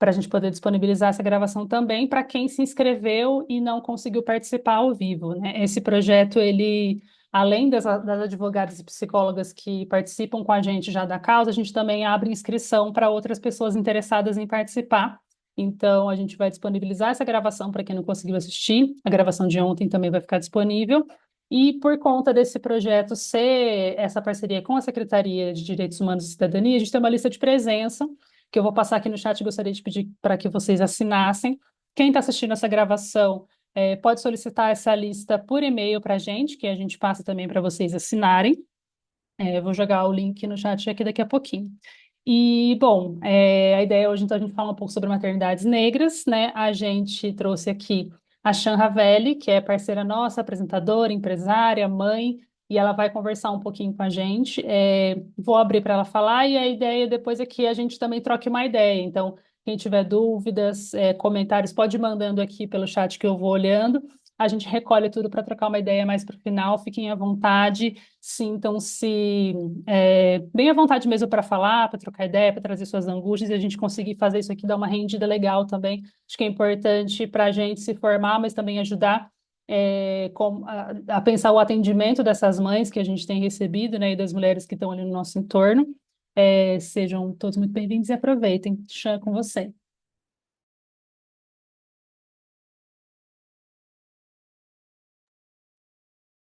para a gente poder disponibilizar essa gravação também para quem se inscreveu e não conseguiu participar ao vivo, né? Esse projeto, ele, além das advogadas e psicólogas que participam com a gente já da causa, a gente também abre inscrição para outras pessoas interessadas em participar. Então, a gente vai disponibilizar essa gravação para quem não conseguiu assistir. A gravação de ontem também vai ficar disponível. E por conta desse projeto ser essa parceria com a Secretaria de Direitos Humanos e Cidadania, a gente tem uma lista de presença que eu vou passar aqui no chat e gostaria de pedir para que vocês assinassem. Quem está assistindo essa gravação pode solicitar essa lista por e-mail para a gente, que a gente passa também para vocês assinarem. Vou jogar o link no chat aqui daqui a pouquinho. E, bom, a ideia hoje, então, a gente fala um pouco sobre maternidades negras, né? A gente trouxe aqui a Shan Ravelli, que é parceira nossa, apresentadora, empresária, mãe, e ela vai conversar um pouquinho com a gente. Vou abrir para ela falar, e a ideia depois é que a gente também troque uma ideia. Então, quem tiver dúvidas, comentários, pode ir mandando aqui pelo chat que eu vou olhando. A gente recolhe tudo para trocar uma ideia mais para o final. Fiquem à vontade, sintam-se bem à vontade mesmo para falar, para trocar ideia, para trazer suas angústias e a gente conseguir fazer isso aqui dar uma rendida legal também. Acho que é importante para a gente se formar, mas também ajudar a pensar o atendimento dessas mães que a gente tem recebido, né, e das mulheres que estão ali no nosso entorno. Sejam todos muito bem-vindos e aproveitem. Chan, com você.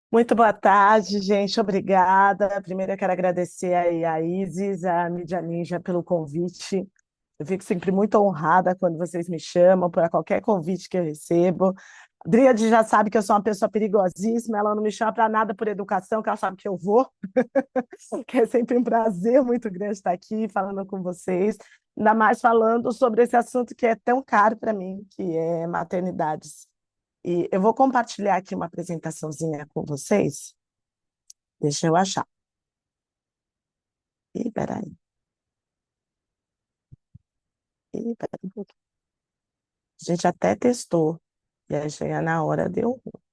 Muito boa tarde, gente. Obrigada. Primeiro, eu quero agradecer aí a Isis, a Mídia Ninja, pelo convite. Eu fico sempre muito honrada quando vocês me chamam para qualquer convite que eu recebo. A Dríade já sabe que eu sou uma pessoa perigosíssima, ela não me chama para nada por educação, que ela sabe que eu vou. Que é sempre um prazer muito grande estar aqui falando com vocês, ainda mais falando sobre esse assunto que é tão caro para mim, que é maternidades. E eu vou compartilhar aqui uma apresentaçãozinha com vocês. Deixa eu achar. Ih, peraí. Ih, peraí um pouquinho. A gente até testou. E aí chega na hora, deu ruim.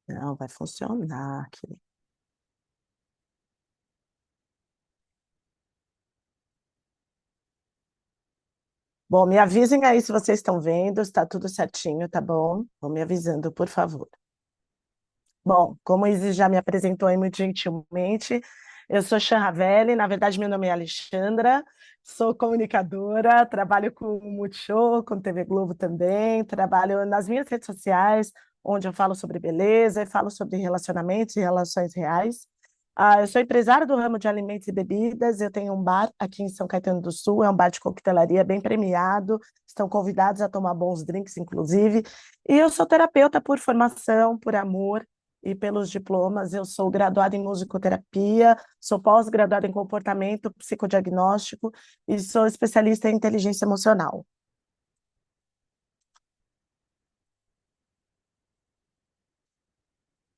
Não, vai funcionar aqui. Bom, me avisem aí se vocês estão vendo, se está tudo certinho, tá bom? Vão me avisando, por favor. Bom, como a Isis já me apresentou aí muito gentilmente, eu sou Chan Ravelli, na verdade meu nome é Alexandra, sou comunicadora, trabalho com o Multishow, com TV Globo também, trabalho nas minhas redes sociais, onde eu falo sobre beleza e falo sobre relacionamentos e relações reais. Eu sou empresária do ramo de alimentos e bebidas, eu tenho um bar aqui em São Caetano do Sul, é um bar de coquetelaria bem premiado, estão convidados a tomar bons drinks, inclusive, e eu sou terapeuta por formação, por amor, e pelos diplomas. Eu sou graduada em musicoterapia, sou pós-graduada em comportamento psicodiagnóstico e sou especialista em inteligência emocional.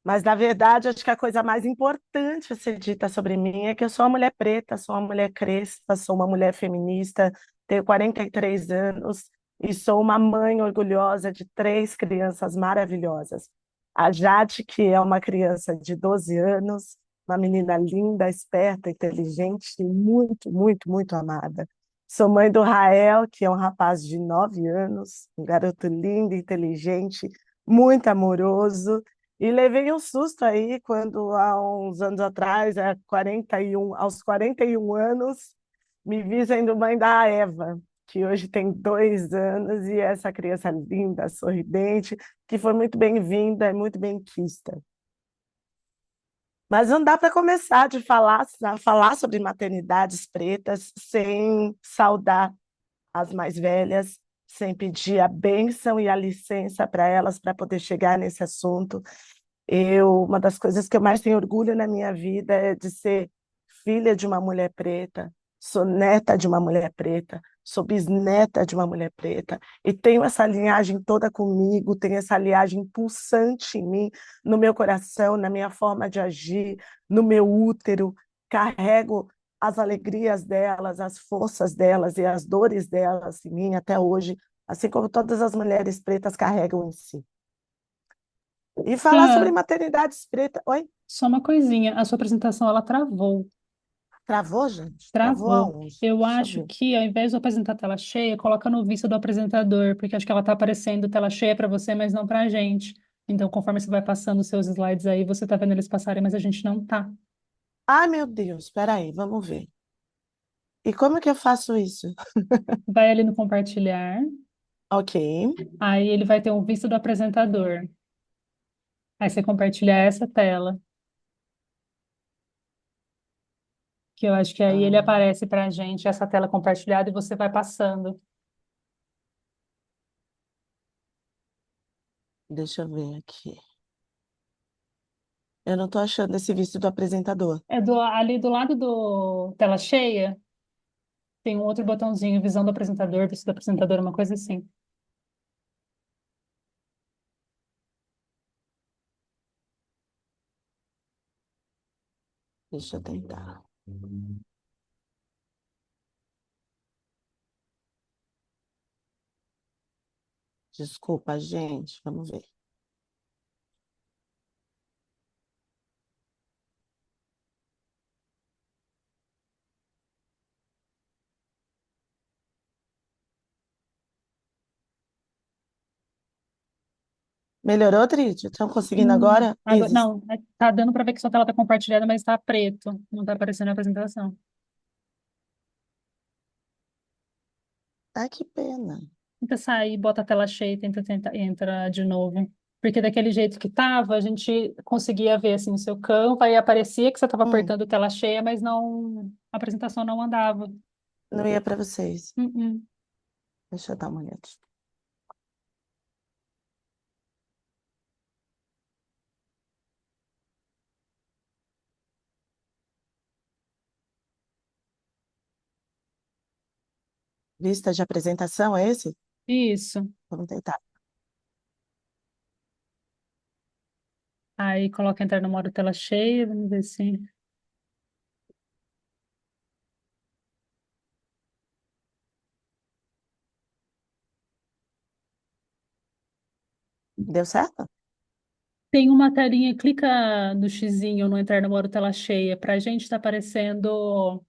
Mas, na verdade, acho que a coisa mais importante a ser dita sobre mim é que eu sou uma mulher preta, sou uma mulher crespa, sou uma mulher feminista, tenho 43 anos e sou uma mãe orgulhosa de três crianças maravilhosas. A Jade, que é uma criança de 12 anos, uma menina linda, esperta, inteligente e muito, muito, muito amada. Sou mãe do Rael, que é um rapaz de 9 anos, um garoto lindo, inteligente, muito amoroso. E levei um susto aí quando, há uns anos atrás, aos 41 anos, me vi sendo mãe da Eva, que hoje tem 2 anos, e é essa criança linda, sorridente, que foi muito bem-vinda e muito bem-quista. Mas não dá para começar a falar sobre maternidades pretas sem saudar as mais velhas, sem pedir a bênção e a licença para elas para poder chegar nesse assunto. Uma das coisas que eu mais tenho orgulho na minha vida é de ser filha de uma mulher preta, sou neta de uma mulher preta, sou bisneta de uma mulher preta, e tenho essa linhagem toda comigo, tenho essa linhagem pulsante em mim, no meu coração, na minha forma de agir, no meu útero, carrego as alegrias delas, as forças delas e as dores delas em mim até hoje, assim como todas as mulheres pretas carregam em si. E falar sobre Chan, maternidades pretas. Oi? só uma coisinha, a sua apresentação ela travou. Travou, gente? Travou Travou. aonde? Eu Deixa eu acho ver. que, ao invés de apresentar tela cheia, coloca no visto do apresentador, porque acho que ela está aparecendo tela cheia para você, mas não para a gente. Então, conforme você vai passando os seus slides aí, você está vendo eles passarem, mas a gente não tá. Ai, meu Deus, espera aí, vamos ver. E como que eu faço isso? Vai ali no compartilhar, Ok, aí ele vai ter um visto do apresentador. Aí você compartilha essa tela, que eu acho que aí ele ah, aparece para a gente, essa tela compartilhada, e você vai passando. deixa eu ver aqui. Eu não estou achando esse visto do apresentador. Ali do lado do tela cheia, tem um outro botãozinho, visão do apresentador, visto do apresentador, uma coisa assim. Deixa eu tentar. Desculpa, gente, vamos ver. Melhorou, Trid? Estão conseguindo agora? Agora, Isis? não, tá dando para ver que sua tela tá compartilhada, mas tá preto, não tá aparecendo a apresentação. Ai, que pena. Tenta sair, bota a tela cheia e entra de novo. Porque daquele jeito que tava, a gente conseguia ver assim o seu campo, aí aparecia que você estava Hum, apertando tela cheia, mas não, a apresentação não andava. não ia para vocês. Uh-uh. Deixa eu dar uma olhada. Vista de apresentação, é esse? Isso. Vamos tentar. Aí coloca entrar no modo tela cheia, vamos ver se. Deu certo? Tem uma telinha, clica no xizinho no entrar no modo tela cheia. Pra gente tá aparecendo.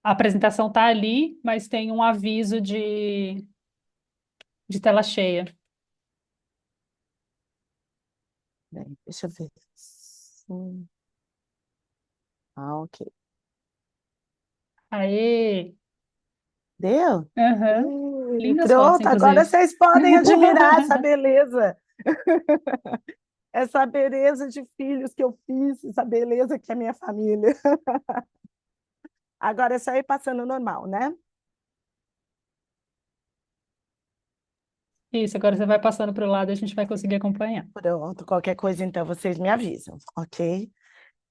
A apresentação tá ali, mas tem um aviso de tela cheia. Bem, deixa eu ver. Ah, ok. Aê! Deu? Aham. Lindas fotos, Pronto, agora inclusive. vocês podem admirar essa beleza. Essa beleza de filhos que eu fiz, essa beleza que é minha família. Agora é só ir passando normal, né? Isso, agora você vai passando para o lado e a gente vai conseguir acompanhar. Pronto, qualquer coisa então vocês me avisam, ok?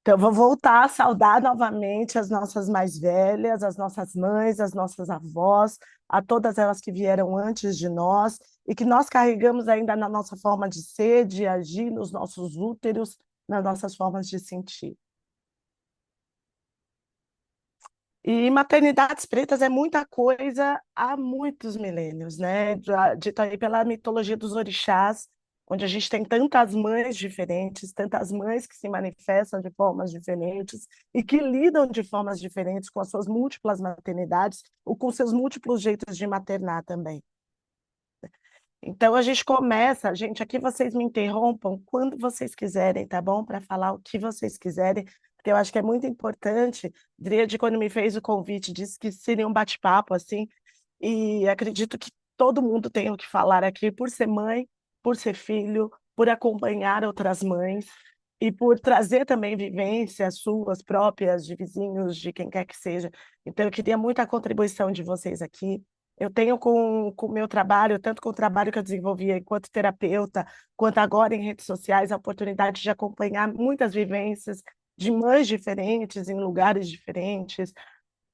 Então, eu vou voltar a saudar novamente as nossas mais velhas, as nossas mães, as nossas avós, a todas elas que vieram antes de nós e que nós carregamos ainda na nossa forma de ser, de agir, nos nossos úteros, nas nossas formas de sentir. E maternidades pretas é muita coisa há muitos milênios, né? Dito aí pela mitologia dos orixás, onde a gente tem tantas mães diferentes, tantas mães que se manifestam de formas diferentes e que lidam de formas diferentes com as suas múltiplas maternidades ou com seus múltiplos jeitos de maternar também. Então a gente começa, gente, aqui vocês me interrompam quando vocês quiserem, tá bom? Para falar o que vocês quiserem, porque eu acho que é muito importante. Dríade, quando me fez o convite, disse que seria um bate-papo assim, e acredito que todo mundo tem o que falar aqui, por ser mãe, por ser filho, por acompanhar outras mães e por trazer também vivências suas próprias, de vizinhos, de quem quer que seja. Então eu queria muito a contribuição de vocês aqui. Eu tenho com o meu trabalho, tanto com o trabalho que eu desenvolvia enquanto terapeuta, quanto agora em redes sociais, a oportunidade de acompanhar muitas vivências de mães diferentes, em lugares diferentes,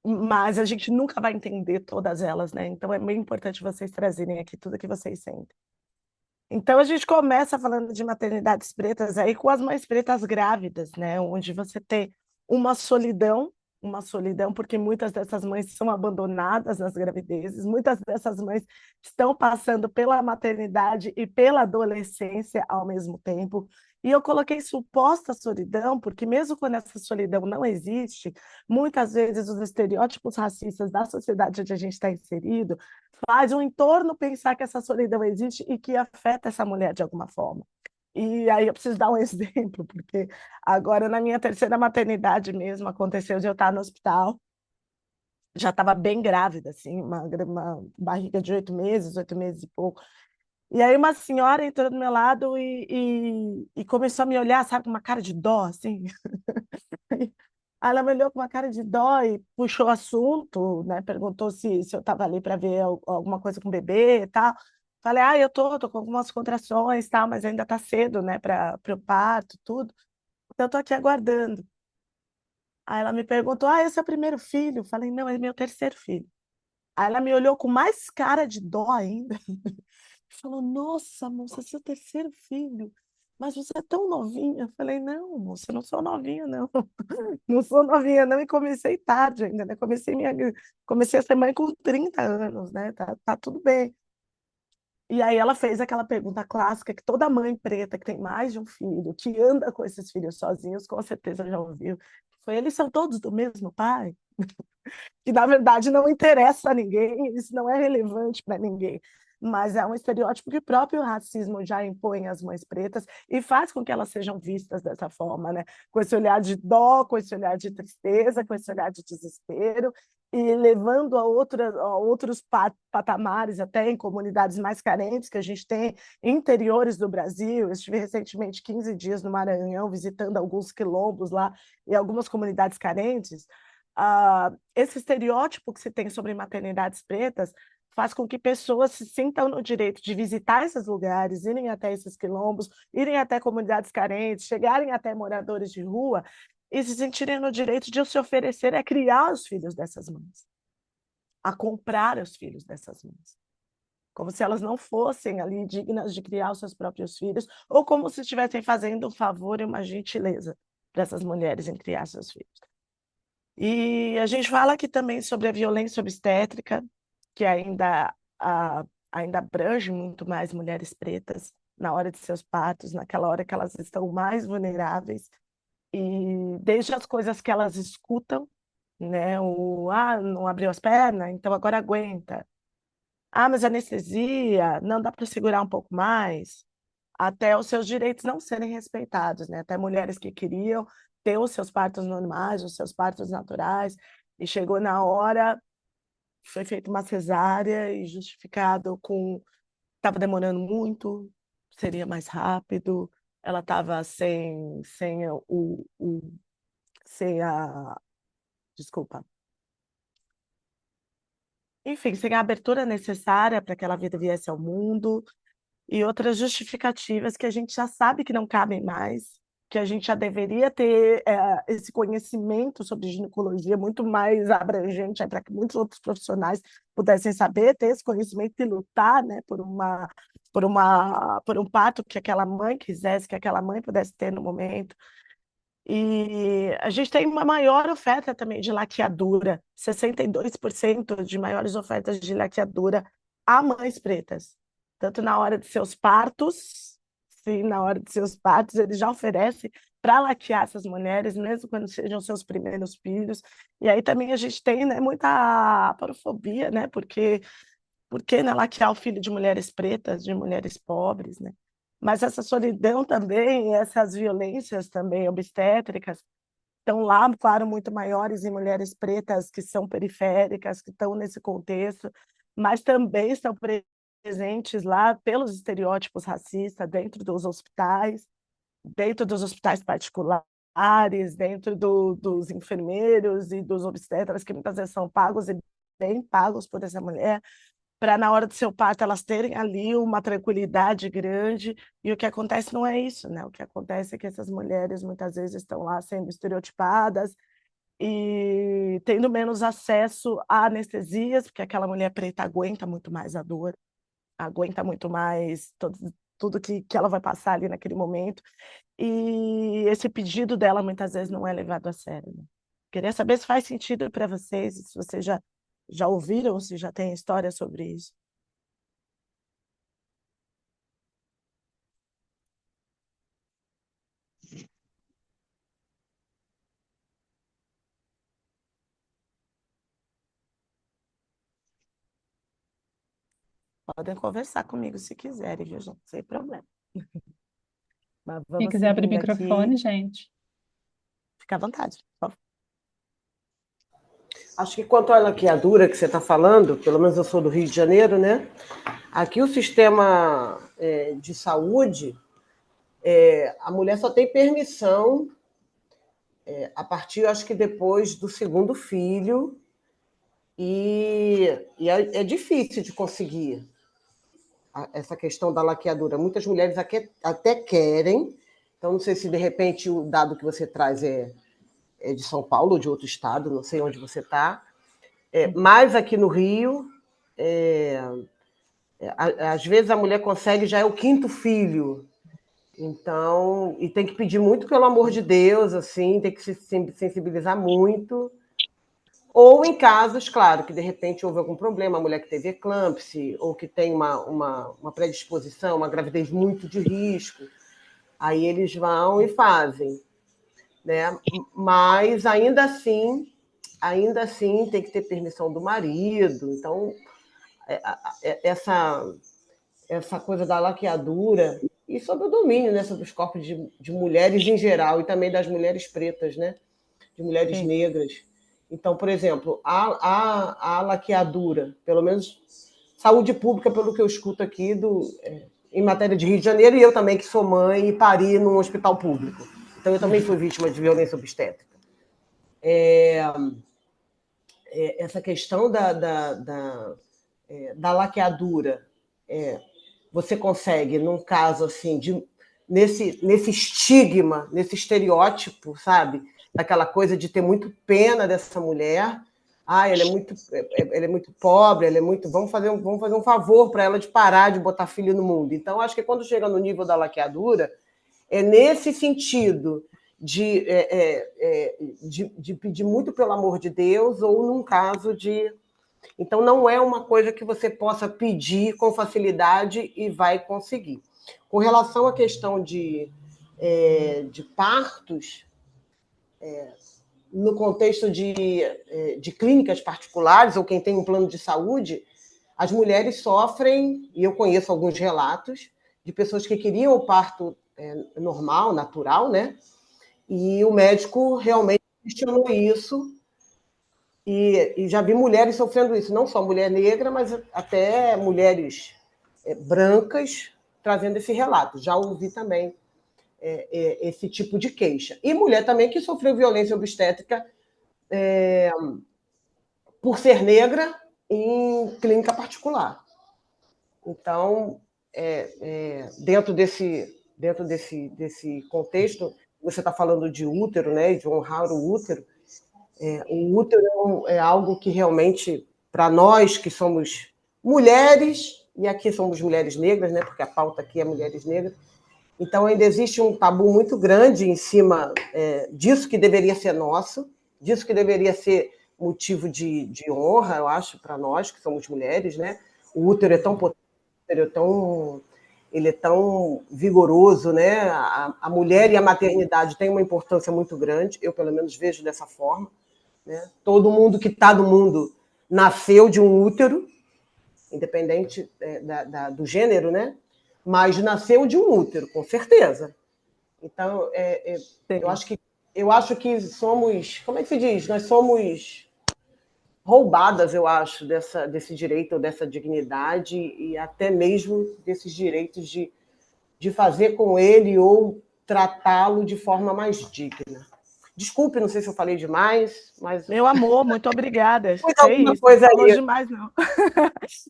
mas a gente nunca vai entender todas elas, né? Então é bem importante vocês trazerem aqui tudo que vocês sentem. Então a gente começa falando de maternidades pretas aí com as mães pretas grávidas, né? Onde você tem uma solidão, porque muitas dessas mães são abandonadas nas gravidezes, muitas dessas mães estão passando pela maternidade e pela adolescência ao mesmo tempo. E eu coloquei suposta solidão, porque mesmo quando essa solidão não existe, muitas vezes os estereótipos racistas da sociedade onde a gente está inserido faz o entorno pensar que essa solidão existe e que afeta essa mulher de alguma forma. E aí eu preciso dar um exemplo, porque agora na minha terceira maternidade mesmo aconteceu de eu estar no hospital, já estava bem grávida, assim, uma barriga de 8 meses, 8 meses e pouco. E aí uma senhora entrou do meu lado e começou a me olhar, sabe, com uma cara de dó, assim. Aí ela me olhou com uma cara de dó e puxou o assunto, né? Perguntou se eu estava ali para ver alguma coisa com o bebê e tal. Falei, eu tô com algumas contrações, tal, mas ainda tá cedo, né, para o parto, tudo. Então eu tô aqui aguardando. Aí ela me perguntou, esse é o primeiro filho? Falei, não, é meu terceiro filho. Aí ela me olhou com mais cara de dó ainda. Falou, nossa, moça, seu terceiro filho, mas você é tão novinha. Eu falei, não, moça, eu não sou novinha, não. Não sou novinha, não, e comecei tarde ainda, né? Comecei a ser mãe com 30 anos, né? Tá tudo bem. E aí ela fez aquela pergunta clássica que toda mãe preta que tem mais de um filho, que anda com esses filhos sozinhos, com certeza já ouviu. Foi, eles são todos do mesmo pai? Que na verdade não interessa a ninguém, isso não é relevante para ninguém, mas é um estereótipo que o próprio racismo já impõe às mães pretas e faz com que elas sejam vistas dessa forma, né? Com esse olhar de dó, com esse olhar de tristeza, com esse olhar de desespero, e levando a outros patamares, até em comunidades mais carentes que a gente tem, interiores do Brasil. Eu estive recentemente 15 dias no Maranhão, visitando alguns quilombos lá e algumas comunidades carentes. Esse estereótipo que se tem sobre maternidades pretas faz com que pessoas se sintam no direito de visitar esses lugares, irem até esses quilombos, irem até comunidades carentes, chegarem até moradores de rua e se sentirem no direito de se oferecer a criar os filhos dessas mães, a comprar os filhos dessas mães, como se elas não fossem ali dignas de criar os seus próprios filhos, ou como se estivessem fazendo um favor e uma gentileza para essas mulheres em criar seus filhos. E a gente fala aqui também sobre a violência obstétrica, que ainda abrange muito mais mulheres pretas na hora de seus partos, naquela hora que elas estão mais vulneráveis, e desde as coisas que elas escutam, né? Não abriu as pernas, então agora aguenta. Mas anestesia, não dá para segurar um pouco mais, até os seus direitos não serem respeitados, né? Até mulheres que queriam ter os seus partos normais, os seus partos naturais, e chegou na hora, foi feita uma cesárea e justificado com estava demorando muito, seria mais rápido, ela estava sem a, desculpa, enfim, sem a abertura necessária para que aquela vida viesse ao mundo, e outras justificativas que a gente já sabe que não cabem mais, que a gente já deveria ter esse conhecimento sobre ginecologia muito mais abrangente, para que muitos outros profissionais pudessem saber, ter esse conhecimento e lutar, né, por um parto que aquela mãe quisesse, que aquela mãe pudesse ter no momento. E a gente tem uma maior oferta também de laqueadura, 62% de maiores ofertas de laqueadura a mães pretas. Tanto na hora de seus partos, sim, na hora de seus partos, ele já oferece para laquear essas mulheres, mesmo quando sejam seus primeiros filhos. E aí também a gente tem, né, muita aporofobia, né, porque né, laquear o filho de mulheres pretas, de mulheres pobres, né? Mas essa solidão também, essas violências também obstétricas, estão lá, claro, muito maiores em mulheres pretas que são periféricas, que estão nesse contexto, mas também estão presentes lá pelos estereótipos racistas dentro dos hospitais particulares, dentro dos enfermeiros e dos obstetras, que muitas vezes são pagos e bem pagos por essa mulher, para na hora do seu parto elas terem ali uma tranquilidade grande, e o que acontece não é isso, né? O que acontece é que essas mulheres muitas vezes estão lá sendo estereotipadas e tendo menos acesso a anestesias, porque aquela mulher preta aguenta muito mais a dor, aguenta muito mais tudo que ela vai passar ali naquele momento, e esse pedido dela muitas vezes não é levado a sério, né? Queria saber se faz sentido para vocês, se vocês já ouviram, se já tem história sobre isso. Podem conversar comigo se quiserem, viu, gente? Sem problema. Mas Quem vamos quiser abrir o seguindo aqui. microfone, gente. Fica à vontade. Por favor. Acho que quanto à laqueadura que você está falando, pelo menos eu sou do Rio de Janeiro, né? Aqui o sistema de saúde, a mulher só tem permissão a partir, acho que depois do segundo filho, e é difícil de conseguir essa questão da laqueadura. Muitas mulheres até querem, então não sei se de repente o dado que você traz é de São Paulo ou de outro estado, não sei onde você está, mas aqui no Rio, às vezes a mulher consegue, já é o quinto filho, então, e tem que pedir muito pelo amor de Deus, assim, tem que se sensibilizar muito. Ou em casos, claro, que de repente houve algum problema, a mulher que teve eclâmpsia, ou que tem uma predisposição, uma gravidez muito de risco, aí eles vão e fazem, né? Mas ainda assim tem que ter permissão do marido. Então, essa coisa da laqueadura e sobre o domínio, né, sobre os corpos de mulheres em geral e também das mulheres pretas, né, de mulheres Sim. negras. Então, por exemplo, a laqueadura, pelo menos saúde pública, pelo que eu escuto aqui em matéria de Rio de Janeiro, e eu também que sou mãe e pari num hospital público. Então, eu também fui vítima de violência obstétrica. Essa questão da laqueadura, você consegue, num caso assim, nesse estigma, nesse estereótipo, sabe? Daquela coisa de ter muito pena dessa mulher. Ah, ela é muito pobre, ela é muito. Vamos fazer um favor para ela de parar de botar filho no mundo. Então, acho que quando chega no nível da laqueadura, é nesse sentido de pedir muito pelo amor de Deus, ou num caso de. Então, não é uma coisa que você possa pedir com facilidade e vai conseguir. Com relação à questão de partos, no contexto de clínicas particulares, ou quem tem um plano de saúde, as mulheres sofrem, e eu conheço alguns relatos, de pessoas que queriam o parto normal, natural, né? E o médico realmente questionou isso, e já vi mulheres sofrendo isso, não só mulher negra, mas até mulheres brancas trazendo esse relato. Já ouvi também esse tipo de queixa. E mulher também que sofreu violência obstétrica por ser negra em clínica particular. Então, dentro desse contexto, você está falando de útero, né, de honrar o útero. O útero é algo que realmente, para nós que somos mulheres, e aqui somos mulheres negras, né, porque a pauta aqui é mulheres negras, então ainda existe um tabu muito grande em cima disso que deveria ser nosso, disso que deveria ser motivo de honra, eu acho, para nós que somos mulheres, né? O útero é tão potente, ele é tão vigoroso, né? A mulher e a maternidade têm uma importância muito grande, eu pelo menos vejo dessa forma, né? Todo mundo que está no mundo nasceu de um útero, independente do gênero, né? Mas nasceu de um útero, com certeza. Então, eu acho que somos, como é que se diz? Nós somos roubadas, eu acho, desse direito ou dessa dignidade e até mesmo desses direitos de fazer com ele ou tratá-lo de forma mais digna. Desculpe, não sei se eu falei demais, mas. Meu amor, muito obrigada. Pois Que alguma isso, não coisa falou aí. demais, não.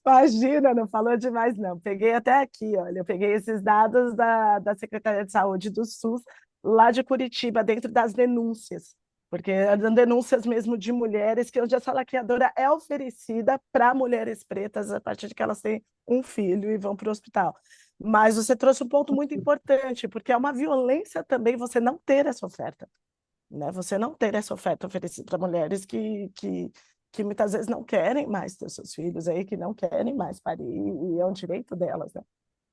Imagina, não falou demais, não. Peguei até aqui, olha, eu peguei esses dados da Secretaria de Saúde do SUS, lá de Curitiba, dentro das denúncias, porque eram denúncias mesmo de mulheres, que onde essa laqueadora é oferecida para mulheres pretas a partir de que elas têm um filho e vão para o hospital. Mas você trouxe um ponto muito importante, porque é uma violência também você não ter essa oferta, né? Você não ter essa oferta oferecida para mulheres que muitas vezes não querem mais ter seus filhos aí, que não querem mais parir, e é um direito delas, né?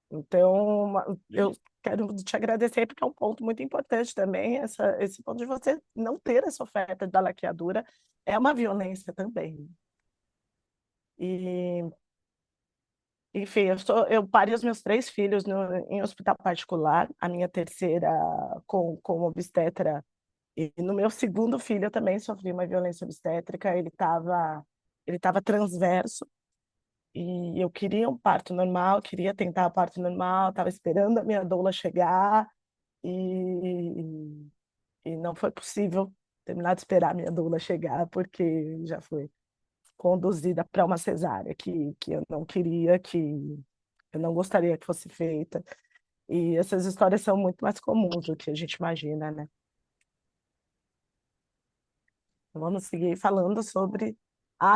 Então, eu quero te agradecer, porque é um ponto muito importante também, esse ponto de você não ter essa oferta da laqueadura é uma violência também. E Enfim, eu parei os meus 3 filhos em hospital particular, a minha terceira com obstetra, e no meu segundo filho eu também sofri uma violência obstétrica, ele tava transverso, e eu queria um parto normal, queria tentar o parto normal, estava esperando a minha doula chegar, e, e não foi possível terminar de esperar a minha doula chegar, porque já foi conduzida para uma cesárea que eu não queria, que eu não gostaria que fosse feita. E essas histórias são muito mais comuns do que a gente imagina, né? Então, vamos seguir falando sobre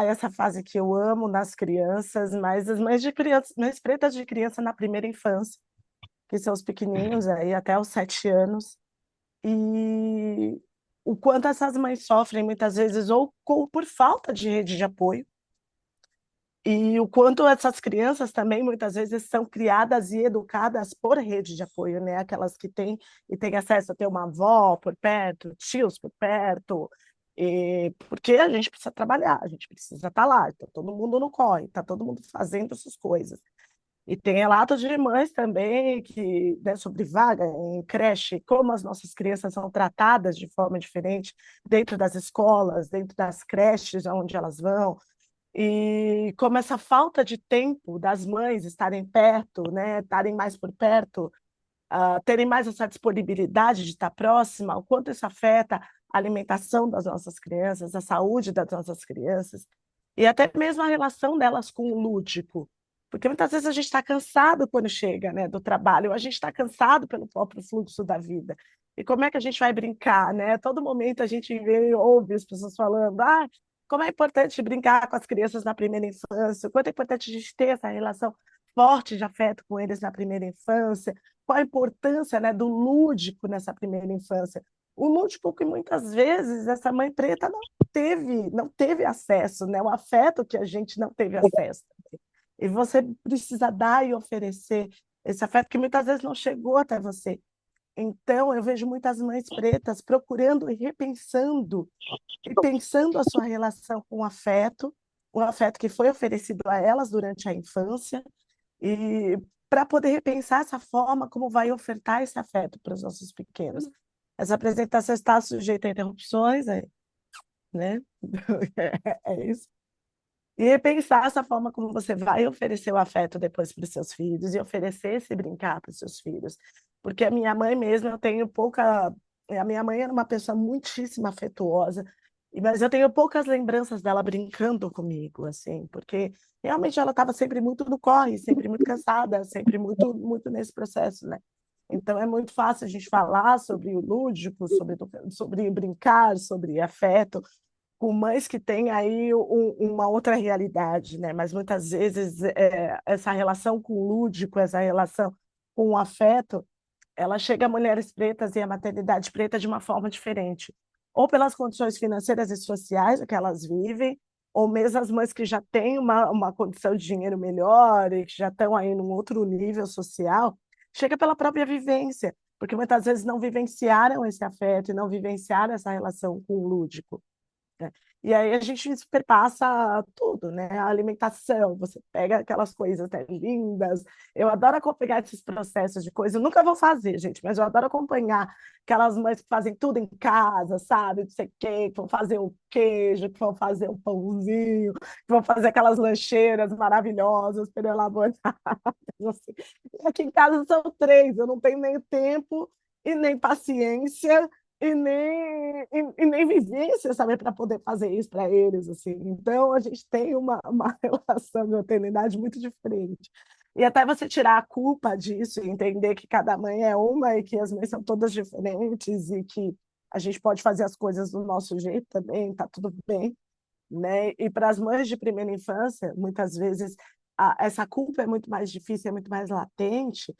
essa fase que eu amo nas crianças, mas as mães de crianças, mães pretas de criança na primeira infância, que são os pequenininhos aí até os 7 anos, e o quanto essas mães sofrem muitas vezes por falta de rede de apoio. E o quanto essas crianças também muitas vezes são criadas e educadas por rede de apoio, né? Aquelas que têm acesso a ter uma avó por perto, tios por perto, porque a gente precisa trabalhar, a gente precisa estar lá, então todo mundo não corre, está todo mundo fazendo essas coisas. E tem relatos de mães também que, né, sobre vaga em creche, como as nossas crianças são tratadas de forma diferente dentro das escolas, dentro das creches onde elas vão, e como essa falta de tempo das mães estarem perto, né, estarem mais por perto, terem mais essa disponibilidade de estar próxima, o quanto isso afeta a alimentação das nossas crianças, a saúde das nossas crianças, e até mesmo a relação delas com o lúdico. Porque muitas vezes a gente está cansado quando chega, né, do trabalho, ou a gente está cansado pelo próprio fluxo da vida. E como é que a gente vai brincar, né? Todo momento a gente vê, ouve as pessoas falando, como é importante brincar com as crianças na primeira infância, o quanto é importante a gente ter essa relação forte de afeto com eles na primeira infância, qual a importância, né, do lúdico nessa primeira infância. O lúdico que muitas vezes essa mãe preta não teve acesso, né, o afeto que a gente não teve acesso. E você precisa dar e oferecer esse afeto que muitas vezes não chegou até você. Então, eu vejo muitas mães pretas procurando e pensando a sua relação com o afeto que foi oferecido a elas durante a infância, e para poder repensar essa forma como vai ofertar esse afeto para os nossos pequenos. Essa apresentação está sujeita a interrupções, né? É isso. E repensar essa forma como você vai oferecer o afeto depois para os seus filhos e oferecer esse brincar para os seus filhos. Porque a minha mãe mesmo, eu tenho pouca. A minha mãe era uma pessoa muitíssimo afetuosa, mas eu tenho poucas lembranças dela brincando comigo, assim, porque realmente ela estava sempre muito no corre, sempre muito cansada, sempre muito, muito nesse processo, né? Então é muito fácil a gente falar sobre o lúdico, sobre brincar, sobre afeto, com mães que têm aí uma outra realidade, né? Mas muitas vezes essa relação com o lúdico, essa relação com o afeto, ela chega a mulheres pretas e a maternidade preta de uma forma diferente, ou pelas condições financeiras e sociais que elas vivem, ou mesmo as mães que já têm uma condição de dinheiro melhor e que já estão aí num outro nível social, chega pela própria vivência, porque muitas vezes não vivenciaram esse afeto e não vivenciaram essa relação com o lúdico, né? E aí a gente perpassa tudo, né? A alimentação, você pega aquelas coisas, né, lindas. Eu adoro acompanhar esses processos de coisas. Eu nunca vou fazer, gente, mas eu adoro acompanhar aquelas mães que fazem tudo em casa, sabe? Não sei o quê, que vão fazer o queijo, que vão fazer o pãozinho, que vão fazer aquelas lancheiras maravilhosas, elaboradas. Assim. Aqui em casa são 3, eu não tenho nem tempo e nem paciência e nem vivência, sabe, para poder fazer isso para eles, assim. Então, a gente tem uma relação de maternidade muito diferente. E até você tirar a culpa disso e entender que cada mãe é uma e que as mães são todas diferentes e que a gente pode fazer as coisas do nosso jeito também, tá tudo bem, né? E para as mães de primeira infância, muitas vezes essa culpa é muito mais difícil, é muito mais latente,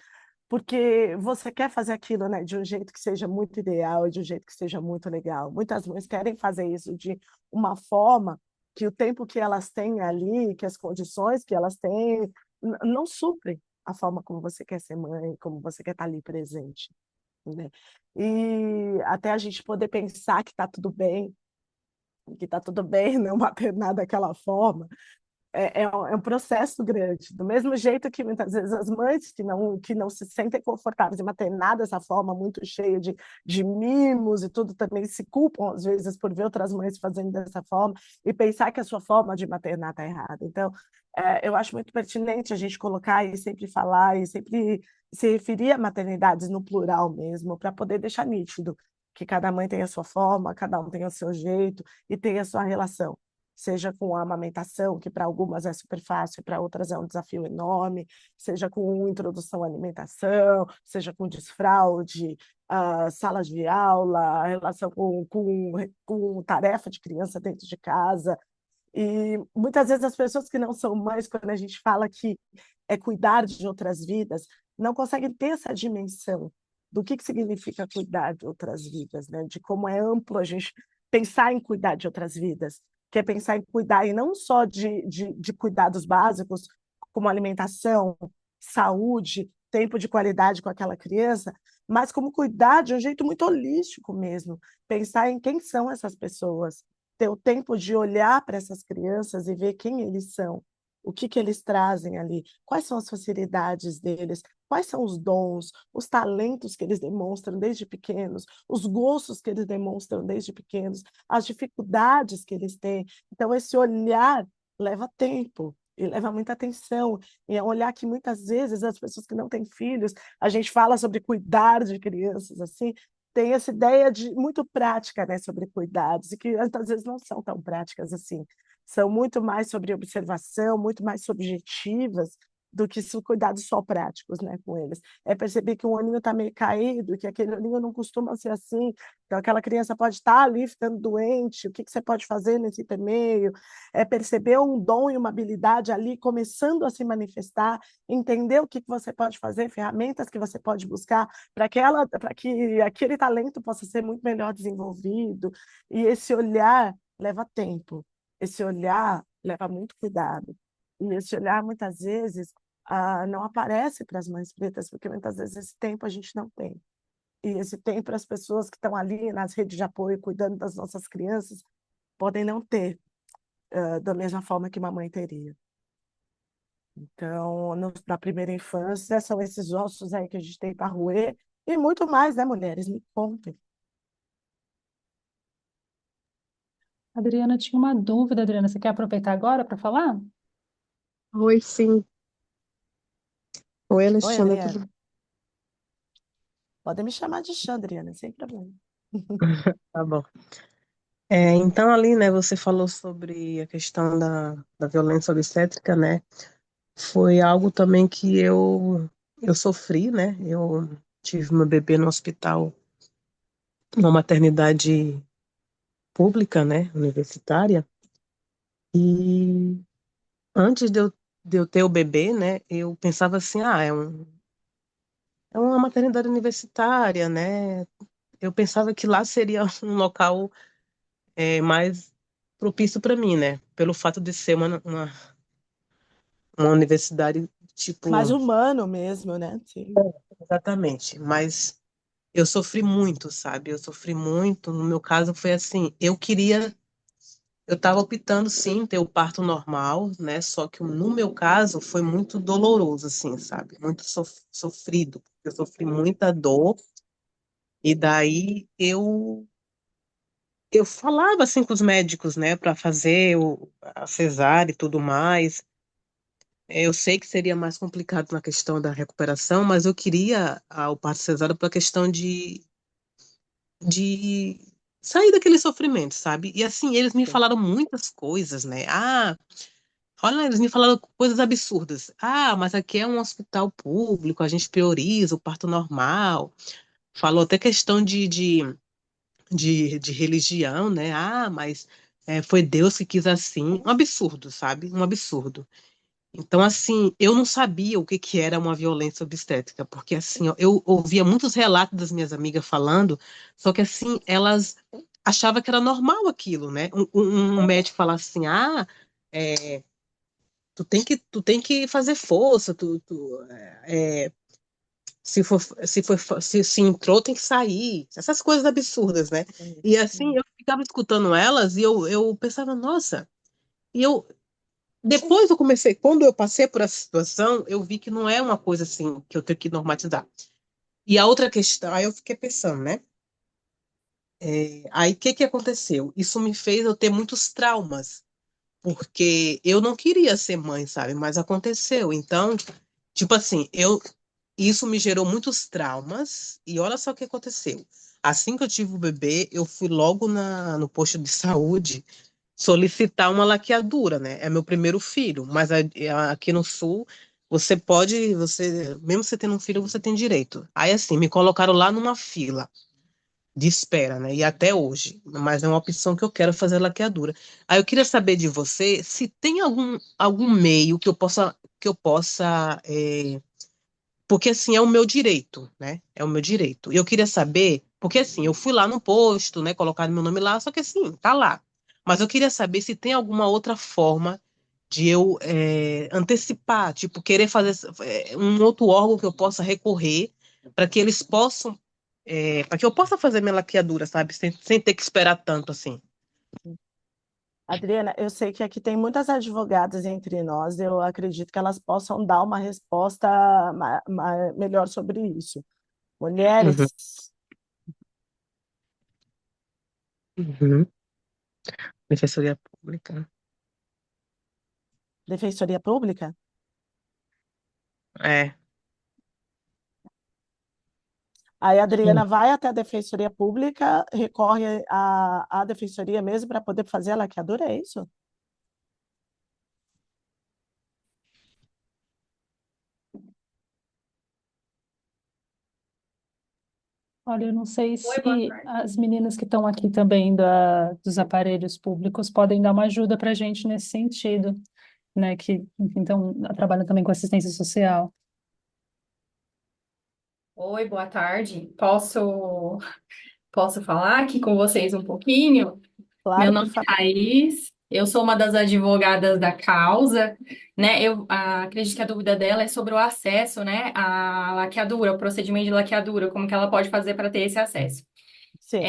porque você quer fazer aquilo, né, de um jeito que seja muito ideal, de um jeito que seja muito legal. Muitas mães querem fazer isso de uma forma que o tempo que elas têm ali, que as condições que elas têm, não suprem a forma como você quer ser mãe, como você quer estar ali presente, né? E até a gente poder pensar que está tudo bem não maternar daquela forma, é um processo grande. Do mesmo jeito que muitas vezes as mães que não se sentem confortáveis em maternar dessa forma, muito cheia de mimos e tudo, também se culpam, às vezes, por ver outras mães fazendo dessa forma e pensar que a sua forma de maternar está errada. Então, eu acho muito pertinente a gente colocar e sempre falar e sempre se referir a maternidades no plural mesmo, para poder deixar nítido que cada mãe tem a sua forma, cada um tem o seu jeito e tem a sua relação, seja com a amamentação, que para algumas é super fácil, para outras é um desafio enorme, seja com introdução à alimentação, seja com desfraude, salas de aula, a relação com tarefa de criança dentro de casa. E muitas vezes as pessoas que não são mães, quando a gente fala que é cuidar de outras vidas, não conseguem ter essa dimensão do que significa cuidar de outras vidas, né? De como é amplo a gente pensar em cuidar de outras vidas, que é pensar em cuidar, e não só de cuidados básicos, como alimentação, saúde, tempo de qualidade com aquela criança, mas como cuidar de um jeito muito holístico mesmo, pensar em quem são essas pessoas, ter o tempo de olhar para essas crianças e ver quem eles são, o que eles trazem ali, quais são as facilidades deles, quais são os dons, os talentos que eles demonstram desde pequenos, os gostos que eles demonstram desde pequenos, as dificuldades que eles têm. Então, esse olhar leva tempo. E leva muita atenção. E é um olhar que muitas vezes as pessoas que não têm filhos, a gente fala sobre cuidar de crianças assim, tem essa ideia muito prática, né, sobre cuidados, e que às vezes não são tão práticas assim. São muito mais sobre observação, muito mais subjetivas, do que se cuidados só práticos, né, com eles. É perceber que um olhinho está meio caído, que aquele olhinho não costuma ser assim, então aquela criança pode estar ali ficando doente, o que você pode fazer nesse intermeio? É perceber um dom e uma habilidade ali começando a se manifestar, entender o que você pode fazer, ferramentas que você pode buscar para que aquele talento possa ser muito melhor desenvolvido. E esse olhar leva tempo, esse olhar leva muito cuidado. E esse olhar, muitas vezes, não aparece para as mães pretas, porque muitas vezes esse tempo a gente não tem. E esse tempo as pessoas que estão ali nas redes de apoio, cuidando das nossas crianças, podem não ter, da mesma forma que uma mãe teria. Então, na primeira infância, são esses ossos aí que a gente tem para roer, e muito mais, né, mulheres? Me contem. Adriana, tinha uma dúvida, Adriana, você quer aproveitar agora para falar? Oi, sim. Oi, Oi, Alexandra, Adriana. Podem me chamar de Xandriana, sem problema. Tá bom. Então, ali, né, você falou sobre a questão da violência obstétrica, né? Foi algo também que eu sofri, né? Eu tive meu bebê no hospital, numa maternidade pública, né, universitária, e antes de eu ter o bebê, né, eu pensava assim, é uma maternidade universitária, né? Eu pensava que lá seria um local mais propício para mim, né? Pelo fato de ser uma universidade, Mais tipo, humano mesmo, né? Sim. exatamente. Mas eu sofri muito, sabe? Eu sofri muito. No meu caso, foi assim: eu estava optando sim ter o parto normal, né? Só que no meu caso foi muito doloroso, assim, sabe? Muito sofrido. Eu sofri muita dor. E daí eu falava assim com os médicos, né, para fazer a cesárea e tudo mais. Eu sei que seria mais complicado na questão da recuperação, mas eu queria o parto cesáreo para a questão de sair daquele sofrimento, sabe? E assim, eles me falaram muitas coisas, né? Olha, eles me falaram coisas absurdas. Mas aqui é um hospital público, a gente prioriza o parto normal. Falou até questão de religião, né? Mas foi Deus que quis assim. Um absurdo, sabe? Um absurdo. Então, assim, eu não sabia o que que era uma violência obstétrica, porque, assim, ó, eu ouvia muitos relatos das minhas amigas falando, só que, assim, elas achavam que era normal aquilo, né? Um médico falar assim, é, tu tem que fazer força, se entrou, tem que sair. Essas coisas absurdas, né? E, assim, eu ficava escutando elas e eu pensava, nossa, e eu depois eu comecei, quando eu passei por essa situação, eu vi que não é uma coisa assim que eu tenho que normatizar. E a outra questão, aí eu fiquei pensando, né? Aí o que que aconteceu? Isso me fez eu ter muitos traumas, porque eu não queria ser mãe, sabe? Mas aconteceu. Então, tipo assim, isso me gerou muitos traumas, e olha só o que aconteceu. Assim que eu tive o bebê, eu fui logo no posto de saúde solicitar uma laqueadura, né? É meu primeiro filho, mas aqui no Sul mesmo você tendo um filho, você tem direito. Aí assim, me colocaram lá numa fila de espera, né? E até hoje, mas é uma opção que eu quero fazer laqueadura. Aí eu queria saber de você se tem algum meio que eu possa, porque assim é o meu direito, né? É o meu direito. E eu queria saber, porque assim, eu fui lá no posto, né, colocar meu nome lá, só que assim, tá lá. Mas eu queria saber se tem alguma outra forma de eu antecipar, tipo, querer fazer um outro órgão que eu possa recorrer para que eles possam, para que eu possa fazer minha laqueadura, sabe? Sem ter que esperar tanto assim. Adriana, eu sei que aqui tem muitas advogadas entre nós, eu acredito que elas possam dar uma resposta melhor sobre isso. Uhum, Mulheres, uhum. Defensoria Pública. Defensoria Pública, É. aí a Adriana vai até a Defensoria Pública, recorre à Defensoria mesmo para poder fazer a laqueadura, é isso? Olha, eu não sei se as meninas que estão aqui também dos aparelhos públicos podem dar uma ajuda para a gente nesse sentido, né? Que, enfim, então, trabalham também com assistência social. Oi, boa tarde. Posso falar aqui com vocês um pouquinho? Meu Claro, por nome é favor. Thaís, eu sou uma das advogadas da causa, né? Acredito que a dúvida dela é sobre o acesso, né, à laqueadura, o procedimento de laqueadura, como que ela pode fazer para ter esse acesso. Sim.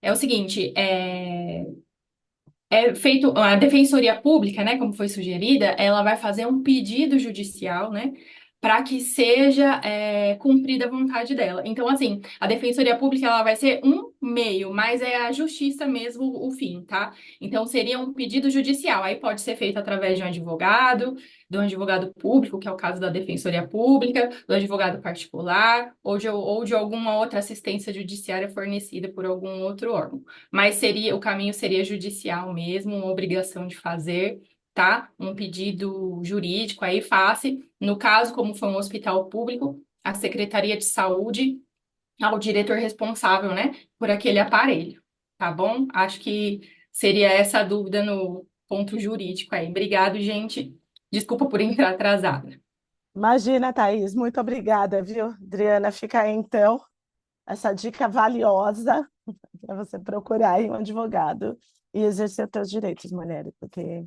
É o seguinte, é feito a Defensoria Pública, né, como foi sugerida, ela vai fazer um pedido judicial, né, para que seja cumprida a vontade dela. Então, assim, a Defensoria Pública ela vai ser um meio, mas é a justiça mesmo o fim, tá? Então, seria um pedido judicial. Aí pode ser feito através de um advogado público, que é o caso da Defensoria Pública, do advogado particular, ou de alguma outra assistência judiciária fornecida por algum outro órgão. Mas o caminho seria judicial mesmo, uma obrigação de fazer, tá? Um pedido jurídico aí fácil. No caso, como foi um hospital público, a Secretaria de Saúde ao diretor responsável, né, por aquele aparelho, tá bom? Acho que seria essa a dúvida no ponto jurídico aí. Obrigado, gente. Desculpa por entrar atrasada. Imagina, Thaís, muito obrigada, viu? Adriana, fica aí então essa dica valiosa para você procurar aí um advogado e exercer os seus direitos, mulheres, porque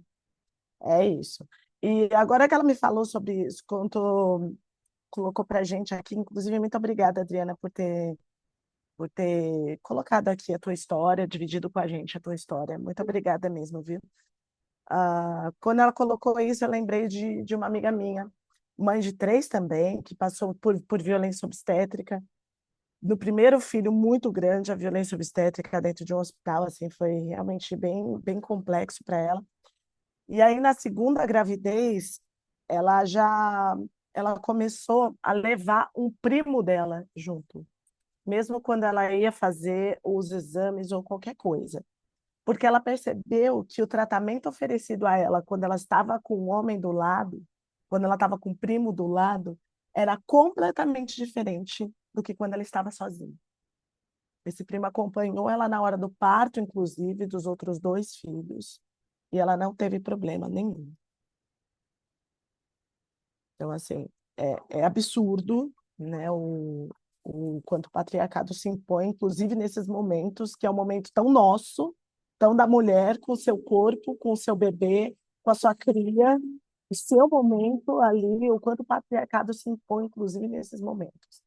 é isso. E agora que ela me falou sobre isso, quanto colocou para a gente aqui, inclusive, muito obrigada, Adriana, por ter colocado aqui a tua história, dividido com a gente a tua história. Muito obrigada mesmo, viu? Quando ela colocou isso, eu lembrei de uma amiga minha, mãe de três também, que passou por violência obstétrica. No primeiro filho, muito grande, a violência obstétrica dentro de um hospital, assim, foi realmente bem complexo para ela. E aí, na segunda gravidez, ela já ela começou a levar um primo dela junto, mesmo quando ela ia fazer os exames ou qualquer coisa, porque ela percebeu que o tratamento oferecido a ela quando ela estava com o homem do lado, quando ela estava com o primo do lado, era completamente diferente do que quando ela estava sozinha. Esse primo acompanhou ela na hora do parto, inclusive, dos outros dois filhos, e ela não teve problema nenhum. Então, assim, é absurdo, né, o quanto o patriarcado se impõe, inclusive nesses momentos, que é um momento tão nosso, tão da mulher com o seu corpo, com o seu bebê, com a sua cria, o seu momento ali, o quanto o patriarcado se impõe, inclusive nesses momentos.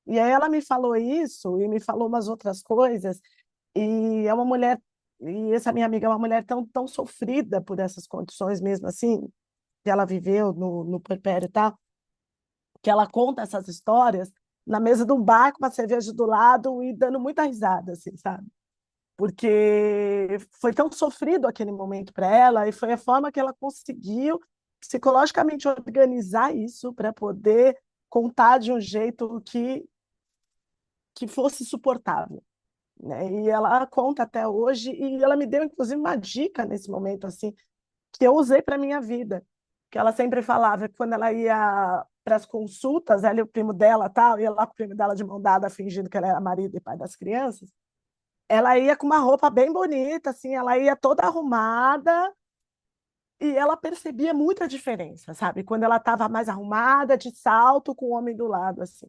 E aí ela me falou isso e me falou umas outras coisas, e é uma mulher E essa minha amiga é uma mulher tão sofrida por essas condições mesmo assim, que ela viveu no puerpério e tal, que ela conta essas histórias na mesa de um bar com uma cerveja do lado e dando muita risada, assim, sabe? Porque foi tão sofrido aquele momento para ela e foi a forma que ela conseguiu psicologicamente organizar isso para poder contar de um jeito que fosse suportável, né? E ela conta até hoje e ela me deu inclusive uma dica nesse momento assim que eu usei para minha vida, que ela sempre falava que quando ela ia para as consultas, ela e o primo dela tal, ia lá com o primo dela de mão dada fingindo que ela era marido e pai das crianças, ela ia com uma roupa bem bonita, assim, ela ia toda arrumada e ela percebia muita diferença, sabe? Quando ela estava mais arrumada, de salto, com o homem do lado, assim.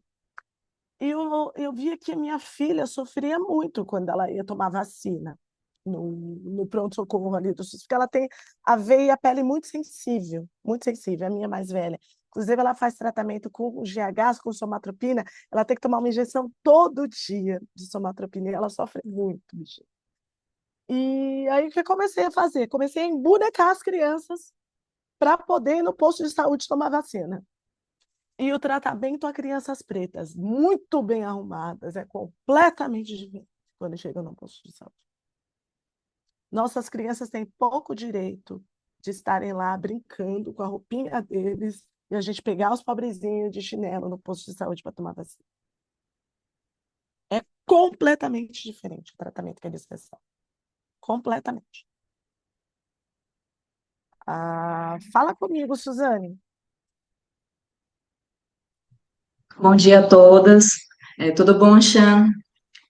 E eu via que a minha filha sofria muito quando ela ia tomar vacina no pronto-socorro ali do SUS, porque ela tem a veia e a pele muito sensível, a minha mais velha. Inclusive, ela faz tratamento com GH, com somatropina, ela tem que tomar uma injeção todo dia de somatropina, e ela sofre muito, bicho. E aí, o que eu comecei a fazer? Comecei a embonecar as crianças para poder ir no posto de saúde tomar vacina. E o tratamento a crianças pretas, muito bem arrumadas, é completamente diferente quando chegam no posto de saúde. Nossas crianças têm pouco direito de estarem lá brincando com a roupinha deles e a gente pegar os pobrezinhos de chinelo no posto de saúde para tomar vacina. É completamente diferente o tratamento que eles recebem. Completamente. Fala comigo, Suzane. Bom dia a todas. Tudo bom, Chan? Tudo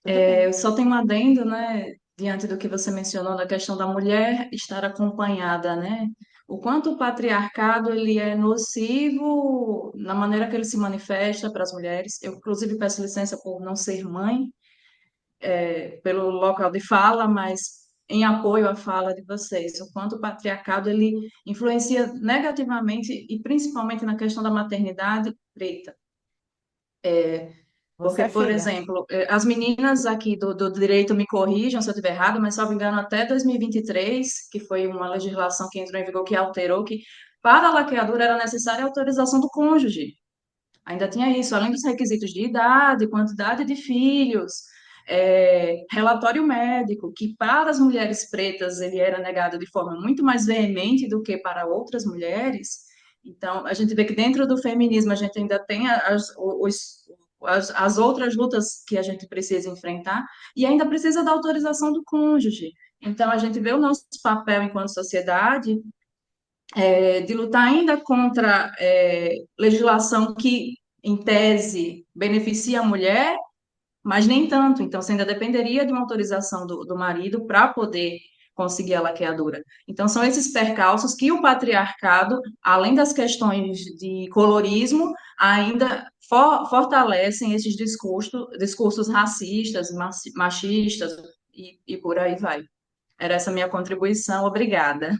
bem? Eu só tenho um adendo, né, diante do que você mencionou da questão da mulher estar acompanhada, né? O quanto o patriarcado ele é nocivo na maneira que ele se manifesta para as mulheres. Eu, inclusive, peço licença por não ser mãe, pelo local de fala, mas em apoio à fala de vocês, o quanto o patriarcado ele influencia negativamente e principalmente na questão da maternidade preta. Você Porque, é por filha? exemplo, as meninas aqui do direito me corrijam se eu estiver errado, mas, salvo engano, até 2023, que foi uma legislação que entrou em vigor que alterou que para a laqueadura era necessária a autorização do cônjuge. Ainda tinha isso, além dos requisitos de idade, quantidade de filhos, relatório médico, que para as mulheres pretas ele era negado de forma muito mais veemente do que para outras mulheres. Então, a gente vê que dentro do feminismo a gente ainda tem as outras lutas que a gente precisa enfrentar e ainda precisa da autorização do cônjuge. Então, a gente vê o nosso papel enquanto sociedade de lutar ainda contra legislação que, em tese, beneficia a mulher, mas nem tanto. Então, você ainda dependeria de uma autorização do marido para poder conseguir a laqueadura. Então, são esses percalços que o patriarcado, além das questões de colorismo, ainda fortalecem esses discursos racistas, machistas e por aí vai. Era essa minha contribuição. Obrigada.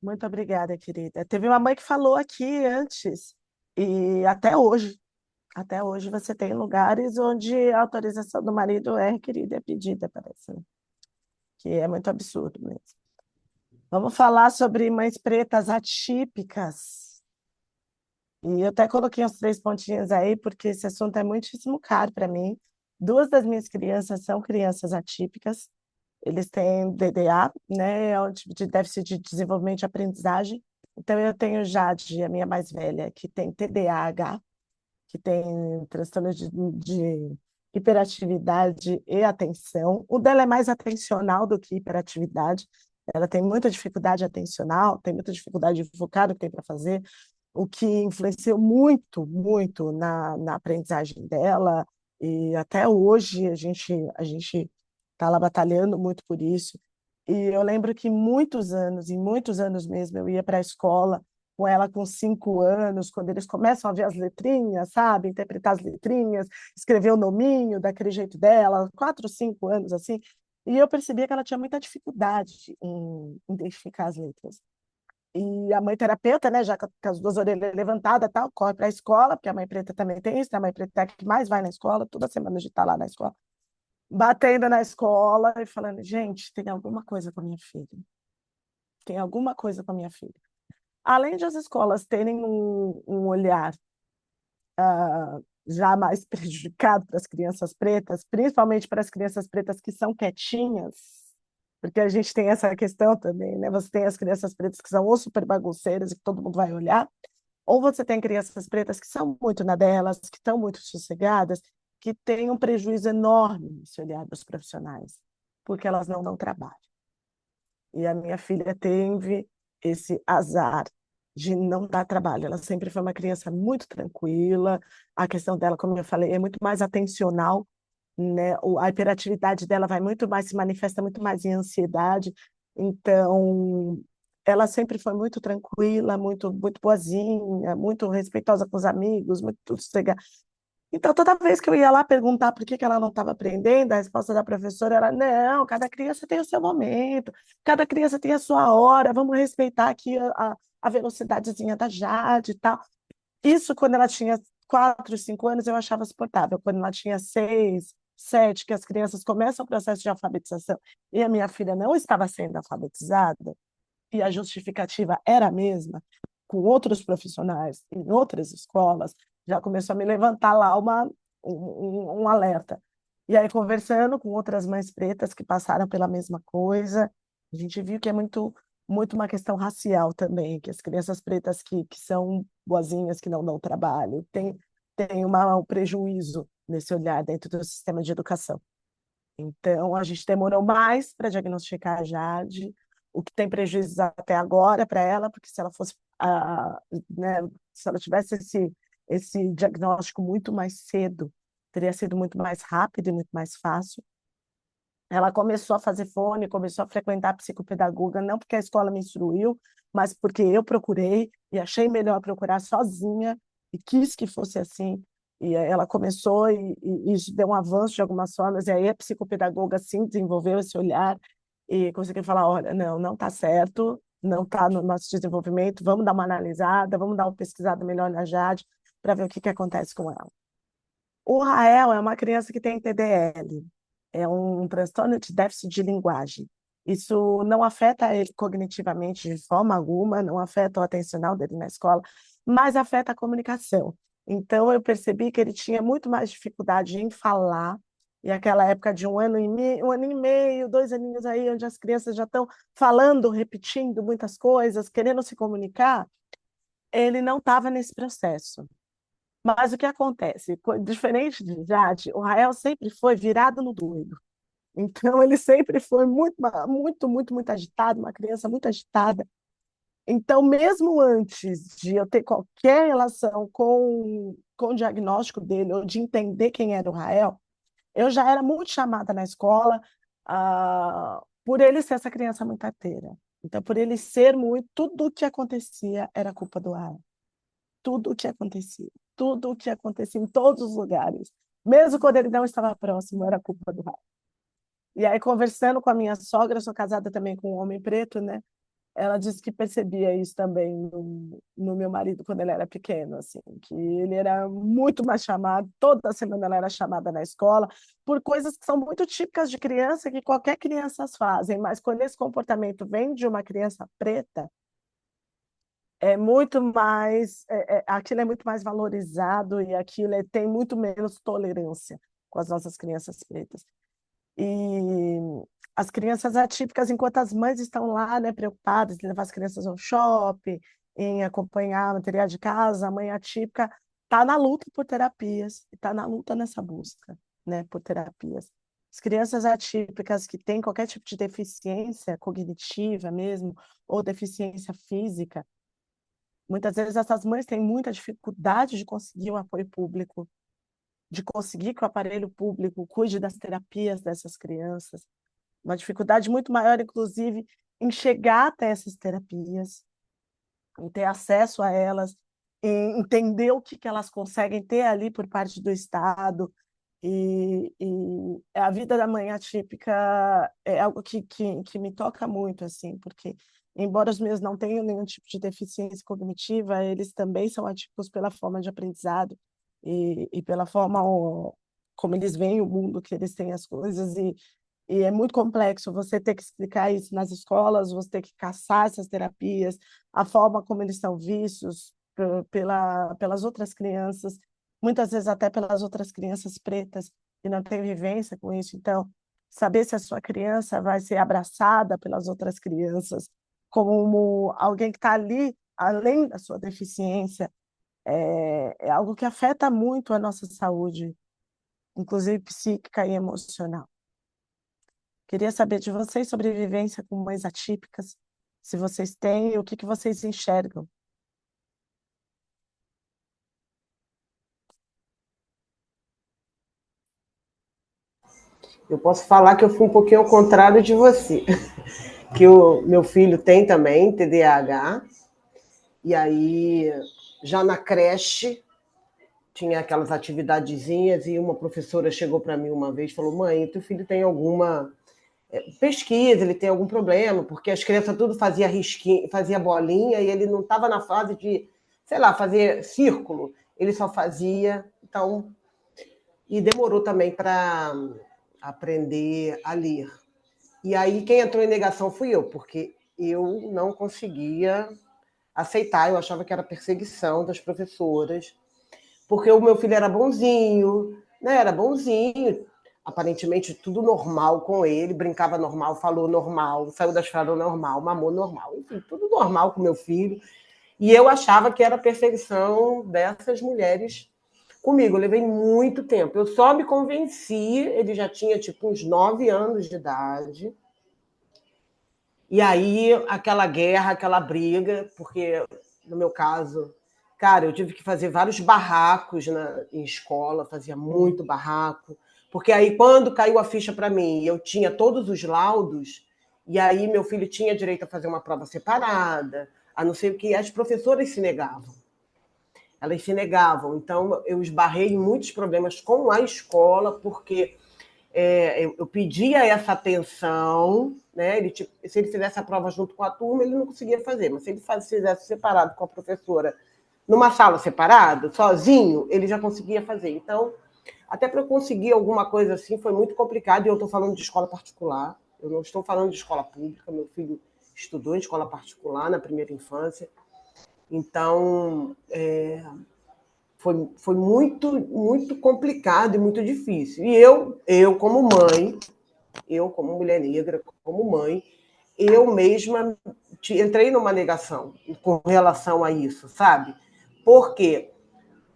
Muito obrigada, querida. Teve uma mãe que falou aqui antes, e até hoje você tem lugares onde a autorização do marido é requerida, é pedida, parece, né? Que é muito absurdo mesmo. Vamos falar sobre mães pretas atípicas. E eu até coloquei uns 3 pontinhos aí, porque esse assunto é muitíssimo caro para mim. 2 das minhas crianças são crianças atípicas. Eles têm DDA, né? É um tipo de déficit de desenvolvimento de aprendizagem. Então, eu tenho Jade, a minha mais velha, que tem TDAH, que tem transtorno de hiperatividade e atenção. O dela é mais atencional do que hiperatividade. Ela tem muita dificuldade atencional, tem muita dificuldade de focar no que tem para fazer, o que influenciou muito, muito na aprendizagem dela. E até hoje a gente está lá batalhando muito por isso. E eu lembro que muitos anos mesmo, eu ia para a escola com ela com 5 anos, quando eles começam a ver as letrinhas, sabe? Interpretar as letrinhas, escrever o nominho daquele jeito dela, 4, 5 anos assim. E eu percebia que ela tinha muita dificuldade em identificar as letras. E a mãe terapeuta, né, já com as 2 orelhas levantadas, tal, corre para a escola, porque a mãe preta também tem isso, né? A mãe preta é a que mais vai na escola, toda semana a gente está lá na escola. batendo na escola e falando, gente, tem alguma coisa com a minha filha. Tem alguma coisa com a minha filha. Além de as escolas terem um olhar já mais prejudicado para as crianças pretas, principalmente para as crianças pretas que são quietinhas, porque a gente tem essa questão também, né? Você tem as crianças pretas que são ou super bagunceiras e que todo mundo vai olhar, ou você tem crianças pretas que são muito na delas, que estão muito sossegadas, que têm um prejuízo enorme nesse olhar dos profissionais, porque elas não dão trabalho. E a minha filha teve esse azar de não dar trabalho. Ela sempre foi uma criança muito tranquila. A questão dela, como eu falei, é muito mais atencional, né? A hiperatividade dela vai muito mais, se manifesta muito mais em ansiedade. Então, ela sempre foi muito tranquila, muito boazinha, muito respeitosa com os amigos, muito sossegada. Então, toda vez que eu ia lá perguntar por que ela não estava aprendendo, a resposta da professora era: não, cada criança tem o seu momento, cada criança tem a sua hora, vamos respeitar aqui a velocidadezinha da Jade e tal. Isso quando ela tinha 4, 5 anos, eu achava suportável. Quando ela tinha 6, 7, que as crianças começam o processo de alfabetização e a minha filha não estava sendo alfabetizada, e a justificativa era a mesma, com outros profissionais, em outras escolas, já começou a me levantar lá um alerta. E aí, conversando com outras mães pretas que passaram pela mesma coisa, a gente viu que é muito uma questão racial também, que as crianças pretas que são boazinhas, que não dão trabalho, tem um prejuízo nesse olhar dentro do sistema de educação. Então, a gente demorou mais para diagnosticar a Jade, o que tem prejuízos até agora para ela, porque se ela fosse, né, se ela tivesse esse diagnóstico muito mais cedo, teria sido muito mais rápido e muito mais fácil. Ela começou a fazer fone, começou a frequentar a psicopedagoga, não porque a escola me instruiu, mas porque eu procurei e achei melhor procurar sozinha e quis que fosse assim. E aí ela começou e isso deu um avanço de algumas formas, e aí a psicopedagoga sim desenvolveu esse olhar e conseguiu falar: olha, não está certo, não está no nosso desenvolvimento, vamos dar uma analisada, vamos dar uma pesquisada melhor na Jade para ver o que acontece com ela. O Rael é uma criança que tem TDL, é um transtorno de déficit de linguagem. Isso não afeta ele cognitivamente de forma alguma, não afeta o atencional dele na escola, mas afeta a comunicação. Então, eu percebi que ele tinha muito mais dificuldade em falar, e aquela época de 1 ano e meio, 2 aninhos aí, onde as crianças já estão falando, repetindo muitas coisas, querendo se comunicar, ele não estava nesse processo. Mas o que acontece? Diferente de Jade, o Rael sempre foi virado no doido. Então, ele sempre foi muito agitado, uma criança muito agitada. Então, mesmo antes de eu ter qualquer relação com o diagnóstico dele, ou de entender quem era o Rael, eu já era muito chamada na escola, por ele ser essa criança muito arteira. Então, por ele ser muito, tudo o que acontecia era culpa do Rael. Tudo o que acontecia em todos os lugares, mesmo quando ele não estava próximo, era culpa do Rael. E aí, conversando com a minha sogra, eu sou casada também com um homem preto, né? Ela disse que percebia isso também no meu marido quando ele era pequeno, assim, que ele era muito mais chamado, toda semana ela era chamada na escola, por coisas que são muito típicas de criança, que qualquer criança fazem, mas quando esse comportamento vem de uma criança preta, é muito mais, aquilo é muito mais valorizado e aquilo tem muito menos tolerância com as nossas crianças pretas. E as crianças atípicas, enquanto as mães estão lá, né, preocupadas em levar as crianças ao shopping, em acompanhar material de casa, a mãe atípica está na luta por terapias, está na luta nessa busca, né, por terapias. As crianças atípicas que têm qualquer tipo de deficiência cognitiva mesmo, ou deficiência física, muitas vezes essas mães têm muita dificuldade de conseguir um apoio público, de conseguir que o aparelho público cuide das terapias dessas crianças. Uma dificuldade muito maior, inclusive, em chegar até essas terapias, em ter acesso a elas, em entender o que elas conseguem ter ali por parte do Estado. E a vida da mãe atípica é algo que me toca muito, assim, porque, embora os meus não tenham nenhum tipo de deficiência cognitiva, eles também são atípicos pela forma de aprendizado e pela forma como eles veem o mundo, que eles têm as coisas, e é muito complexo você ter que explicar isso nas escolas, você ter que caçar essas terapias, a forma como eles são vistos pelas outras crianças, muitas vezes até pelas outras crianças pretas que não têm vivência com isso. Então, saber se a sua criança vai ser abraçada pelas outras crianças como alguém que está ali, além da sua deficiência, é algo que afeta muito a nossa saúde, inclusive psíquica e emocional. Queria saber de vocês sobre vivência com mães atípicas, se vocês têm, o que vocês enxergam. Eu posso falar que eu fui um pouquinho ao contrário de você, que o meu filho tem também TDAH, e aí já na creche tinha aquelas atividadezinhas e uma professora chegou para mim uma vez e falou: mãe, teu filho tem alguma pesquisa, ele tem algum problema, porque as crianças tudo fazia risquinho, fazia bolinha e ele não estava na fase de, sei lá, fazer círculo, ele só fazia, então, e demorou também para aprender a ler. E aí quem entrou em negação fui eu, porque eu não conseguia aceitar, eu achava que era perseguição das professoras, porque o meu filho era bonzinho, né? Era bonzinho, aparentemente tudo normal com ele, brincava normal, falou normal, saiu das fraldas normal, mamou normal, enfim, tudo normal com meu filho. E eu achava que era perseguição dessas mulheres comigo. Eu levei muito tempo. Eu só me convenci, ele já tinha tipo uns 9 anos de idade. E aí, aquela guerra, aquela briga, porque no meu caso, cara, eu tive que fazer vários barracos em escola, fazia muito barraco, porque aí quando caiu a ficha para mim, eu tinha todos os laudos, e aí meu filho tinha direito a fazer uma prova separada, a não ser o que as professoras se negavam. Elas se negavam. Então, eu esbarrei em muitos problemas com a escola, porque eu pedia essa atenção, né? Se ele fizesse a prova junto com a turma, ele não conseguia fazer, mas se ele fizesse separado com a professora, numa sala separada, sozinho, ele já conseguia fazer. Então, até para eu conseguir alguma coisa assim, foi muito complicado, e eu estou falando de escola particular, eu não estou falando de escola pública, meu filho estudou em escola particular na primeira infância, então foi muito, muito complicado e muito difícil. E eu como mãe, eu como mulher negra, como mãe, eu mesma entrei numa negação com relação a isso, sabe? Por quê?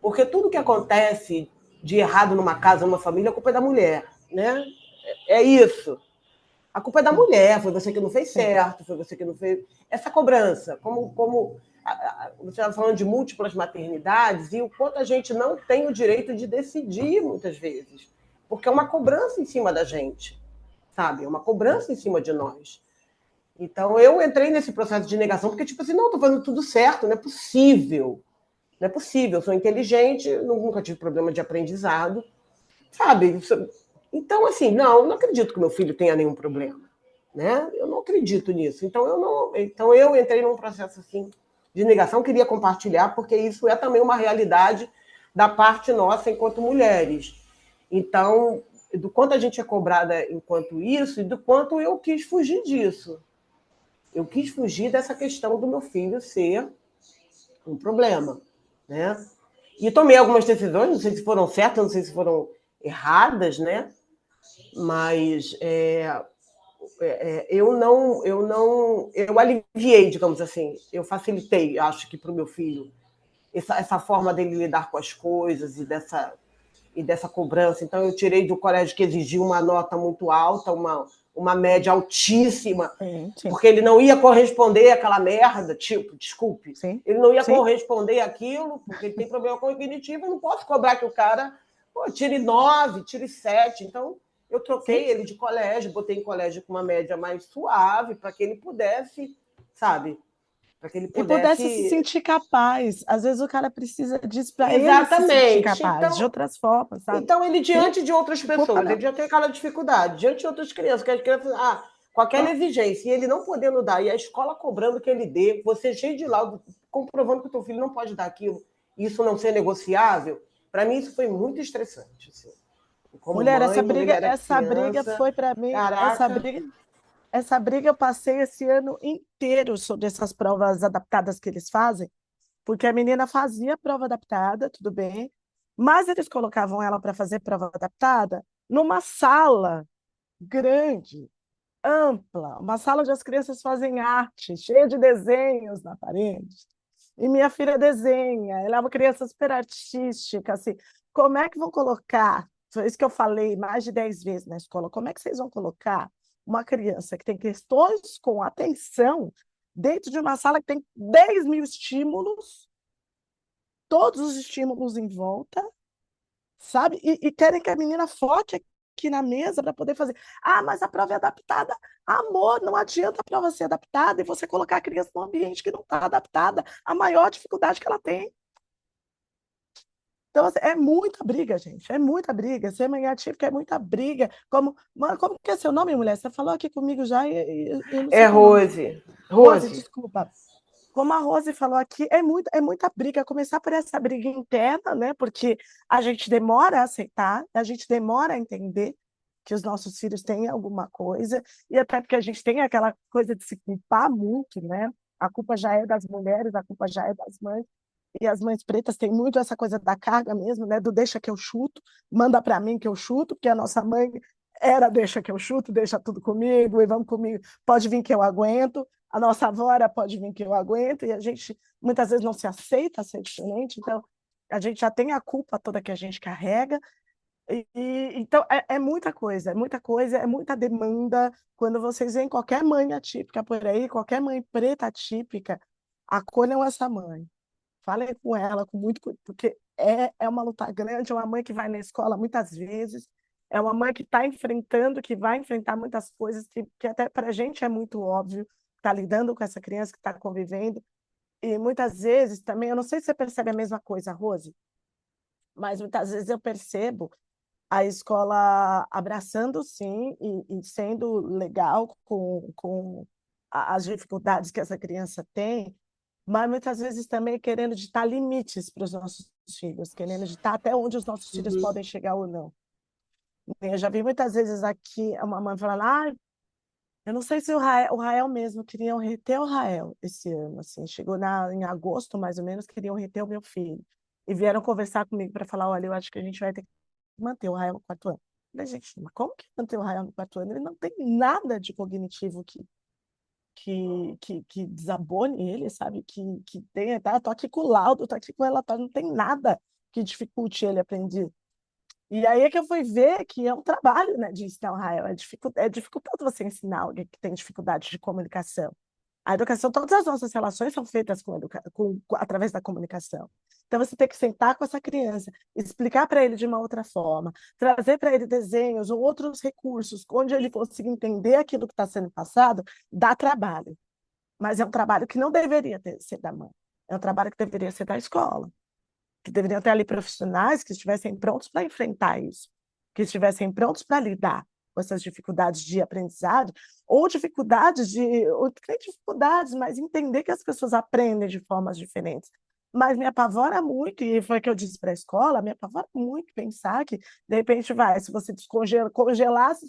Porque tudo que acontece de errado numa casa, numa família, a culpa é da mulher, né? É isso. A culpa é da mulher, foi você que não fez certo, foi você que não fez. Essa cobrança, como você estava falando de múltiplas maternidades, e o quanto a gente não tem o direito de decidir, muitas vezes, porque é uma cobrança em cima da gente, sabe? É uma cobrança em cima de nós. Então, eu entrei nesse processo de negação, porque, tipo assim, não, estou fazendo tudo certo, não é possível. Não é possível, eu sou inteligente, nunca tive problema de aprendizado, sabe? Então, assim, não acredito que meu filho tenha nenhum problema, né? Eu não acredito nisso. Então eu entrei num processo assim de negação, queria compartilhar, porque isso é também uma realidade da parte nossa enquanto mulheres. Então, do quanto a gente é cobrada enquanto isso e do quanto eu quis fugir disso. Eu quis fugir dessa questão do meu filho ser um problema, né? E tomei algumas decisões, não sei se foram certas, não sei se foram erradas, né? Mas eu aliviei, digamos assim, eu facilitei, acho que para o meu filho, essa forma dele lidar com as coisas e dessa cobrança. Então, eu tirei do colégio que exigia uma nota muito alta, uma média altíssima, Sim. porque ele não ia corresponder àquela merda, tipo, desculpe, Sim. ele não ia Sim. corresponder àquilo, porque ele tem problema cognitivo, eu não posso cobrar que o cara tire 9, tire 7. Então, eu troquei Sim. ele de colégio, botei em colégio com uma média mais suave, para que ele pudesse, sabe? Para que ele E pudesse se pudesse. sentir capaz. Às vezes o cara precisa disso para ele se sentir Exatamente. capaz, de outras formas, sabe? Então, ele, Sim, diante de outras pessoas, ele já tem aquela dificuldade, diante de outras crianças, que as crianças, com aquela exigência, e ele não podendo dar, e a escola cobrando que ele dê, você cheio de laudo, comprovando que o teu filho não pode dar aquilo, e isso não ser negociável, para mim isso foi muito estressante. Assim. como Mulher, mãe, quando ele era essa briga criança. foi para mim, Caraca, essa briga eu passei esse ano inteiro sobre essas provas adaptadas que eles fazem, porque a menina fazia prova adaptada, tudo bem, mas eles colocavam ela para fazer prova adaptada numa sala grande, ampla, uma sala onde as crianças fazem arte, cheia de desenhos na parede. E minha filha desenha, ela é uma criança super artística, assim, como é que vão colocar? Foi isso que eu falei mais de 10 vezes na escola. Como é que vocês vão colocar uma criança que tem questões com atenção dentro de uma sala que tem 10 mil estímulos, todos os estímulos em volta, sabe? E querem que a menina foque aqui na mesa para poder fazer. Ah, mas a prova é adaptada. Amor, não adianta a prova ser adaptada e você colocar a criança num ambiente que não está adaptada. A maior dificuldade que ela tem. Então, assim, é muita briga, gente. É muita briga. Ser mãe atípica é muita briga. Como que é seu nome, mulher? Você falou aqui comigo já e eu não é sei teu nome. Rose. Rose, Rose. desculpa. Como a Rose falou aqui, é muita briga. Começar por essa briga interna, né? Porque a gente demora a aceitar, a gente demora a entender que os nossos filhos têm alguma coisa, e até porque a gente tem aquela coisa de se culpar muito, né? A culpa já é das mulheres, a culpa já é das mães. E as mães pretas têm muito essa coisa da carga mesmo, né? Do deixa que eu chuto, manda para mim que eu chuto, porque a nossa mãe era deixa que eu chuto, deixa tudo comigo e vamos comigo, pode vir que eu aguento. A nossa avó era pode vir que eu aguento, e a gente muitas vezes não se aceita ser diferente, então a gente já tem a culpa toda que a gente carrega. Então é muita coisa, é muita demanda. Quando vocês veem qualquer mãe atípica por aí, qualquer mãe preta atípica, acolham essa mãe. Falem com ela com muito cuidado, porque é uma luta grande, é uma mãe que vai na escola muitas vezes, é uma mãe que está enfrentando, que vai enfrentar muitas coisas que até para a gente é muito óbvio, está lidando com essa criança que está convivendo, e muitas vezes também, eu não sei se você percebe a mesma coisa, Rose, mas muitas vezes eu percebo a escola abraçando, sim, e sendo legal com as dificuldades que essa criança tem, mas muitas vezes também querendo ditar limites para os nossos filhos, querendo ditar até onde os nossos filhos Uhum. podem chegar ou não. Eu já vi muitas vezes aqui uma mãe falando, ah, eu não sei se o Rael mesmo, queriam reter o Rael esse ano, assim, chegou em agosto, mais ou menos, queriam reter o meu filho. E vieram conversar comigo para falar, olha, eu acho que a gente vai ter que manter o Rael no 4º ano. Eu falei, gente, mas como que manter o Rael no 4º ano? Ele não tem nada de cognitivo que desabone ele, sabe? Que tenha, tá? Tô aqui com o laudo, tô aqui com o relatório, não tem nada que dificulte ele aprender. E aí é que eu fui ver que é um trabalho, né, de ensinar o Rael. É dificultoso você ensinar alguém que tem dificuldade de comunicação. A educação, todas as nossas relações são feitas através da comunicação. Então, você tem que sentar com essa criança, explicar para ele de uma outra forma, trazer para ele desenhos ou outros recursos, onde ele consiga entender aquilo que está sendo passado, dá trabalho. Mas é um trabalho que não deveria ser da mãe. É um trabalho que deveria ser da escola, que deveriam ter ali profissionais que estivessem prontos para enfrentar isso, que estivessem prontos para lidar com essas dificuldades de aprendizado, ou dificuldades ou nem dificuldades, mas entender que as pessoas aprendem de formas diferentes. Mas me apavora muito, e foi o que eu disse para a escola, me apavora muito pensar que, de repente, se você descongelasse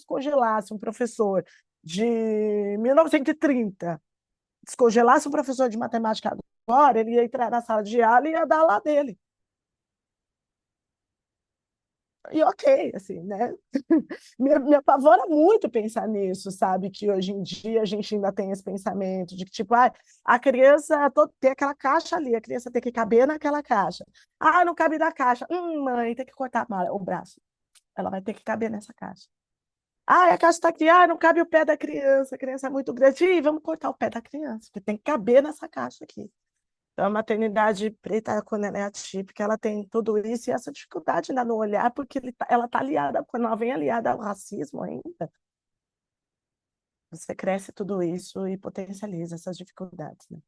um professor de 1930, descongelasse um professor de matemática agora, ele ia entrar na sala de aula e ia dar lá dele. E ok, assim, né? Me apavora muito pensar nisso, sabe? Que hoje em dia a gente ainda tem esse pensamento de que, tipo, a criança tem aquela caixa ali, a criança tem que caber naquela caixa. Ah, não cabe na caixa. Mãe, tem que cortar o braço. Ela vai ter que caber nessa caixa. Ah, a caixa está aqui. Ah, não cabe o pé da criança, a criança é muito grande. Ih, vamos cortar o pé da criança, porque tem que caber nessa caixa aqui. Então, a maternidade preta, quando ela é atípica, ela tem tudo isso e essa dificuldade ainda no olhar, porque ela está aliada, quando ela vem aliada ao racismo ainda, você cresce tudo isso e potencializa essas dificuldades, né?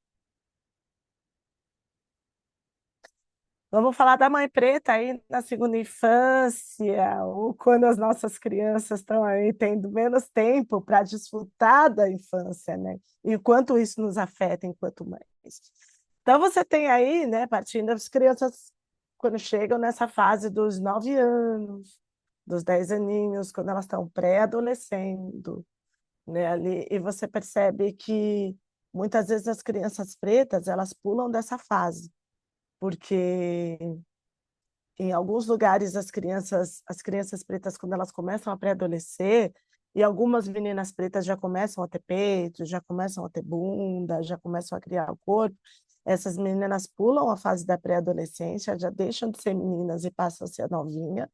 Vamos falar da mãe preta aí na segunda infância, ou quando as nossas crianças estão aí tendo menos tempo para desfrutar da infância, né? E o quanto isso nos afeta enquanto mães. Então, você tem aí, né, partindo das crianças, quando chegam nessa fase dos 9 anos, dos 10 aninhos, quando elas estão pré-adolescendo, né, ali, e você percebe que muitas vezes as crianças pretas, elas pulam dessa fase, porque em alguns lugares as crianças pretas, quando elas começam a pré-adolescer, e algumas meninas pretas já começam a ter peito, já começam a ter bunda, já começam a criar o corpo, essas meninas pulam a fase da pré-adolescência, já deixam de ser meninas e passam a ser novinha,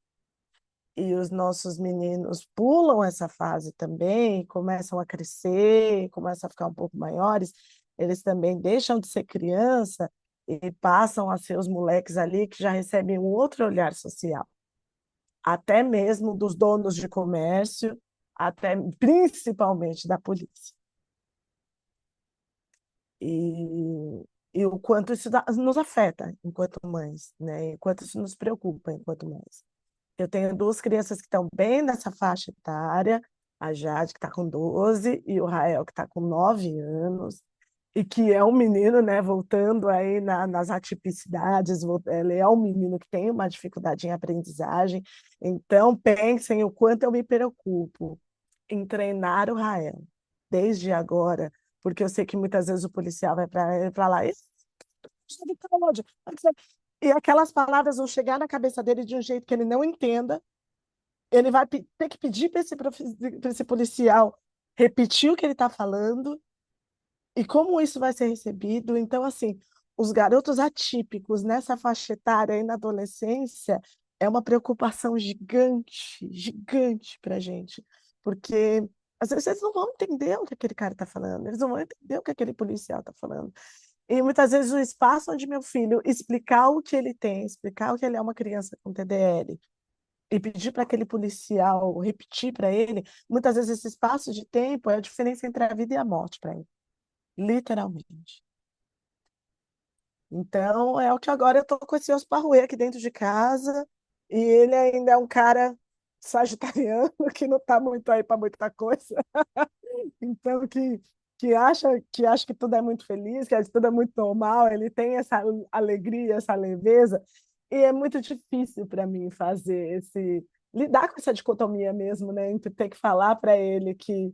e os nossos meninos pulam essa fase também, começam a crescer, começam a ficar um pouco maiores, eles também deixam de ser criança e passam a ser os moleques ali que já recebem um outro olhar social, até mesmo dos donos de comércio, até principalmente da polícia. E, e o quanto isso nos afeta enquanto mães, né? E quanto isso nos preocupa enquanto mães. Eu tenho duas crianças que estão bem nessa faixa etária, a Jade, que está com 12, e o Rael, que está com 9 anos, e que é um menino, né, voltando aí nas atipicidades, ele é um menino que tem uma dificuldade em aprendizagem, então pensem o quanto eu me preocupo em treinar o Rael, desde agora, porque eu sei que muitas vezes o policial vai para lá, e aquelas palavras vão chegar na cabeça dele de um jeito que ele não entenda, ele vai ter que pedir para esse policial repetir o que ele está falando, e como isso vai ser recebido. Então, assim, os garotos atípicos nessa faixa etária aí na adolescência é uma preocupação gigante, gigante para a gente, porque às vezes eles não vão entender o que aquele cara está falando, eles não vão entender o que aquele policial está falando. E muitas vezes o espaço onde meu filho explicar o que ele tem, explicar o que ele é uma criança com TDL, e pedir para aquele policial repetir para ele, muitas vezes esse espaço de tempo é a diferença entre a vida e a morte para ele, literalmente. Então, é o que agora eu estou com esse osso para roer aqui dentro de casa, e ele ainda é um cara sagitariano que não está muito aí para muita coisa. Então, que acha que tudo é muito feliz, que tudo é muito normal, ele tem essa alegria, essa leveza, e é muito difícil para mim lidar com essa dicotomia mesmo, né? Entre ter que falar para ele que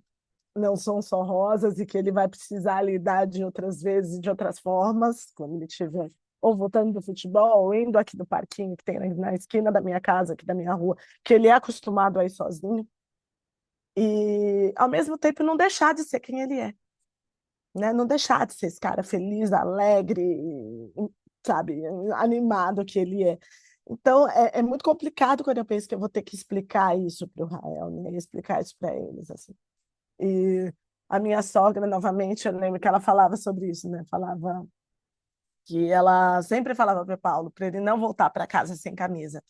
não são só rosas e que ele vai precisar lidar de outras vezes, de outras formas, quando ele estiver ou voltando do futebol, ou indo aqui do parquinho que tem na esquina da minha casa, aqui da minha rua, que ele é acostumado a ir sozinho, e ao mesmo tempo não deixar de ser quem ele é, né? Não deixar de ser esse cara feliz, alegre, sabe, animado que ele é. Então, é muito complicado quando eu penso que eu vou ter que explicar isso para o Rael, né? Explicar isso para eles, assim. E a minha sogra, novamente, eu lembro que ela falava sobre isso, né? Falava que ela sempre falava para o Paulo para ele não voltar para casa sem camisa.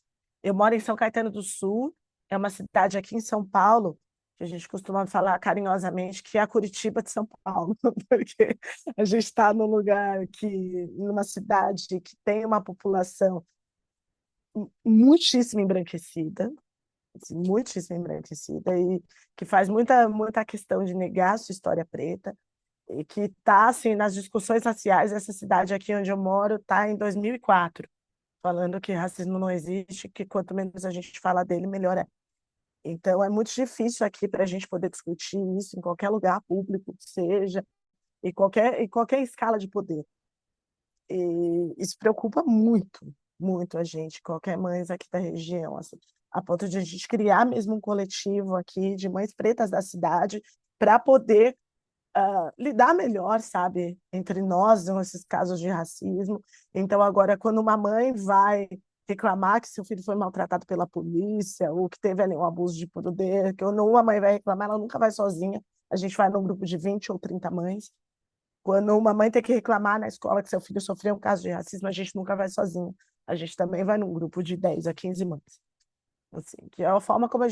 Eu moro em São Caetano do Sul, é uma cidade aqui em São Paulo, que a gente costuma falar carinhosamente que é a Curitiba de São Paulo, porque a gente está numa cidade que tem uma população muitíssimo embranquecida, assim, muitíssimo embranquecida, e que faz muita questão de negar a sua história preta, e que está, assim, nas discussões raciais. Essa cidade aqui onde eu moro está em 2004, falando que racismo não existe, que quanto menos a gente fala dele, melhor é. Então, é muito difícil aqui para a gente poder discutir isso em qualquer lugar público que seja, em qualquer escala de poder. E isso preocupa muito, muito a gente, qualquer mãe aqui da região, assim, a ponto de a gente criar mesmo um coletivo aqui de mães pretas da cidade para poder lidar melhor, sabe, entre nós, nesses casos de racismo. Então, agora, quando uma mãe vai reclamar que seu filho foi maltratado pela polícia, ou que teve ali um abuso de poder, que quando uma mãe vai reclamar, ela nunca vai sozinha, a gente vai num grupo de 20 ou 30 mães. Quando uma mãe tem que reclamar na escola que seu filho sofreu um caso de racismo, a gente nunca vai sozinho. A gente também vai num grupo de 10 a 15 mães. Assim, que é a forma como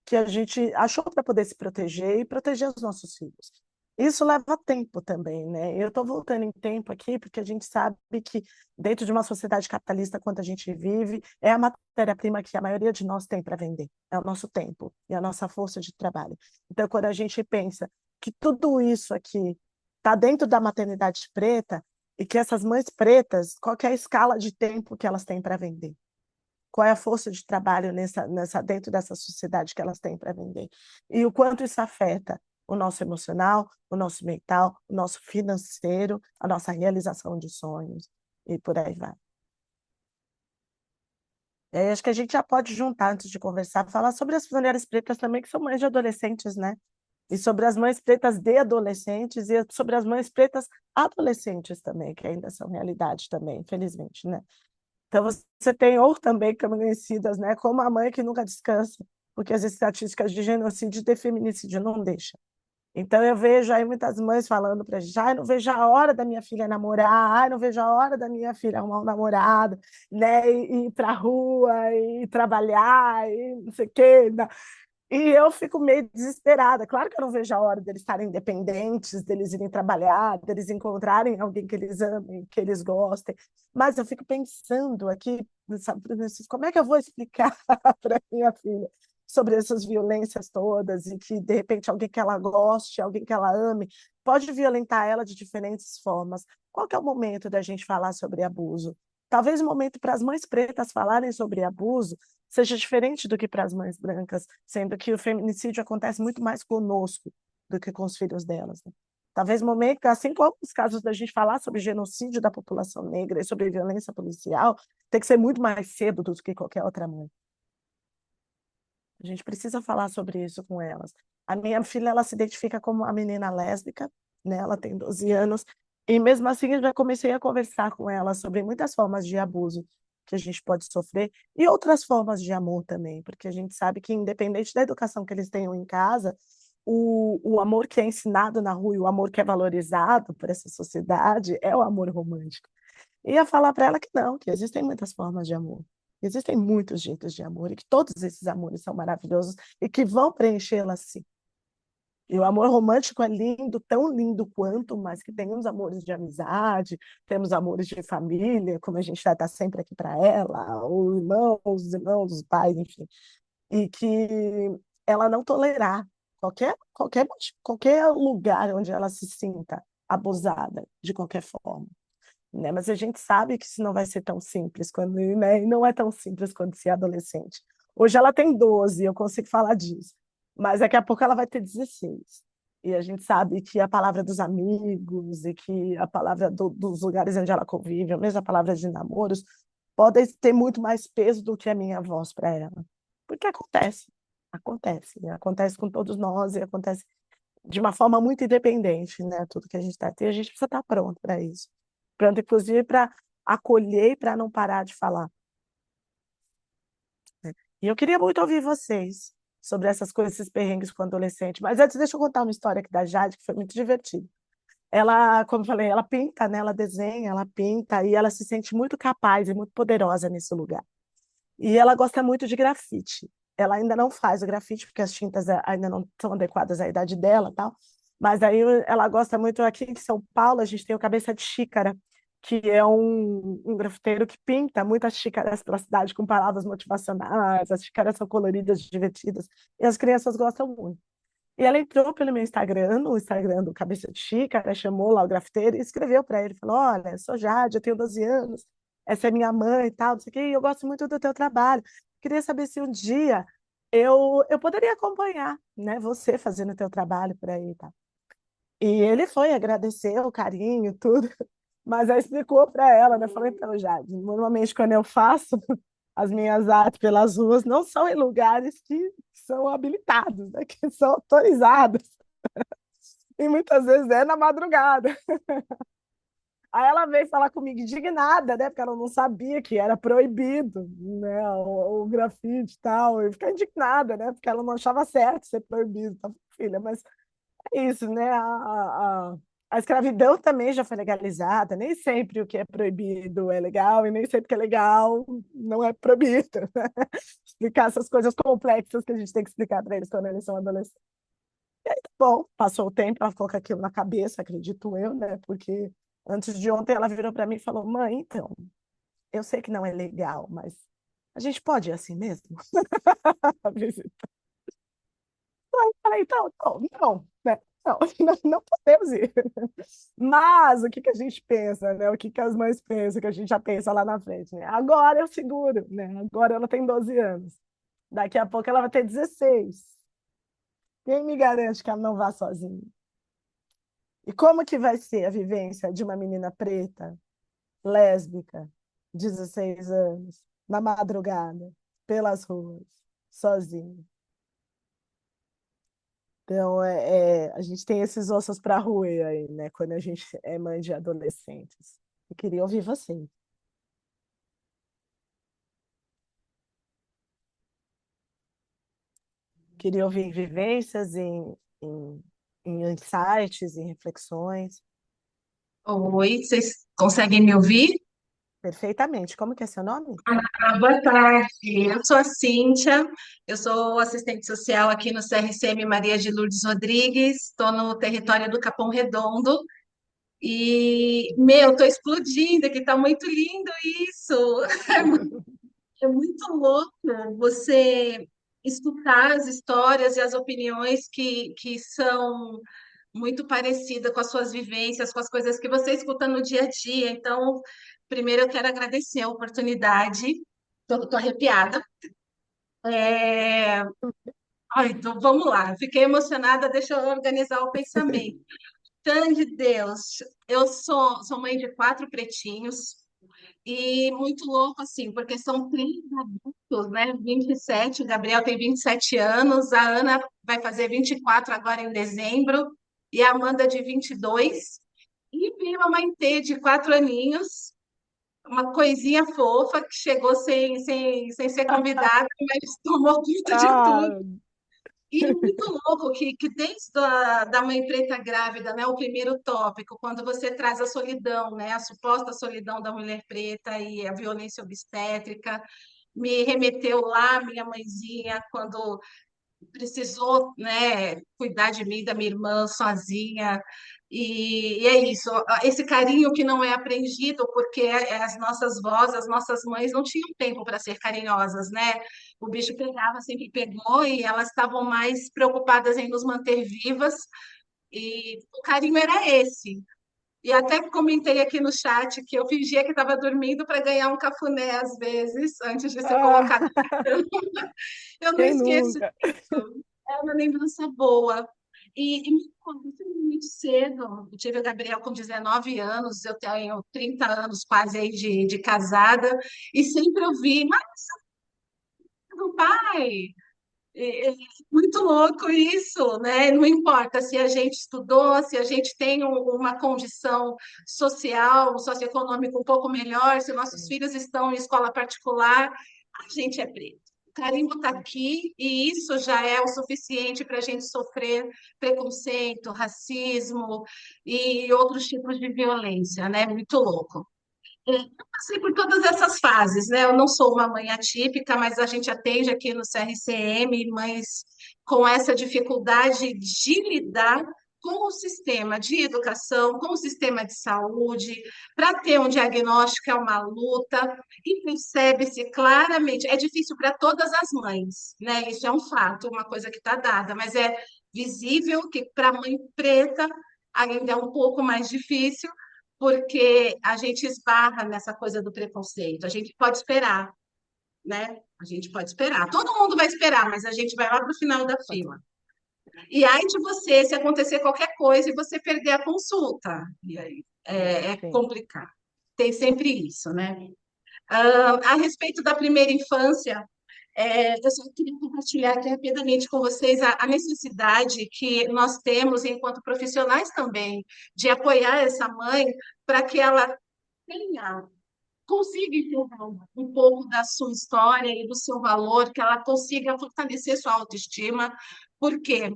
que a gente achou para poder se proteger e proteger os nossos filhos. Isso leva tempo também, né? Eu estou voltando em tempo aqui porque a gente sabe que dentro de uma sociedade capitalista quanto a gente vive, é a matéria-prima que a maioria de nós tem para vender, é o nosso tempo e a nossa força de trabalho. Então, quando a gente pensa que tudo isso aqui está dentro da maternidade preta e que essas mães pretas, qual que é a escala de tempo que elas têm para vender? qual é a força de trabalho dentro dessa sociedade que elas têm para vender. E o quanto isso afeta o nosso emocional, o nosso mental, o nosso financeiro, a nossa realização de sonhos, e por aí vai. E aí, acho que a gente já pode juntar, antes de conversar, falar sobre as mulheres pretas também, que são mães de adolescentes, né? E sobre as mães pretas de adolescentes e sobre as mães pretas adolescentes também, que ainda são realidade também, infelizmente, né? Então, você tem ou também conhecidas, né, como a mãe que nunca descansa, porque as estatísticas de genocídio e de feminicídio não deixam. Então, eu vejo aí muitas mães falando para a gente, ai, não vejo a hora da minha filha namorar, ai, não vejo a hora da minha filha arrumar um namorado, né, e ir para a rua, e trabalhar, e não sei o quê. E eu fico meio desesperada. Claro que eu não vejo a hora deles estarem independentes, deles irem trabalhar, deles encontrarem alguém que eles amem, que eles gostem. Mas eu fico pensando aqui, sabe, como é que eu vou explicar para minha filha sobre essas violências todas e que, de repente, alguém que ela goste, alguém que ela ame, pode violentar ela de diferentes formas. Qual que é o momento da gente falar sobre abuso? Talvez o momento para as mães pretas falarem sobre abuso seja diferente do que para as mães brancas, sendo que o feminicídio acontece muito mais conosco do que com os filhos delas, né? Talvez o momento, assim como os casos da gente falar sobre genocídio da população negra e sobre violência policial, tem que ser muito mais cedo do que qualquer outra mãe. A gente precisa falar sobre isso com elas. A minha filha, ela se identifica como uma menina lésbica, né? Ela tem 12 anos, e mesmo assim eu já comecei a conversar com ela sobre muitas formas de abuso que a gente pode sofrer e outras formas de amor também, porque a gente sabe que, independente da educação que eles tenham em casa, o amor que é ensinado na rua e o amor que é valorizado por essa sociedade é o amor romântico. E ia falar para ela que não, que existem muitas formas de amor. Existem muitos jeitos de amor e que todos esses amores são maravilhosos e que vão preenchê-la sim. E o amor romântico é lindo, tão lindo quanto, mas que tem uns amores de amizade, temos amores de família, como a gente vai estar sempre aqui para ela, os irmãos, os pais, enfim. E que ela não tolerar qualquer lugar onde ela se sinta abusada, de qualquer forma, né? Mas a gente sabe que isso não vai ser tão simples quando, né? E não é tão simples quando se é adolescente. Hoje ela tem 12, eu consigo falar disso, mas daqui a pouco ela vai ter 16. E a gente sabe que a palavra dos amigos e que a palavra dos lugares onde ela convive, ou mesmo a palavra de namoros, podem ter muito mais peso do que a minha voz para ela. Porque acontece, né? Acontece com todos nós e acontece de uma forma muito independente, né? Tudo que a gente está aqui, a gente precisa estar pronto para isso. Pronto, inclusive, para acolher e para não parar de falar, né? E eu queria muito ouvir vocês sobre essas coisas, esses perrengues com adolescente. Mas antes, deixa eu contar uma história aqui da Jade, que foi muito divertida. Ela, como eu falei, ela pinta, né? Ela desenha, ela pinta, e ela se sente muito capaz e muito poderosa nesse lugar. E ela gosta muito de grafite. Ela ainda não faz o grafite, porque as tintas ainda não são adequadas à idade dela, tal. Mas aí ela gosta muito. Aqui em São Paulo, a gente tem o Cabeça de Xícara, que é um grafiteiro que pinta muitas xícaras pela cidade com palavras motivacionais. As xícaras são coloridas, divertidas, e as crianças gostam muito. E ela entrou pelo meu Instagram, no Instagram do Cabeça de Xícara, chamou lá o grafiteiro e escreveu para ele, falou, olha, eu sou Jade, eu tenho 12 anos, essa é minha mãe e tal, não sei o quê, e eu gosto muito do teu trabalho. Queria saber se um dia eu poderia acompanhar, né, você fazendo o teu trabalho por aí e tal. E ele foi, agradeceu o carinho, tudo, mas aí explicou para ela, né, falei, então, Jade, normalmente quando eu faço as minhas artes pelas ruas, não são em lugares que são habilitados, né, que são autorizados, e muitas vezes é na madrugada. Aí ela veio falar comigo indignada, né? Porque ela não sabia que era proibido, né? O grafite e tal. Eu fiquei indignada, né? Porque ela não achava certo ser proibido, tá, filha? Mas é isso, né? A escravidão também já foi legalizada. Nem sempre o que é proibido é legal, e nem sempre o que é legal não é proibido, né? Explicar essas coisas complexas que a gente tem que explicar para eles quando eles são adolescentes. E aí, tá bom, passou o tempo, ela ficou com aquilo na cabeça, acredito eu, né? Porque antes de ontem ela virou para mim e falou: Mãe, então, eu sei que não é legal, mas a gente pode ir assim mesmo? A visita. Aí eu falei: Então, não, né? Não, não podemos ir. Mas o que que a gente pensa, né? O que que as mães pensam, que a gente já pensa lá na frente, né? Agora eu seguro, né? Agora ela tem 12 anos. Daqui a pouco ela vai ter 16. Quem me garante que ela não vá sozinha? E como que vai ser a vivência de uma menina preta, lésbica, 16 anos, na madrugada, pelas ruas, sozinha? Então, a gente tem esses ossos para roer aí, né? Quando a gente é mãe de adolescentes. Eu queria ouvir você. Queria ouvir vivências em insights, em reflexões. Oi, vocês conseguem me ouvir? Perfeitamente. Como que é seu nome? Boa tarde, eu sou a Cíntia, eu sou assistente social aqui no CRCM Maria de Lourdes Rodrigues, estou no território do Capão Redondo e, meu, estou explodindo aqui, está muito lindo isso, é muito louco você escutar as histórias e as opiniões que são muito parecidas com as suas vivências, com as coisas que você escuta no dia a dia. Então, primeiro eu quero agradecer a oportunidade, estou arrepiada. É... Ai, então, vamos lá, fiquei emocionada, deixa eu organizar o pensamento. Tanto de Deus, eu sou mãe de quatro pretinhos, e muito louco, assim, porque são três adultos, né? 27, o Gabriel tem 27 anos, a Ana vai fazer 24 agora em dezembro, e a Amanda de 22. E veio a Maitê de 4 aninhos, uma coisinha fofa que chegou sem ser convidada, mas tomou conta de tudo. Ah, E é muito louco que desde da mãe preta grávida, né, o primeiro tópico, quando você traz a solidão, né, a suposta solidão da mulher preta e a violência obstétrica, me remeteu lá, minha mãezinha, quando precisou, né, cuidar de mim, da minha irmã sozinha. E é isso, esse carinho que não é aprendido, porque as nossas vós, as nossas mães não tinham tempo para ser carinhosas, né? O bicho pegava, sempre pegou, e elas estavam mais preocupadas em nos manter vivas, e o carinho era esse. E até comentei aqui no chat que eu fingia que estava dormindo para ganhar um cafuné às vezes, antes de ser ah, colocada. Eu não quem esqueço nunca? disso. É uma lembrança boa. E me conta muito cedo. Eu tive o Gabriel com 19 anos, eu tenho 30 anos quase aí de casada, e sempre eu vi, mas do pai. É muito louco isso, né? Não importa se a gente estudou, se a gente tem uma condição social, socioeconômica um pouco melhor, se nossos filhos estão em escola particular, a gente é preto. O carimbo está aqui e isso já é o suficiente para a gente sofrer preconceito, racismo e outros tipos de violência, né? Muito louco. Eu passei por todas essas fases, né? Eu não sou uma mãe atípica, mas a gente atende aqui no CRCM mães com essa dificuldade de lidar com o sistema de educação, com o sistema de saúde, para ter um diagnóstico é uma luta, e percebe-se claramente, é difícil para todas as mães, né? Isso é um fato, uma coisa que está dada, mas é visível que para a mãe preta ainda é um pouco mais difícil, porque a gente esbarra nessa coisa do preconceito. A gente pode esperar, né? A gente pode esperar. Todo mundo vai esperar, mas a gente vai lá para o final da fila. E aí de você, se acontecer qualquer coisa e você perder a consulta, e aí é Sim. complicado. Tem sempre isso, né? A respeito da primeira infância, eu só queria compartilhar aqui rapidamente com vocês a necessidade que nós temos, enquanto profissionais também, de apoiar essa mãe para que ela tenha, consiga entender um pouco da sua história e do seu valor, que ela consiga fortalecer sua autoestima, porque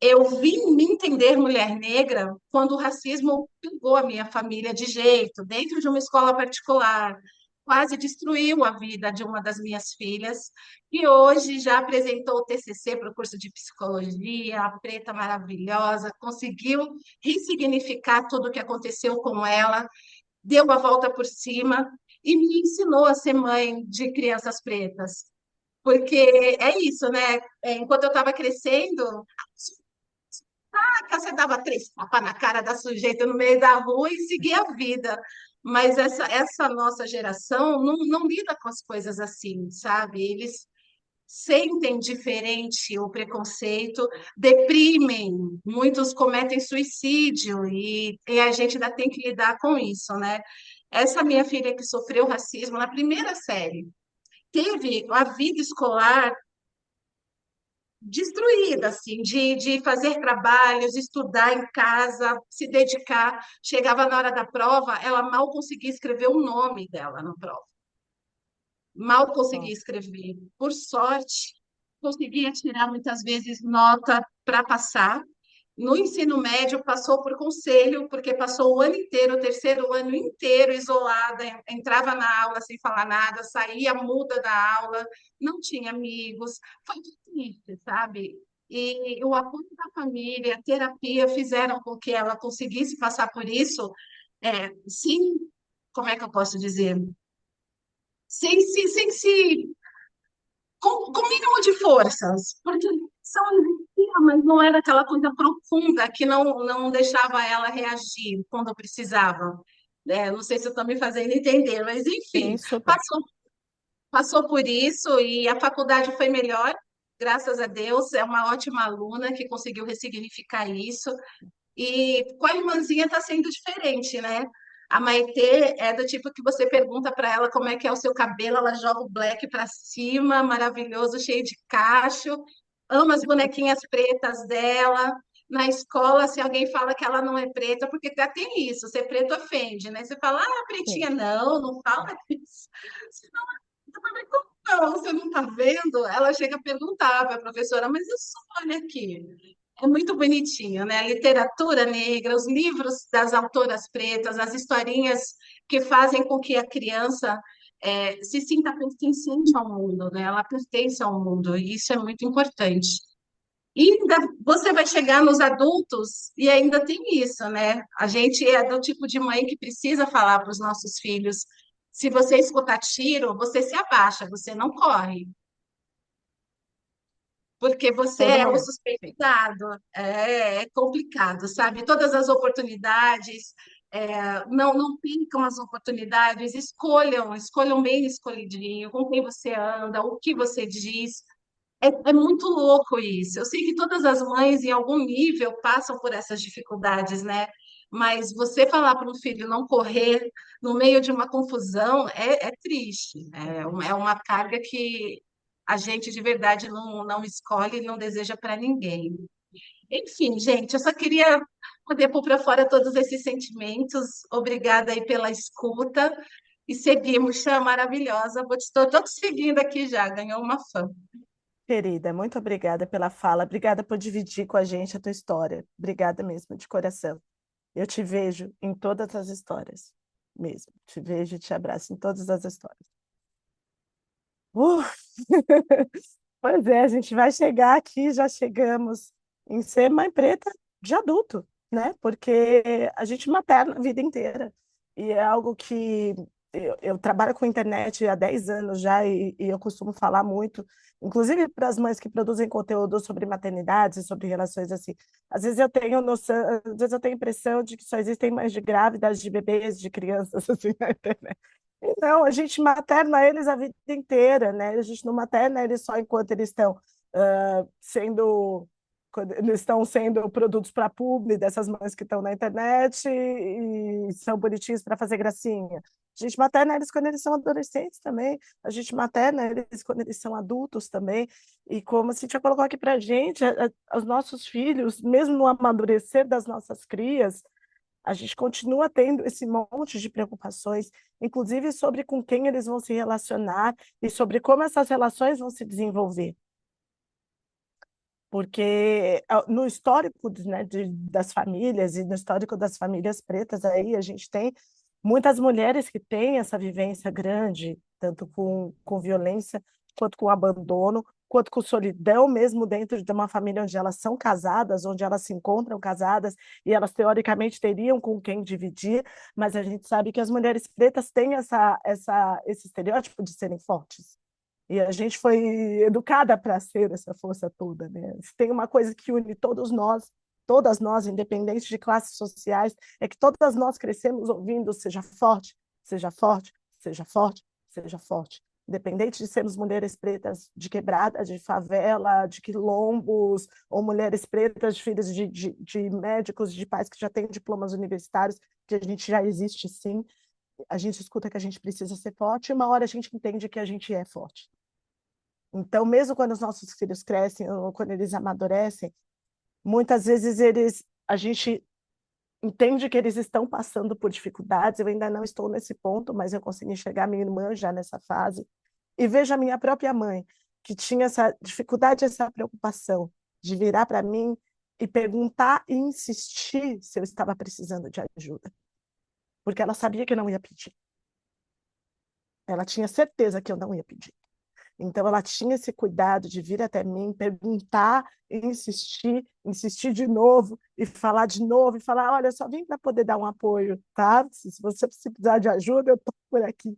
eu vim me entender mulher negra quando o racismo pegou a minha família de jeito, dentro de uma escola particular, quase destruiu a vida de uma das minhas filhas, e hoje já apresentou o TCC para o curso de psicologia, a preta maravilhosa, conseguiu ressignificar tudo o que aconteceu com ela, deu a volta por cima e me ensinou a ser mãe de crianças pretas. Porque é isso, né? Enquanto eu estava crescendo, Você dava três tapas na cara da sujeita no meio da rua e seguia a vida. Mas essa nossa geração não lida com as coisas assim, sabe? Eles sentem diferente o preconceito, deprimem, muitos cometem suicídio e a gente ainda tem que lidar com isso, né? Essa minha filha que sofreu racismo na primeira série, teve a vida escolar destruída, assim, de fazer trabalhos, estudar em casa, se dedicar. Chegava na hora da prova, ela mal conseguia escrever o nome dela na prova. Mal conseguia escrever. Por sorte, conseguia tirar muitas vezes nota para passar. No ensino médio, passou por conselho, porque passou o ano inteiro, o terceiro ano inteiro, isolada, entrava na aula sem falar nada, saía muda da aula, não tinha amigos. Foi difícil, sabe? E o apoio da família, a terapia fizeram com que ela conseguisse passar por isso, sim, como é que eu posso dizer? Sem se com mínimo de forças, porque são existia, mas não era aquela coisa profunda que não deixava ela reagir quando precisava. Não sei se eu estou me fazendo entender, mas Sim, enfim, super. passou por isso e a faculdade foi melhor, graças a Deus, é uma ótima aluna que conseguiu ressignificar isso. E com a irmãzinha está sendo diferente, né? A Maitê é do tipo que você pergunta para ela como é que é o seu cabelo, ela joga o black para cima, maravilhoso, cheio de cacho, ama as bonequinhas pretas dela. Na escola, se alguém fala que ela não é preta, porque já tem isso, ser preto ofende, né? Você fala, pretinha, Sim. não fala isso. Senão, como não? Você não está vendo? Ela chega a perguntar para a professora, mas eu sou, olha aqui. É muito bonitinho, né? A literatura negra, os livros das autoras pretas, as historinhas que fazem com que a criança se sinta pertencente ao mundo, né? Ela pertence ao mundo, e isso é muito importante. E ainda você vai chegar nos adultos e ainda tem isso, né? A gente é do tipo de mãe que precisa falar para os nossos filhos: se você escutar tiro, você se abaixa, você não corre porque você Todo é o momento. Sim. suspeitado, é complicado, sabe? Todas as oportunidades, não percam as oportunidades, escolham bem escolhidinho, com quem você anda, o que você diz. É muito louco isso. Eu sei que todas as mães, em algum nível, passam por essas dificuldades, né? Mas você falar para um filho não correr no meio de uma confusão é triste. É uma carga que a gente de verdade não escolhe e não deseja para ninguém. Enfim, gente, eu só queria poder pôr para fora todos esses sentimentos. Obrigada aí pela escuta. E seguimos, Chá maravilhosa. Estou te seguindo aqui já, ganhou uma fã. Querida, muito obrigada pela fala. Obrigada por dividir com a gente a tua história. Obrigada mesmo, de coração. Eu te vejo em todas as histórias, mesmo. Te vejo e te abraço em todas as histórias. Uh! Pois é, a gente vai chegar aqui, já chegamos em ser mãe preta de adulto, né? Porque a gente materna a vida inteira. E é algo que eu trabalho com internet há 10 anos já e eu costumo falar muito, inclusive para as mães que produzem conteúdo sobre maternidade, sobre relações assim. Às vezes eu tenho noção, às vezes eu tenho a impressão de que só existem mães de grávidas, de bebês, de crianças assim na internet. Não, a gente materna eles a vida inteira, né? A gente não materna eles só enquanto eles estão sendo quando eles estão sendo produtos para publi dessas mães que estão na internet e são bonitinhos para fazer gracinha. A gente materna eles quando eles são adolescentes também. A gente materna eles quando eles são adultos também. E como a gente já colocou aqui para a gente, os nossos filhos, mesmo no amadurecer das nossas crias, a gente continua tendo esse monte de preocupações, inclusive sobre com quem eles vão se relacionar e sobre como essas relações vão se desenvolver. Porque no histórico, né, das famílias e no histórico das famílias pretas, aí a gente tem muitas mulheres que têm essa vivência grande, tanto com violência, quanto com abandono, quanto com solidão, mesmo dentro de uma família onde elas são casadas, onde elas se encontram casadas, e elas teoricamente teriam com quem dividir, mas a gente sabe que as mulheres pretas têm esse estereótipo de serem fortes. E a gente foi educada para ser essa força toda, né? Se tem uma coisa que une todas nós, independente de classes sociais, é que todas nós crescemos ouvindo seja forte, seja forte, seja forte, seja forte. Independente de sermos mulheres pretas de quebrada, de favela, de quilombos, ou mulheres pretas, filhas de médicos, de pais que já têm diplomas universitários, que a gente já existe sim, a gente escuta que a gente precisa ser forte, e uma hora a gente entende que a gente é forte. Então, mesmo quando os nossos filhos crescem, ou quando eles amadurecem, muitas vezes a gente entende que eles estão passando por dificuldades. Eu ainda não estou nesse ponto, mas eu consegui enxergar minha irmã já nessa fase. E vejo a minha própria mãe, que tinha essa dificuldade, essa preocupação de virar para mim e perguntar e insistir se eu estava precisando de ajuda. Porque ela sabia que eu não ia pedir. Ela tinha certeza que eu não ia pedir. Então, ela tinha esse cuidado de vir até mim, perguntar, insistir, insistir de novo, e falar, olha, só vim para poder dar um apoio, tá? Se você precisar de ajuda, eu estou por aqui.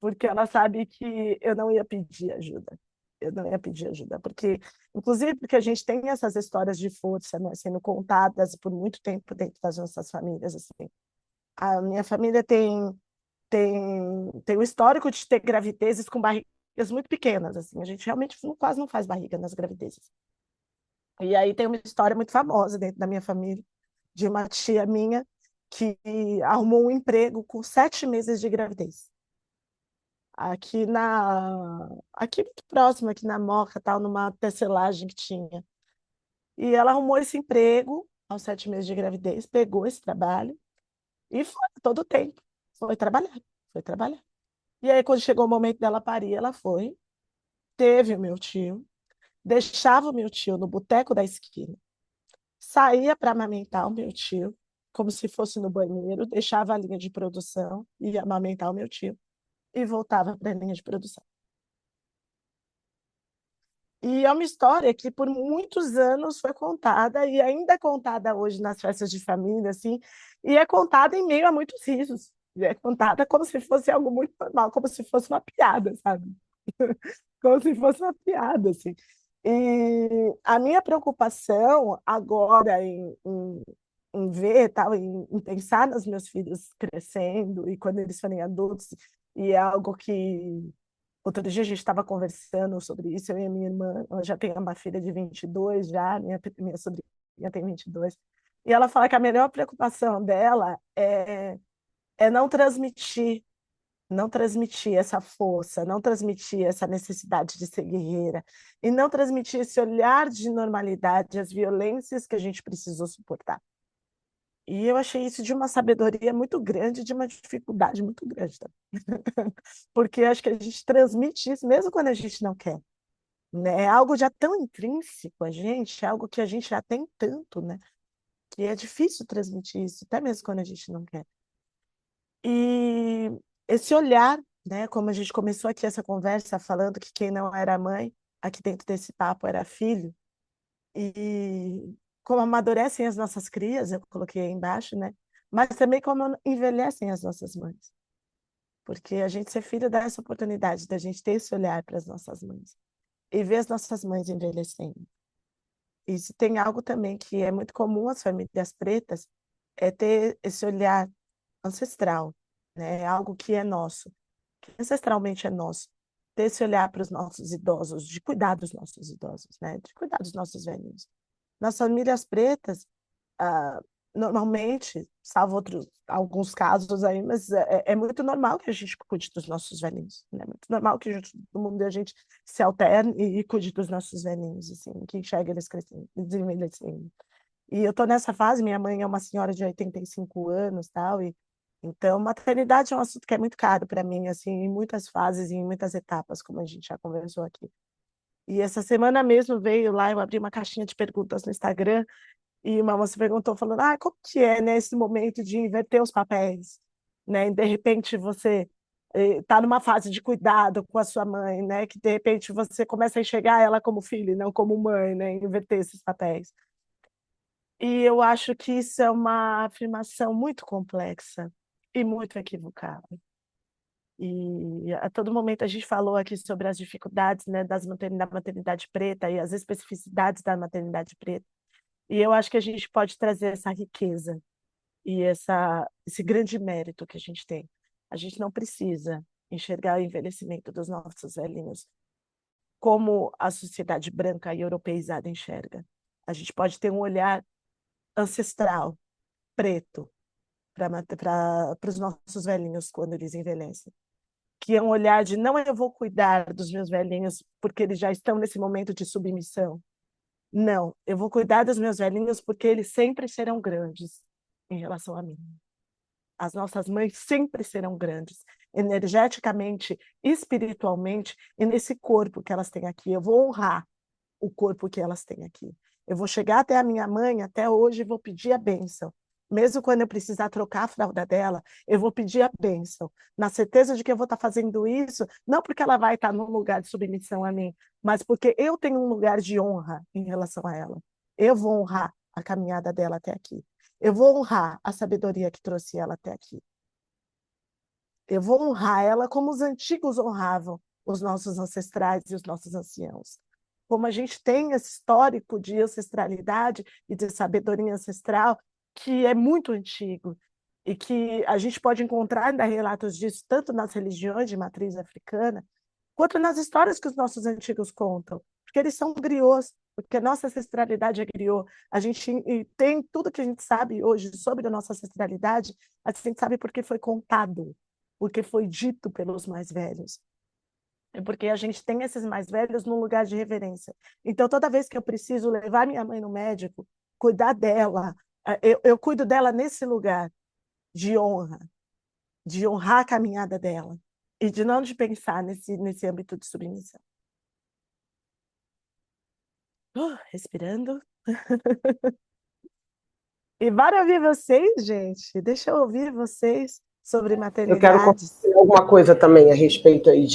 Porque ela sabe que eu não ia pedir ajuda. Eu não ia pedir ajuda, porque, inclusive, porque a gente tem essas histórias de força, né, sendo contadas por muito tempo dentro das nossas famílias, assim. A minha família tem um histórico de ter gravidezes com barrigas muito pequenas, assim. A gente realmente quase não faz barriga nas gravidezes. E aí tem uma história muito famosa dentro da minha família, de uma tia minha que arrumou um emprego com 7 meses de gravidez. Aqui muito próximo, aqui na Moca, tal, numa tecelagem que tinha. E ela arrumou esse emprego aos 7 meses de gravidez, pegou esse trabalho e foi todo o tempo. Foi trabalhar, foi trabalhar. E aí, quando chegou o momento dela parir, ela foi, teve o meu tio, deixava o meu tio no boteco da esquina, saía para amamentar o meu tio, como se fosse no banheiro, deixava a linha de produção, ia amamentar o meu tio e voltava para a linha de produção. E é uma história que por muitos anos foi contada e ainda é contada hoje nas festas de família, assim, e é contada em meio a muitos risos. E é contada como se fosse algo muito normal, como se fosse uma piada, sabe? Como se fosse uma piada, assim. E a minha preocupação agora em ver, tal, em pensar nos meus filhos crescendo e quando eles forem adultos, e é algo que outro dia a gente estava conversando sobre isso, eu e a minha irmã, ela já tem uma filha de 22 já, minha sobrinha tem 22, e ela fala que a melhor preocupação dela é não transmitir essa força, não transmitir essa necessidade de ser guerreira, e não transmitir esse olhar de normalidade às violências que a gente precisou suportar. E eu achei isso de uma sabedoria muito grande, de uma dificuldade muito grande também. Porque acho que a gente transmite isso mesmo quando a gente não quer, né? É algo já tão intrínseco a gente, é algo que a gente já tem tanto, né? Que é difícil transmitir isso, até mesmo quando a gente não quer. E esse olhar, né? Como a gente começou aqui essa conversa falando que quem não era mãe, aqui dentro desse papo era filho, e como amadurecem as nossas crias, eu coloquei aí embaixo, né? Mas também como envelhecem as nossas mães. Porque a gente ser filho dá essa oportunidade da gente ter esse olhar para as nossas mães e ver as nossas mães envelhecendo. E se tem algo também que é muito comum às famílias pretas, é ter esse olhar ancestral, né? É algo que é nosso, que ancestralmente é nosso. Ter esse olhar para os nossos idosos, de cuidar dos nossos idosos, né? De cuidar dos nossos velhinhos. Nas famílias pretas, ah, normalmente, salvo alguns casos aí, mas é muito normal que a gente cuide dos nossos velhinhos, né? É muito normal que todo mundo a gente se alterne e cuide dos nossos velhinhos, assim, que enxergue eles crescendo, envelhecendo. E eu tô nessa fase, minha mãe é uma senhora de 85 anos, tal, e então maternidade é um assunto que é muito caro para mim, assim, em muitas fases e em muitas etapas, como a gente já conversou aqui. E essa semana mesmo veio lá, eu abri uma caixinha de perguntas no Instagram e uma moça perguntou, falando, como que é, né, esse momento de inverter os papéis, né? E de repente você está numa fase de cuidado com a sua mãe, né? Que de repente você começa a enxergar ela como filha e não como mãe, né? Inverter esses papéis. E eu acho que isso é uma afirmação muito complexa e muito equivocada. E a todo momento a gente falou aqui sobre as dificuldades, né, da maternidade preta e as especificidades da maternidade preta. E eu acho que a gente pode trazer essa riqueza e esse grande mérito que a gente tem. A gente não precisa enxergar o envelhecimento dos nossos velhinhos como a sociedade branca e europeizada enxerga. A gente pode ter um olhar ancestral, preto, para os nossos velhinhos quando eles envelhecem. Que é um olhar de não eu vou cuidar dos meus velhinhos porque eles já estão nesse momento de submissão. Não, eu vou cuidar dos meus velhinhos porque eles sempre serão grandes em relação a mim. As nossas mães sempre serão grandes, energeticamente, espiritualmente, e nesse corpo que elas têm aqui. Eu vou honrar o corpo que elas têm aqui. Eu vou chegar até a minha mãe, até hoje, e vou pedir a bênção. Mesmo quando eu precisar trocar a fralda dela, eu vou pedir a bênção, na certeza de que eu vou estar fazendo isso, não porque ela vai estar num lugar de submissão a mim, mas porque eu tenho um lugar de honra em relação a ela. Eu vou honrar a caminhada dela até aqui. Eu vou honrar a sabedoria que trouxe ela até aqui. Eu vou honrar ela como os antigos honravam os nossos ancestrais e os nossos anciãos. Como a gente tem esse histórico de ancestralidade e de sabedoria ancestral que é muito antigo e que a gente pode encontrar ainda relatos disso tanto nas religiões de matriz africana quanto nas histórias que os nossos antigos contam, porque eles são griots, porque a nossa ancestralidade é griot. A gente tem tudo que a gente sabe hoje sobre a nossa ancestralidade, a gente sabe porque foi contado, porque foi dito pelos mais velhos. É porque a gente tem esses mais velhos num lugar de reverência. Então, toda vez que eu preciso levar minha mãe no médico, cuidar dela, eu cuido dela nesse lugar de honra, de honrar a caminhada dela e de não de pensar nesse âmbito de submissão. Respirando. E bora ouvir vocês, gente. Deixa eu ouvir vocês sobre Eu quero maternidades. compartilhar alguma coisa também a respeito aí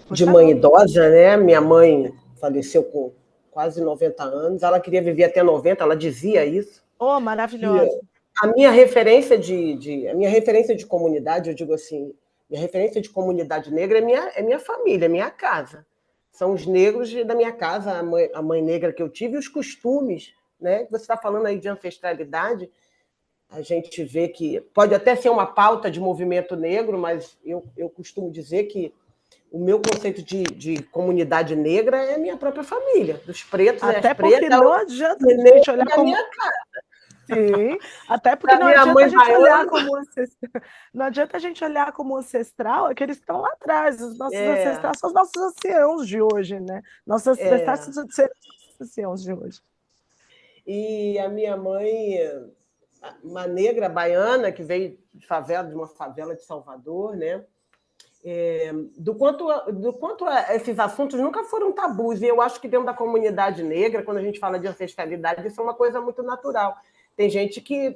Por de mãe favor. idosa, né? Minha mãe faleceu com quase 90 anos. Ela queria viver até 90, ela dizia isso. Oh, Que maravilhosa. a minha referência a minha referência de comunidade, eu digo assim, minha referência de comunidade negra é minha família, é minha casa. São os negros da minha casa, a mãe negra que eu tive, e os costumes, né? Você está falando aí de ancestralidade, a gente vê que pode até ser uma pauta de movimento negro, mas eu costumo dizer que o meu conceito de comunidade negra é a minha própria família, dos pretos e as Até porque pretas, não adianta a negros gente olhar da como. minha casa. Sim, até porque Da não minha adianta a mãe gente olhar baiana, como ancestral. Não adianta a gente olhar como ancestral aqueles que estão lá atrás. Os nossos é, ancestrais são os nossos anciãos de hoje, né? Nossos ancestrais é, são os nossos anciãos de hoje. e a minha mãe, uma negra baiana que veio de uma favela de Salvador, né? Do quanto esses assuntos nunca foram tabus. E eu acho que dentro da comunidade negra, quando a gente fala de ancestralidade, isso é uma coisa muito natural. Tem gente que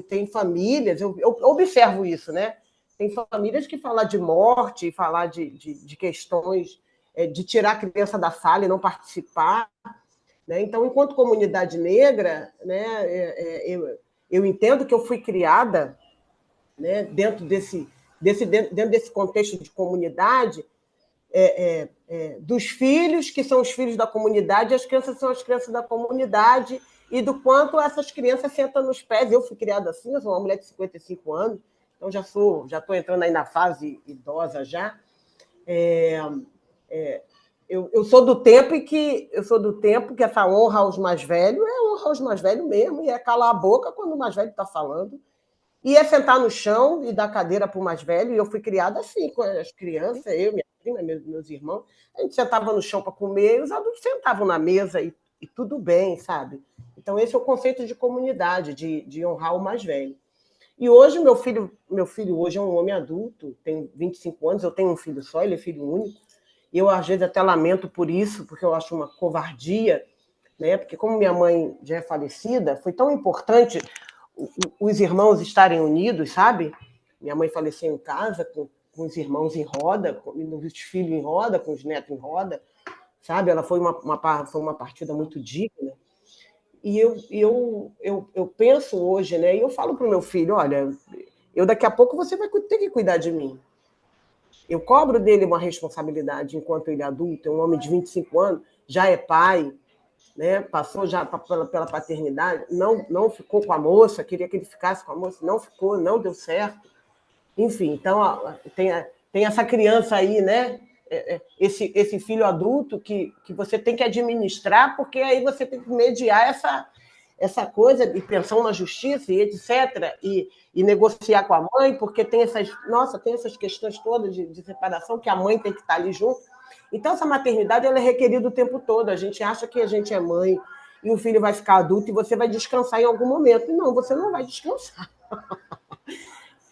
tem famílias, eu observo isso, né? Tem famílias que falam de morte, falar de questões de tirar a criança da sala e não participar. Né? Então, enquanto comunidade negra, né, eu entendo que eu fui criada, né, dentro desse contexto de comunidade, dos filhos, que são os filhos da comunidade, as crianças são as crianças da comunidade, e do quanto essas crianças sentam nos pés. Eu fui criada assim, eu sou uma mulher de 55 anos, então já estou entrando aí na fase idosa já. Eu sou do tempo que essa honra aos mais velhos é honra aos mais velhos mesmo, e é calar a boca quando o mais velho está falando. E é sentar no chão e dar cadeira para o mais velho. E eu fui criada assim, com as crianças, eu, minha prima, meus irmãos. A gente sentava no chão para comer, e os adultos sentavam na mesa e tudo bem, sabe? Então, esse é o conceito de comunidade, de honrar o mais velho. E hoje, meu filho hoje é um homem adulto, tem 25 anos, eu tenho um filho só, ele é filho único. E eu, às vezes, até lamento por isso, porque eu acho uma covardia, né? Porque como minha mãe já é falecida, foi tão importante os irmãos estarem unidos, sabe? Minha mãe faleceu em casa, com os irmãos em roda, com os filhos em roda, com os netos em roda, sabe? Ela foi uma partida muito digna. E eu penso hoje, né? E eu falo para o meu filho, olha, daqui a pouco você vai ter que cuidar de mim. Eu cobro dele uma responsabilidade enquanto ele é adulto, é um homem de 25 anos, já é pai, né? Passou já pela paternidade, não ficou com a moça, queria que ele ficasse com a moça, não ficou, não deu certo. Enfim, então tem essa criança aí, né? Esse filho adulto que você tem que administrar, porque aí você tem que mediar essa coisa e pensão na justiça e etc. E negociar com a mãe, porque tem essas questões todas de separação que a mãe tem que estar ali junto. Então, essa maternidade ela é requerida o tempo todo. A gente acha que a gente é mãe e o filho vai ficar adulto e você vai descansar em algum momento. Não, você não vai descansar.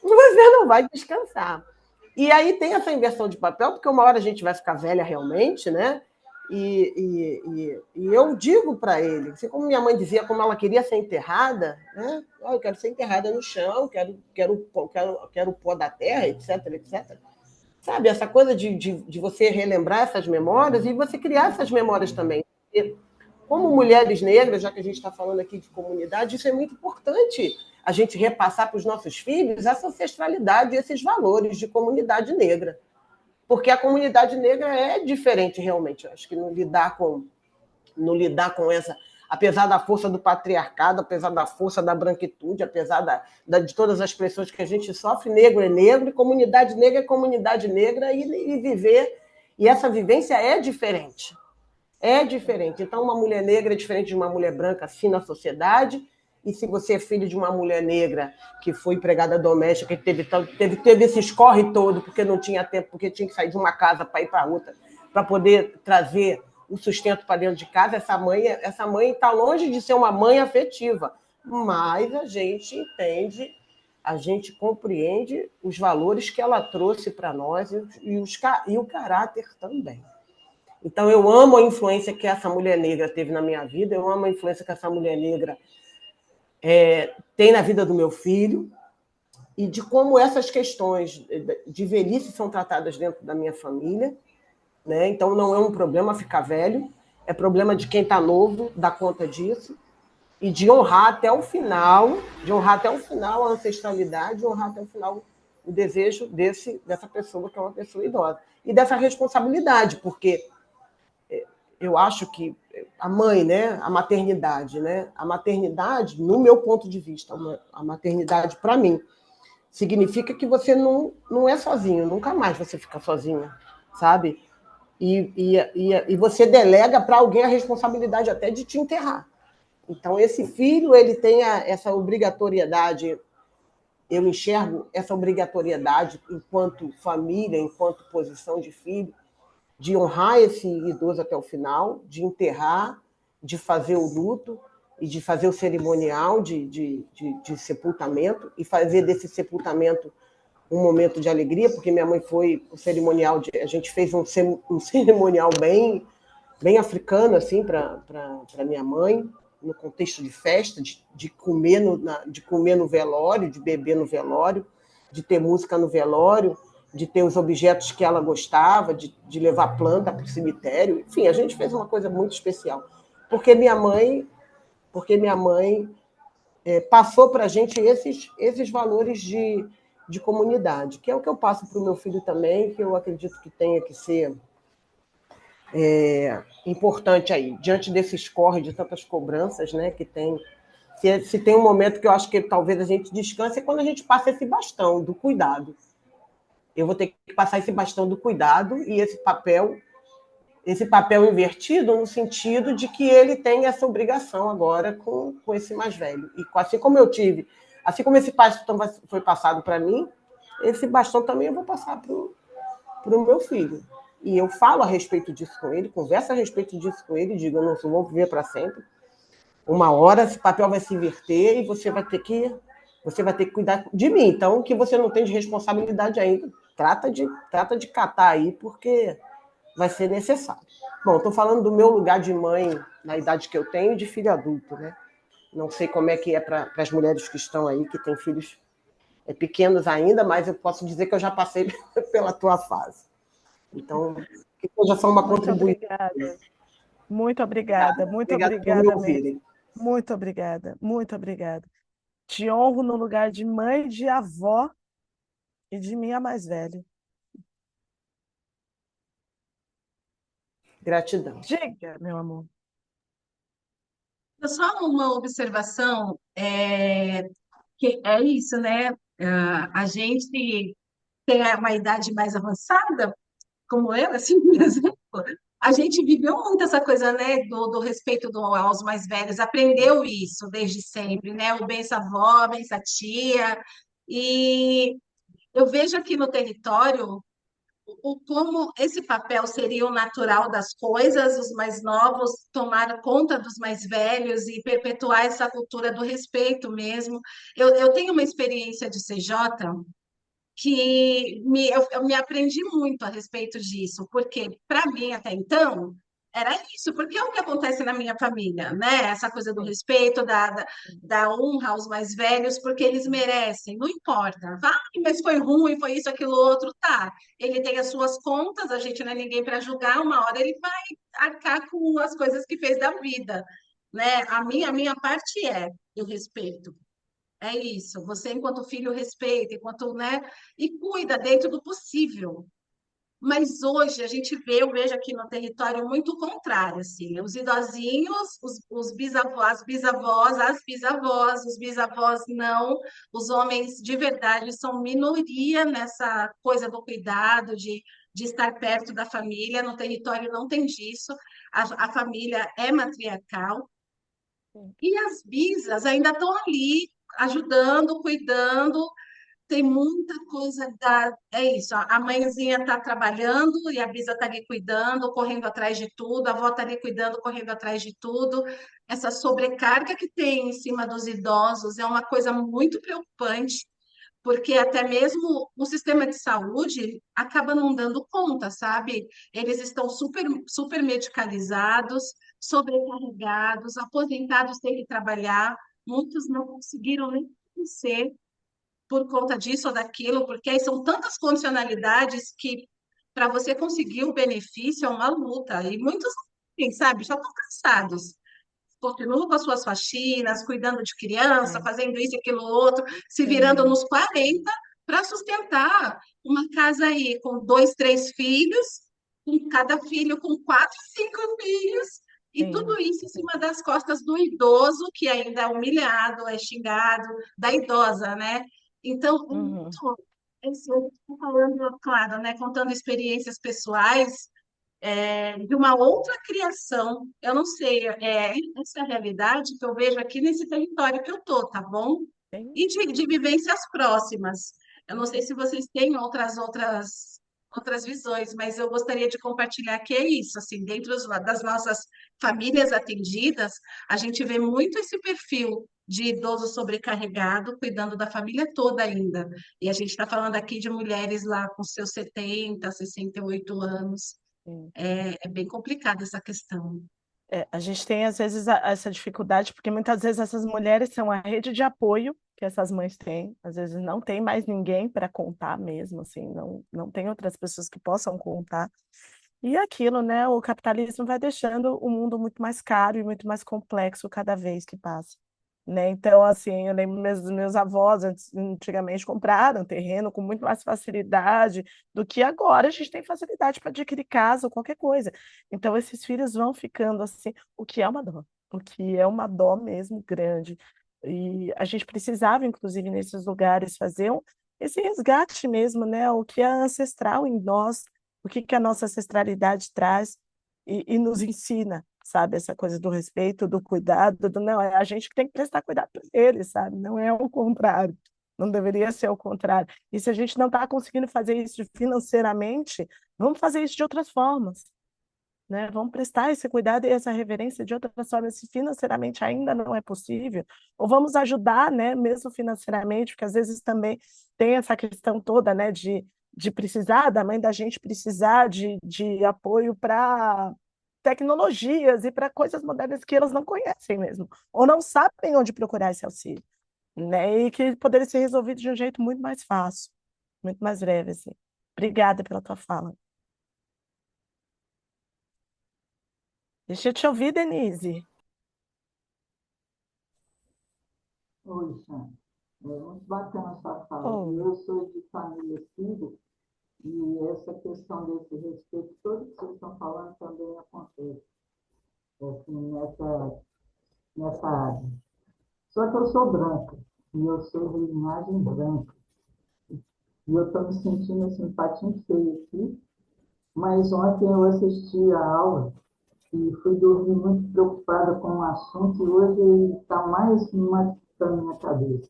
Você não vai descansar. E aí tem essa inversão de papel, porque uma hora a gente vai ficar velha realmente, né? E eu digo para ele, assim como minha mãe dizia, como ela queria ser enterrada, né? Eu quero ser enterrada no chão, quero o pó da terra, etc, etc. Sabe, essa coisa de você relembrar essas memórias e você criar essas memórias também. Porque, como mulheres negras, já que a gente está falando aqui de comunidade, isso é muito importante a gente repassar para os nossos filhos essa ancestralidade, esses valores de comunidade negra. Porque a comunidade negra é diferente realmente. Eu acho que não lidar com essa, apesar da força do patriarcado, apesar da força da branquitude, apesar de todas as pressões que a gente sofre, negro é negro, e comunidade negra é comunidade negra, e viver, e essa vivência é diferente. É diferente. Então, uma mulher negra é diferente de uma mulher branca, assim, na sociedade. E se você é filho de uma mulher negra que foi empregada doméstica, que teve esse escorre todo, porque não tinha tempo, porque tinha que sair de uma casa para ir para outra, para poder trazer o sustento para dentro de casa, essa mãe está longe de ser uma mãe afetiva. Mas a gente entende, a gente compreende os valores que ela trouxe para nós e o caráter também. Então, eu amo a influência que essa mulher negra teve na minha vida, eu amo a influência que essa mulher negra tem na vida do meu filho, e de como essas questões de velhice são tratadas dentro da minha família, né? Então, não é um problema ficar velho, é problema de quem está novo dar conta disso, e de honrar até o final, a ancestralidade, honrar até o final o desejo dessa pessoa que é uma pessoa idosa. E dessa responsabilidade, porque eu acho que a mãe, né, a maternidade, no meu ponto de vista, a maternidade, para mim, significa que você não é sozinho, nunca mais você fica sozinha, sabe? E você delega para alguém a responsabilidade até de te enterrar. Então, esse filho, ele tem essa obrigatoriedade, eu enxergo essa obrigatoriedade enquanto família, enquanto posição de filho, de honrar esse idoso até o final, de enterrar, de fazer o luto e de fazer o cerimonial de sepultamento e fazer desse sepultamento um momento de alegria, porque minha mãe foi o cerimonial, a gente fez um cerimonial bem africano assim para minha mãe, no contexto de festa, de comer no velório, de beber no velório, de ter música no velório, de ter os objetos que ela gostava, de levar planta para o cemitério. Enfim, a gente fez uma coisa muito especial. Porque minha mãe passou para a gente esses valores de comunidade, que é o que eu passo para o meu filho também, que eu acredito que tenha que ser importante aí, diante desses corre de tantas cobranças, né, que tem. Se tem um momento que eu acho que talvez a gente descanse, é quando a gente passa esse bastão do cuidado. Eu vou ter que passar esse bastão do cuidado e esse papel invertido no sentido de que ele tem essa obrigação agora com esse mais velho. E assim como esse bastão foi passado para mim, esse bastão também eu vou passar para o meu filho. E eu falo a respeito disso com ele, converso a respeito disso com ele, digo, eu não vou viver para sempre. Uma hora esse papel vai se inverter e você vai ter que cuidar de mim. Então, que você não tem de responsabilidade ainda, trata de catar aí, porque vai ser necessário. Bom, estou falando do meu lugar de mãe, na idade que eu tenho, de filho adulto, né? Não sei como é que é para as mulheres que estão aí, que têm filhos pequenos ainda, mas eu posso dizer que eu já passei pela tua fase. Então, que seja só uma contribuição. Muito obrigada, muito Obrigada por me obrigada mesmo. ouvirem. Muito obrigada, muito obrigada. Te honro no lugar de mãe, de avó e de minha mais velha. Gratidão. Diga, meu amor. Só uma observação, que é isso, né? A gente tem uma idade mais avançada, como eu, assim, por exemplo, a gente viveu muito essa coisa, né, do respeito aos mais velhos, aprendeu isso desde sempre, né? O bença-avó, bença-tia. E eu vejo aqui no território como esse papel seria o natural das coisas, os mais novos tomar conta dos mais velhos e perpetuar essa cultura do respeito mesmo. Eu tenho uma experiência de CJ que eu me aprendi muito a respeito disso, porque para mim até então era isso, porque é o que acontece na minha família, né? Essa coisa do respeito, da honra aos mais velhos, porque eles merecem, não importa. Vai, mas foi ruim, foi isso, aquilo, outro, tá. Ele tem as suas contas, a gente não é ninguém para julgar, uma hora ele vai arcar com as coisas que fez da vida, né? A minha parte é o respeito. É isso. Você, enquanto filho, respeita, enquanto, né? E cuida dentro do possível. Mas hoje a gente vê, eu vejo aqui no território muito o contrário, assim, os idosinhos, os bisavós, as bisavós, os bisavós não, os homens de verdade são minoria nessa coisa do cuidado, de estar perto da família, no território não tem disso, a família é matriarcal, e as bisas ainda estão ali ajudando, cuidando. Tem muita coisa da. É isso, a mãezinha está trabalhando e a bisa está ali cuidando, correndo atrás de tudo, a avó está ali cuidando, correndo atrás de tudo. Essa sobrecarga que tem em cima dos idosos é uma coisa muito preocupante, porque até mesmo o sistema de saúde acaba não dando conta, sabe? Eles estão super medicalizados, sobrecarregados, aposentados têm que trabalhar, muitos não conseguiram nem ser por conta disso ou daquilo, porque aí são tantas condicionalidades que para você conseguir o benefício é uma luta. E muitos, quem sabe, já estão cansados. Continuam com as suas faxinas, cuidando de criança, fazendo isso e aquilo outro, se virando nos 40 para sustentar uma casa aí com dois, três filhos, com cada filho com quatro, cinco filhos, e tudo isso em cima das costas do idoso, que ainda é humilhado, é xingado, da idosa, né? Então, Uhum. eu estou falando, claro, né, contando experiências pessoais, de uma outra criação. Eu não sei, essa é a realidade que eu vejo aqui nesse território que eu tô, tá bom? Sim. E de vivências próximas. Eu não sei se vocês têm outras visões, mas eu gostaria de compartilhar que é isso, assim, dentro das nossas famílias atendidas, a gente vê muito esse perfil de idoso sobrecarregado, cuidando da família toda ainda. E a gente está falando aqui de mulheres lá com seus 70, 68 anos. Sim. É bem complicada essa questão. A gente tem, às vezes, essa dificuldade, porque muitas vezes essas mulheres são a rede de apoio que essas mães têm, às vezes não tem mais ninguém para contar mesmo, assim, não tem outras pessoas que possam contar. E aquilo, né, o capitalismo vai deixando o mundo muito mais caro e muito mais complexo cada vez que passa. Né? Então, assim, eu lembro meus avós antigamente compraram terreno com muito mais facilidade do que agora a gente tem facilidade para adquirir casa ou qualquer coisa. Então, esses filhos vão ficando assim, o que é uma dó, o que é uma dó mesmo grande. E a gente precisava, inclusive, nesses lugares, fazer esse resgate mesmo, né? O que é ancestral em nós, o que que a nossa ancestralidade traz e nos ensina, sabe? Essa coisa do respeito, do cuidado, não, é a gente que tem que prestar cuidado para eles, sabe? Não é o contrário, não deveria ser o contrário. E se a gente não está conseguindo fazer isso financeiramente, vamos fazer isso de outras formas, né? Vamos prestar esse cuidado e essa reverência de outras formas, se financeiramente ainda não é possível, ou vamos ajudar, né, mesmo financeiramente, porque às vezes também tem essa questão toda, né, de precisar, da mãe da gente precisar de apoio para tecnologias e para coisas modernas que elas não conhecem mesmo, ou não sabem onde procurar esse auxílio, né? E que poderia ser resolvido de um jeito muito mais fácil, muito mais breve, assim. Obrigada pela tua fala. Deixa eu te ouvir, Denise. Oi, Xan. Muito bacana a sua fala. Oh, Eu sou de família síria e essa questão desse respeito, todo que vocês estão falando também acontece. Assim, nessa área. Só que eu sou branca, e eu sou de linhagem branca. E eu estou me sentindo assim, um patinho feio aqui, mas ontem eu assisti a aula e fui dormir muito preocupada com o assunto, e hoje ele está mais matando na minha cabeça.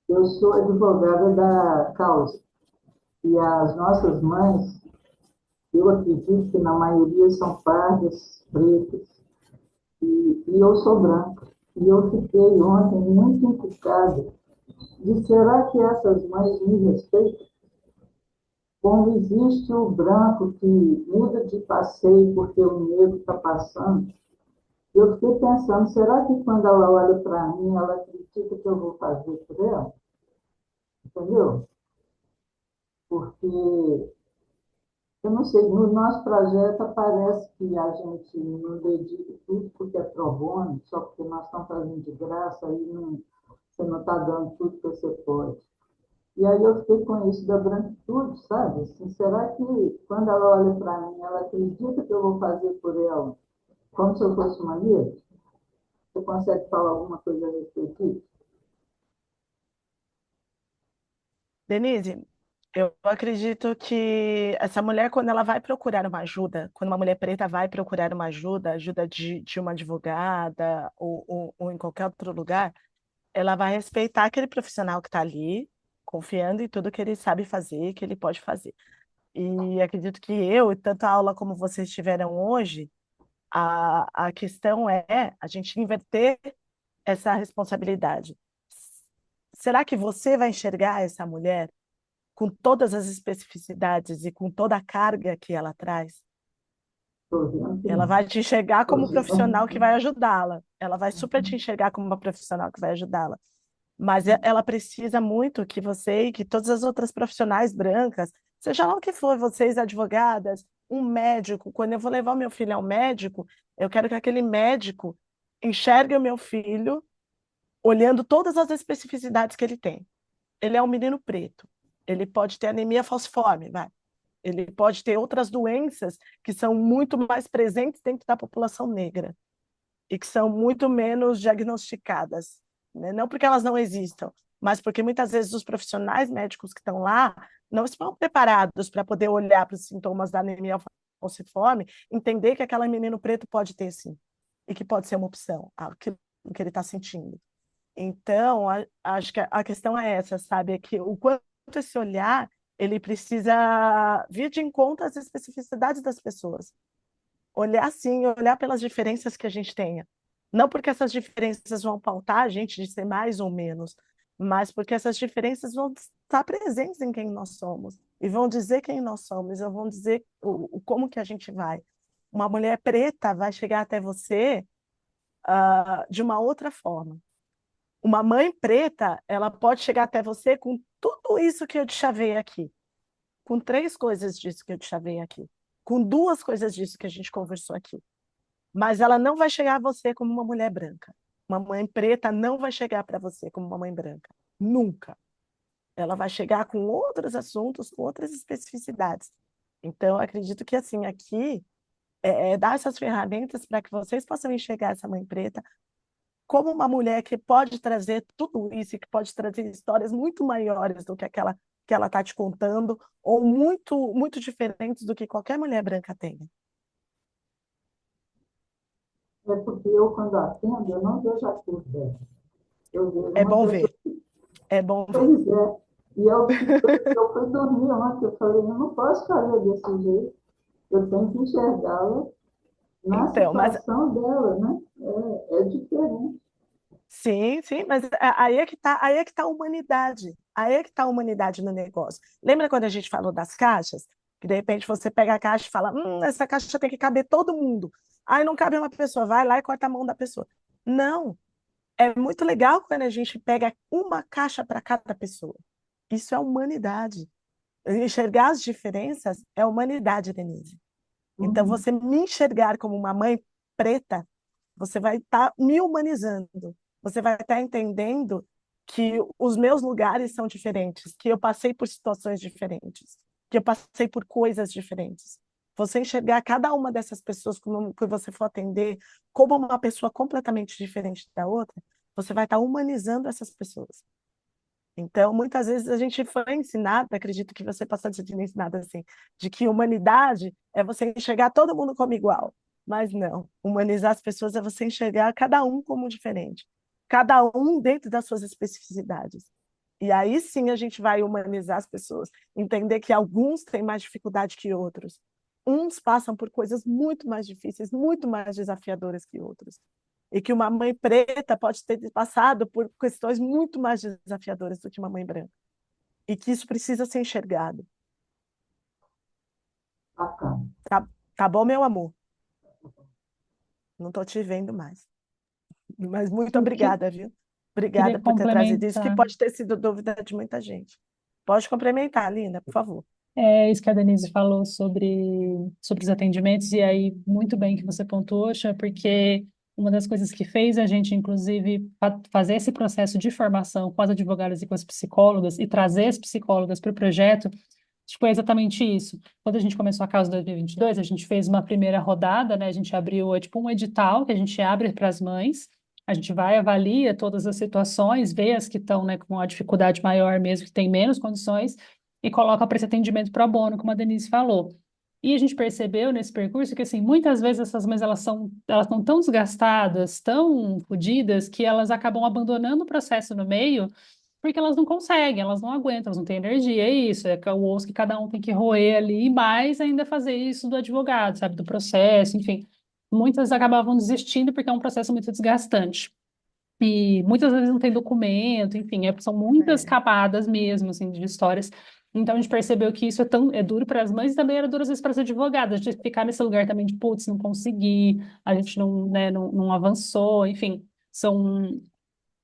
Eu sou advogada da causa, e as nossas mães, eu acredito que na maioria são pardas, pretas, e eu sou branca. E eu fiquei ontem muito encucada de será que essas mães me respeitam? Como existe o branco que muda de passeio porque o negro está passando, eu fiquei pensando, será que quando ela olha para mim, ela acredita que eu vou fazer por ela? Entendeu? Porque, eu não sei, no nosso projeto parece que a gente não dedica tudo porque é pro bono, só porque nós estamos fazendo de graça, aí não, você não está dando tudo que você pode. E aí eu fiquei com isso da branquitude, sabe? Assim, será que quando ela olha para mim, ela acredita que eu vou fazer por ela como se eu fosse uma negra? Você consegue falar alguma coisa a respeito disso? Denise, eu acredito que essa mulher, quando ela vai procurar uma ajuda, quando uma mulher preta vai procurar uma ajuda, ajuda de uma advogada ou em qualquer outro lugar, ela vai respeitar aquele profissional que está ali, confiando em tudo que ele sabe fazer, que ele pode fazer. E acredito que eu, e tanto a aula como vocês tiveram hoje, a questão é a gente inverter essa responsabilidade. Será que você vai enxergar essa mulher com todas as especificidades e com toda a carga que ela traz? Estou vendo que Ela não. vai te enxergar Estou como profissional vendo que que vai ajudá-la. Ela vai super te enxergar como uma profissional que vai ajudá-la. Mas ela precisa muito que você e que todas as outras profissionais brancas, seja lá o que for, vocês advogadas, um médico, quando eu vou levar o meu filho ao médico, eu quero que aquele médico enxergue o meu filho olhando todas as especificidades que ele tem. Ele é um menino preto. Ele pode ter anemia falciforme, vai. Ele pode ter outras doenças que são muito mais presentes dentro da população negra e que são muito menos diagnosticadas, né? Não porque elas não existam, mas porque muitas vezes os profissionais médicos que estão lá não estão preparados para poder olhar para os sintomas da anemia falciforme, entender que aquele menino preto pode ter sim, e que pode ser uma opção, aquilo que ele está sentindo. Então, acho que a questão é essa, sabe? É que o quanto esse olhar, ele precisa vir de encontro às especificidades das pessoas. Olhar sim, olhar pelas diferenças que a gente tenha. Não porque essas diferenças vão pautar a gente de ser mais ou menos, mas porque essas diferenças vão estar presentes em quem nós somos e vão dizer quem nós somos, ou vão dizer como que a gente vai. Uma mulher preta vai chegar até você de uma outra forma. Uma mãe preta, ela pode chegar até você com tudo isso que eu te chavei aqui, com 3 coisas disso que eu te chavei aqui, com 2 coisas disso que a gente conversou aqui. Mas ela não vai chegar a você como uma mulher branca. Uma mãe preta não vai chegar para você como uma mãe branca. Nunca. Ela vai chegar com outros assuntos, com outras especificidades. Então, eu acredito que, assim, aqui dar essas ferramentas para que vocês possam enxergar essa mãe preta como uma mulher que pode trazer tudo isso e que pode trazer histórias muito maiores do que aquela que ela está te contando, ou muito, muito diferentes do que qualquer mulher branca tenha. é porque eu, quando atendo, eu não vejo a cor dela. Eu vejo É uma bom pessoa. ver, é bom ver. Pois é. E eu fui dormir ontem, eu falei, eu não posso fazer desse jeito, eu tenho que enxergá-la na Então, mas situação dela, né? É diferente. sim, sim, mas aí é que tá a humanidade. Aí é que tá a humanidade no negócio. Lembra quando a gente falou das caixas? Que de repente você pega a caixa e fala, essa caixa tem que caber todo mundo. Aí não cabe uma pessoa, vai lá e corta a mão da pessoa. Não, é muito legal quando a gente pega uma caixa para cada pessoa. Isso é humanidade. Enxergar as diferenças é humanidade, Denise. Então, Uhum. você me enxergar como uma mãe preta, você vai estar me humanizando. Você vai estar entendendo que os meus lugares são diferentes, que eu passei por situações diferentes, que eu passei por coisas diferentes. você enxergar cada uma dessas pessoas como que você for atender como uma pessoa completamente diferente da outra, você vai estar humanizando essas pessoas. Então, muitas vezes a gente foi ensinado, acredito que você passou de ser ensinado assim, de que humanidade é você enxergar todo mundo como igual. Mas não, humanizar as pessoas é você enxergar cada um como diferente, cada um dentro das suas especificidades. E aí sim a gente vai humanizar as pessoas, entender que alguns têm mais dificuldade que outros. Uns passam por coisas muito mais difíceis, muito mais desafiadoras que outros. E que uma mãe preta pode ter passado por questões muito mais desafiadoras do que uma mãe branca. E que isso precisa ser enxergado. Bacana. Tá, tá bom, meu amor? Não estou te vendo mais. Mas muito Eu obrigada, viu? queria Obrigada por ter trazido isso, que complementar. pode ter sido dúvida de muita gente. Pode complementar, Linda, por favor. É isso que a Denise falou sobre os atendimentos, e aí, muito bem que você pontuou, Xan, porque uma das coisas que fez a gente, inclusive, fazer esse processo de formação com as advogadas e com as psicólogas, e trazer as psicólogas para o projeto, tipo, é exatamente isso. Quando a gente começou a causa 2022, a gente fez uma primeira rodada, né? A gente abriu, tipo, um edital que a gente abre para as mães, a gente vai, avalia todas as situações, vê as que estão, né, com a dificuldade maior mesmo, que tem menos condições, e coloca para esse atendimento pro bono, como a Denise falou. E a gente percebeu nesse percurso que, assim, muitas vezes essas mães, elas estão tão desgastadas, tão fodidas, que elas acabam abandonando o processo no meio, porque elas não conseguem, elas não aguentam, elas não têm energia, é isso, é o osso que cada um tem que roer ali, e mais ainda fazer isso do advogado, sabe, do processo, enfim. Muitas acabavam desistindo porque é um processo muito desgastante. E muitas vezes não tem documento, enfim, são muitas É, camadas mesmo, assim, de histórias. Então a gente percebeu que isso é duro para as mães e também era duro às vezes para as advogadas, de ficar nesse lugar também de, putz, não consegui, a gente não, né, não avançou, enfim,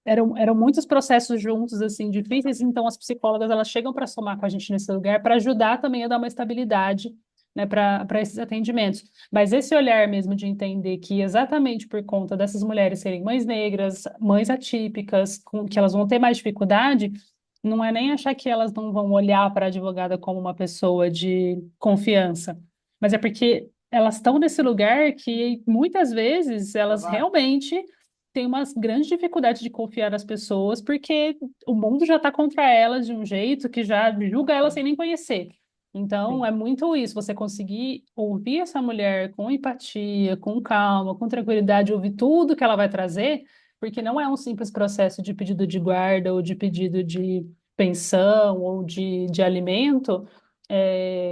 eram muitos processos juntos, assim, difíceis, então as psicólogas, elas chegam para somar com a gente nesse lugar para ajudar também a dar uma estabilidade, né, para esses atendimentos. Mas esse olhar mesmo de entender que exatamente por conta dessas mulheres serem mães negras, mães atípicas, que elas vão ter mais dificuldade, não é nem achar que elas não vão olhar para a advogada como uma pessoa de confiança, mas é porque elas estão nesse lugar que muitas vezes elas realmente têm uma grande dificuldade de confiar nas pessoas, porque o mundo já está contra elas de um jeito que já julga elas sem nem conhecer. Então, sim. é muito isso, você conseguir ouvir essa mulher com empatia, com calma, com tranquilidade, ouvir tudo que ela vai trazer, porque não é um simples processo de pedido de guarda ou de pedido de pensão ou de alimento,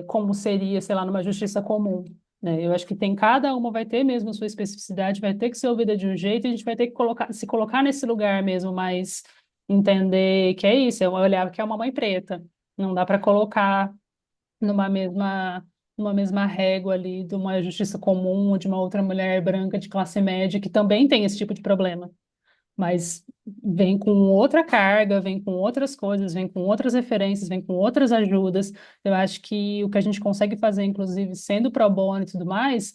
como seria, sei lá, numa justiça comum, né? Eu acho que cada uma vai ter mesmo a sua especificidade, vai ter que ser ouvida de um jeito, e a gente vai ter que se colocar nesse lugar mesmo, mas entender que é isso, é olhar que é uma mãe preta. Não dá para colocar numa mesma, numa mesma régua ali de uma justiça comum ou de uma outra mulher branca de classe média que também tem esse tipo de problema, mas vem com outra carga, vem com outras coisas, vem com outras referências, vem com outras ajudas. Eu acho que o que a gente consegue fazer, inclusive sendo pro bono e tudo mais,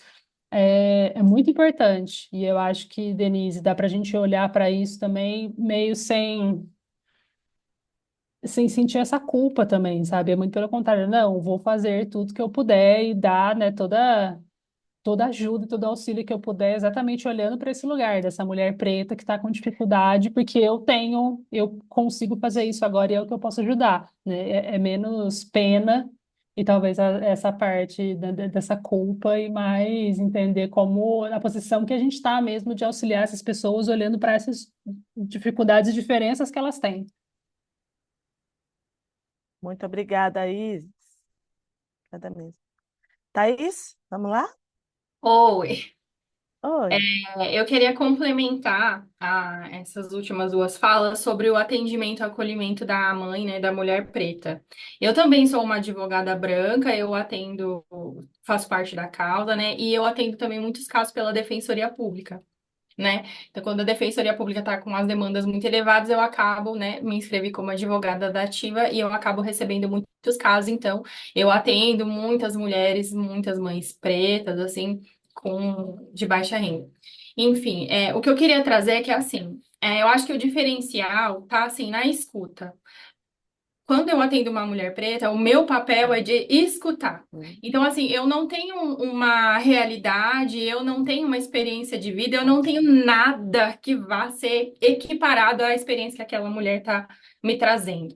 é muito importante. E eu acho que, Denise, dá para a gente olhar para isso também meio sem sentir essa culpa também, sabe? É muito pelo contrário, não, vou fazer tudo que eu puder e dar, né, toda ajuda e todo auxílio que eu puder, exatamente olhando para esse lugar dessa mulher preta que está com dificuldade, porque eu consigo fazer isso agora e é o que eu posso ajudar, né? É menos pena e talvez essa parte dessa culpa e mais entender como a posição que a gente está mesmo de auxiliar essas pessoas olhando para essas dificuldades e diferenças que elas têm. Muito obrigada, Isis. Obrigada mesmo. Thaís, vamos lá? Oi. Oi. Eu queria complementar essas últimas duas falas sobre o atendimento e acolhimento da mãe, né, da mulher preta. Eu também sou uma advogada branca, eu atendo, faço parte da causa, né, e eu atendo também muitos casos pela Defensoria Pública, né? Então, quando a Defensoria Pública está com as demandas muito elevadas, eu acabo, né, me inscrevi como advogada da ativa e eu acabo recebendo muitos casos. Então, eu atendo muitas mulheres, muitas mães pretas, assim, de baixa renda. Enfim, o que eu queria trazer é que, assim, eu acho que o diferencial tá, assim, na escuta. quando eu atendo uma mulher preta, o meu papel é de escutar. Então, assim, eu não tenho uma realidade, eu não tenho uma experiência de vida, eu não tenho nada que vá ser equiparado à experiência que aquela mulher está me trazendo.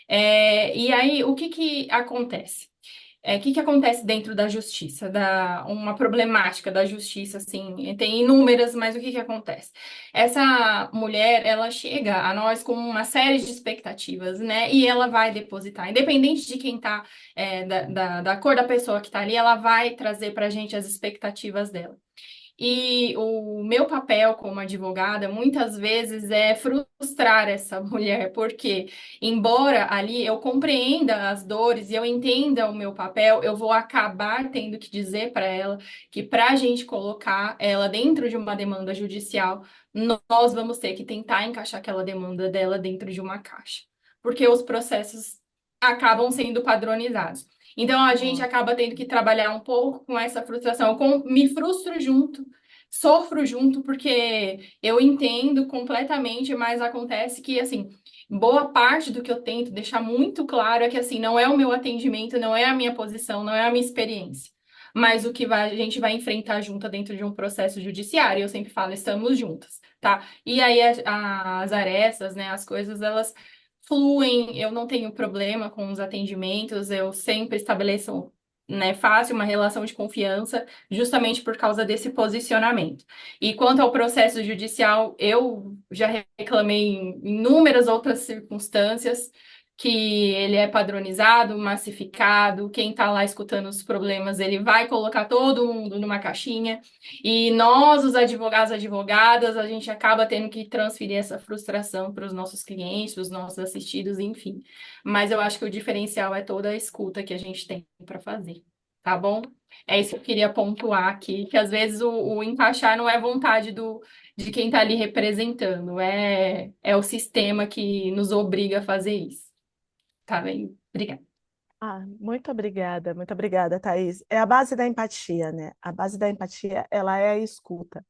E aí, o que que acontece? O que que acontece dentro da justiça? Uma problemática da justiça, assim, tem inúmeras, mas o que que acontece? Essa mulher, ela chega a nós com uma série de expectativas, né? E ela vai depositar, independente de quem tá, da cor da pessoa que tá ali, ela vai trazer pra gente as expectativas dela. E o meu papel como advogada, muitas vezes, é frustrar essa mulher, porque, embora ali eu compreenda as dores e eu entenda o meu papel, eu vou acabar tendo que dizer para ela que, para a gente colocar ela dentro de uma demanda judicial, nós vamos ter que tentar encaixar aquela demanda dela dentro de uma caixa, porque os processos acabam sendo padronizados. Então, a gente acaba tendo que trabalhar um pouco com essa frustração. Me frustro junto, sofro junto, porque eu entendo completamente, mas acontece que, assim, boa parte do que eu tento deixar muito claro é que, assim, não é o meu atendimento, não é a minha posição, não é a minha experiência. Mas o que a gente vai enfrentar junto dentro de um processo judiciário. Eu sempre falo, estamos juntas, tá? E aí as arestas, né, as coisas, elas fluem, eu não tenho problema com os atendimentos, eu sempre estabeleço, né, fácil uma relação de confiança, justamente por causa desse posicionamento. E quanto ao processo judicial, eu já reclamei em inúmeras outras circunstâncias que ele é padronizado, massificado, quem está lá escutando os problemas, ele vai colocar todo mundo numa caixinha, e nós, os advogados, advogadas, a gente acaba tendo que transferir essa frustração para os nossos clientes, os nossos assistidos, enfim. Mas eu acho que o diferencial é toda a escuta que a gente tem para fazer, tá bom? É isso que eu queria pontuar aqui, que às vezes o encaixar não é vontade de quem está ali representando, é o sistema que nos obriga a fazer isso. Tá bem? Obrigada. Muito obrigada, Thaís. É a base da empatia, né? A base da empatia, ela é a escuta.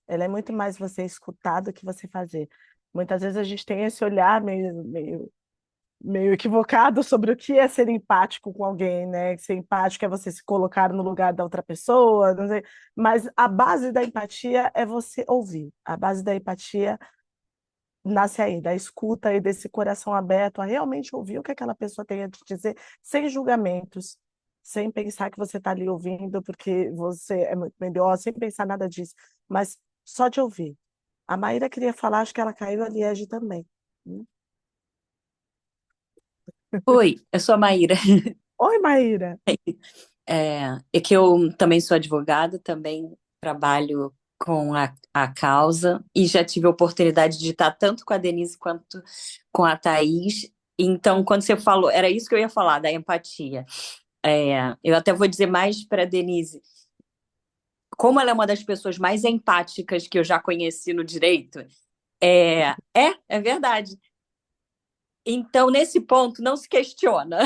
Ela é muito mais você escutar do que você fazer. Muitas vezes a gente tem esse olhar meio equivocado sobre o que é ser empático com alguém, né? Ser empático é você se colocar no lugar da outra pessoa, não sei. Mas a base da empatia é você ouvir. A base da empatia nasce aí, da escuta e desse coração aberto a realmente ouvir o que aquela pessoa tem a te dizer, sem julgamentos, sem pensar que você está ali ouvindo porque você é muito melhor, sem pensar nada disso, mas só de ouvir. A Maíra queria falar, acho que ela caiu a Liege também. Oi, eu sou a Maíra. Oi, Maíra. É que eu também sou advogada, também trabalho com a causa e já tive a oportunidade de estar tanto com a Denise quanto com a Thaís. Então, quando você falou, era isso que eu ia falar, da empatia. Eu até vou dizer mais para a Denise, como ela é uma das pessoas mais empáticas que eu já conheci no direito, é verdade. Então, nesse ponto, não se questiona.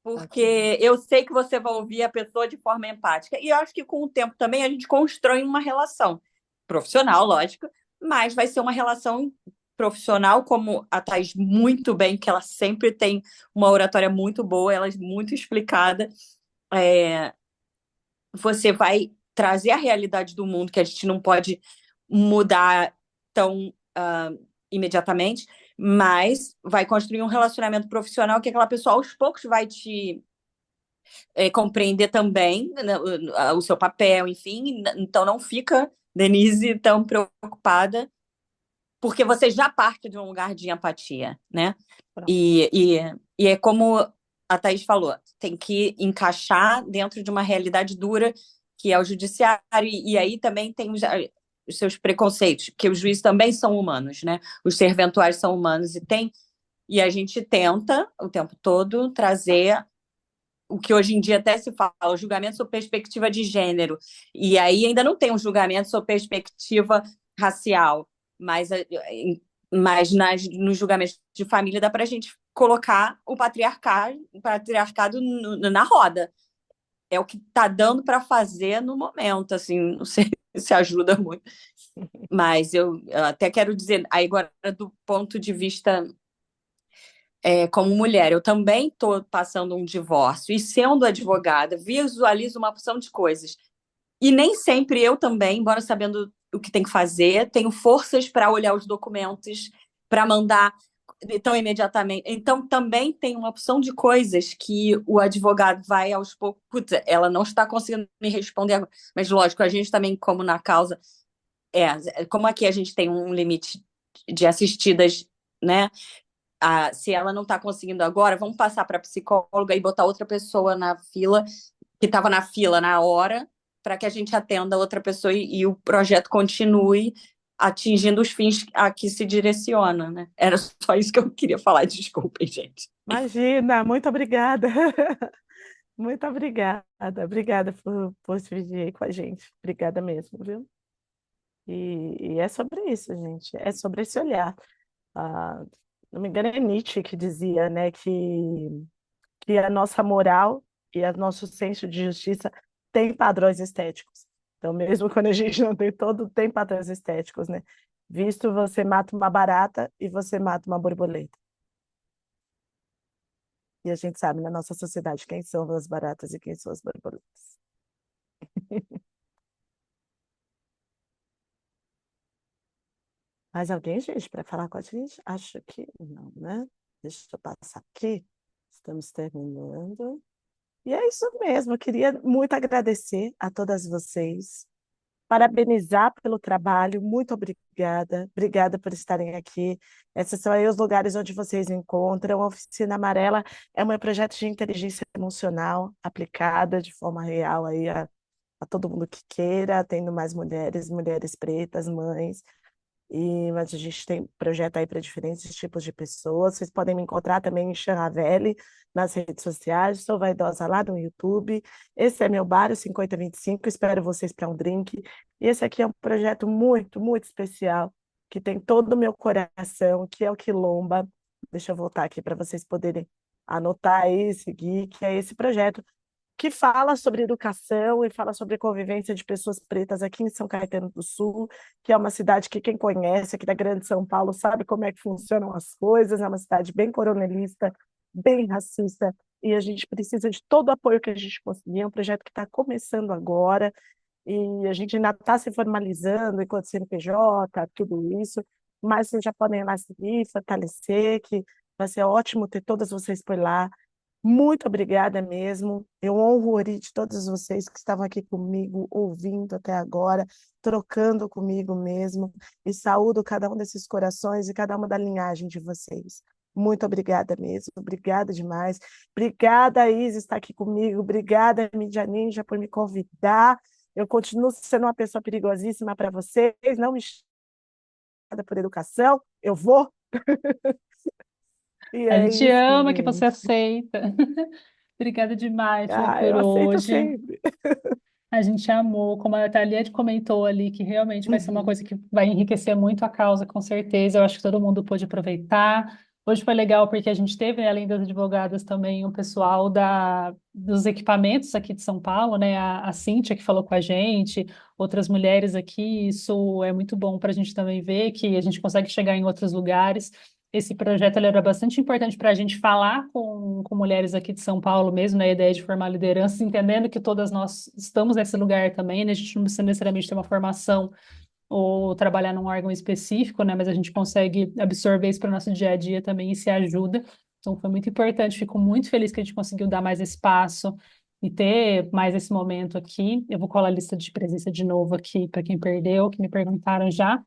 Porque eu sei que você vai ouvir a pessoa de forma empática. E eu acho que com o tempo também a gente constrói uma relação profissional, lógico, mas vai ser uma relação profissional, como a Thaís muito bem, que ela sempre tem uma oratória muito boa, ela é muito explicada. Você vai trazer a realidade do mundo, que a gente não pode mudar tão imediatamente, mas vai construir um relacionamento profissional que aquela pessoa aos poucos vai te compreender também, né, o seu papel, enfim. Então não fica, Denise, tão preocupada, porque você já parte de um lugar de empatia, né? E é como a Thaís falou, tem que encaixar dentro de uma realidade dura, que é o judiciário, e aí também tem os seus preconceitos, que os juízes também são humanos, né? Os serventuários são humanos, e a gente tenta o tempo todo trazer o que hoje em dia até se fala, o julgamento sob perspectiva de gênero, e aí ainda não tem um julgamento sob perspectiva racial, mas nos julgamentos de família dá para a gente colocar o patriarcado na roda. É o que está dando para fazer no momento, assim, não sei se ajuda muito. Mas eu até quero dizer, aí agora do ponto de vista como mulher, eu também estou passando um divórcio e sendo advogada, visualizo uma porção de coisas. E nem sempre eu também, embora sabendo o que tem que fazer, tenho forças para olhar os documentos, para mandar tão imediatamente. Então, também tem uma opção de coisas que o advogado vai aos poucos. Putz, ela não está conseguindo me responder agora. Mas, lógico, a gente também, como na causa, como aqui a gente tem um limite de assistidas, né? Se ela não está conseguindo agora, vamos passar para a psicóloga e botar outra pessoa na fila, que estava na fila na hora, para que a gente atenda outra pessoa e o projeto continue atingindo os fins a que se direciona, né? Era só isso que eu queria falar, desculpem, gente. Imagina, muito obrigada. Muito obrigada. Obrigada por dividir aí com a gente. Obrigada mesmo, viu? E é sobre isso, gente. É sobre esse olhar. Ah, não me engano, é Nietzsche que dizia, né, que a nossa moral e o nosso senso de justiça tem padrões estéticos. Então, mesmo quando a gente não tem todo, tem padrões estéticos, né? Visto você mata uma barata e você mata uma borboleta. E a gente sabe na nossa sociedade quem são as baratas e quem são as borboletas. Mais alguém, gente, para falar com a gente? Acho que não, né? Deixa eu passar aqui. Estamos terminando. E é isso mesmo. Eu queria muito agradecer a todas vocês, parabenizar pelo trabalho. Muito obrigada. Obrigada por estarem aqui. Esses são aí os lugares onde vocês encontram. A Oficina Amarela é um projeto de inteligência emocional aplicada de forma real aí a todo mundo que queira, tendo mais mulheres, mulheres pretas, mães. Mas a gente tem projeto aí para diferentes tipos de pessoas. Vocês podem me encontrar também em Xanraveli, nas redes sociais. Sou vaidosa lá no YouTube. Esse é meu bar, o 5025. Espero vocês para um drink. E esse aqui é um projeto muito, muito especial, que tem todo o meu coração, que é o Quilomba. Deixa eu voltar aqui para vocês poderem anotar aí, seguir, que é esse projeto que fala sobre educação e fala sobre convivência de pessoas pretas aqui em São Caetano do Sul, que é uma cidade que quem conhece aqui da Grande São Paulo sabe como é que funcionam as coisas, é uma cidade bem coronelista, bem racista, e a gente precisa de todo o apoio que a gente conseguir. É um projeto que está começando agora, e a gente ainda está se formalizando enquanto CNPJ, tudo isso, mas vocês já podem ir lá seguir, fortalecer, que vai ser ótimo ter todas vocês por lá. Muito obrigada mesmo. Eu honro o Ori de todos vocês que estavam aqui comigo, ouvindo até agora, trocando comigo mesmo. E saúdo cada um desses corações e cada uma da linhagem de vocês. Muito obrigada mesmo. Obrigada demais. Obrigada, Isa, estar aqui comigo. Obrigada, Mídia Ninja, por me convidar. Eu continuo sendo uma pessoa perigosíssima para vocês. Não me chamem por educação. Eu vou. E A é gente isso, ama que você gente. aceita. Obrigada demais, viu, Ah, por eu aceito hoje. sempre. A gente amou, como a Thalia comentou ali, que realmente vai ser uma Uhum. coisa que vai enriquecer muito a causa, com certeza. Eu acho que todo mundo pôde aproveitar. Hoje foi legal porque a gente teve, além das advogadas, também o pessoal dos equipamentos aqui de São Paulo, né? A Cíntia que falou com a gente, outras mulheres aqui. Isso é muito bom para a gente também ver que a gente consegue chegar em outros lugares. Esse projeto ele era bastante importante para a gente falar com mulheres aqui de São Paulo mesmo, né? A ideia de formar lideranças, entendendo que todas nós estamos nesse lugar também, né? A gente não precisa necessariamente ter uma formação ou trabalhar num órgão específico, né? Mas a gente consegue absorver isso para o nosso dia a dia também e se ajuda. Então foi muito importante, fico muito feliz que a gente conseguiu dar mais espaço e ter mais esse momento aqui. Eu vou colar a lista de presença de novo aqui para quem perdeu, que me perguntaram já.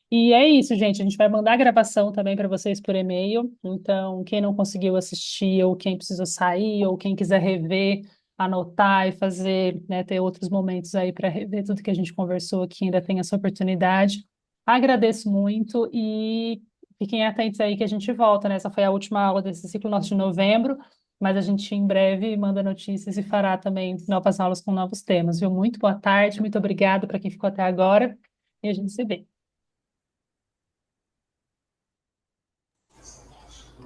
E é isso, gente. A gente vai mandar a gravação também para vocês por e-mail. Então, quem não conseguiu assistir, ou quem precisou sair, ou quem quiser rever, anotar e fazer, né, ter outros momentos aí para rever tudo que a gente conversou aqui, ainda tem essa oportunidade. Agradeço muito e fiquem atentos aí que a gente volta, né? Essa foi a última aula desse ciclo nosso de novembro, mas a gente em breve manda notícias e fará também novas aulas com novos temas, viu? Muito boa tarde, muito obrigada para quem ficou até agora e a gente se vê.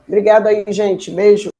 Obrigada aí, gente. Beijo.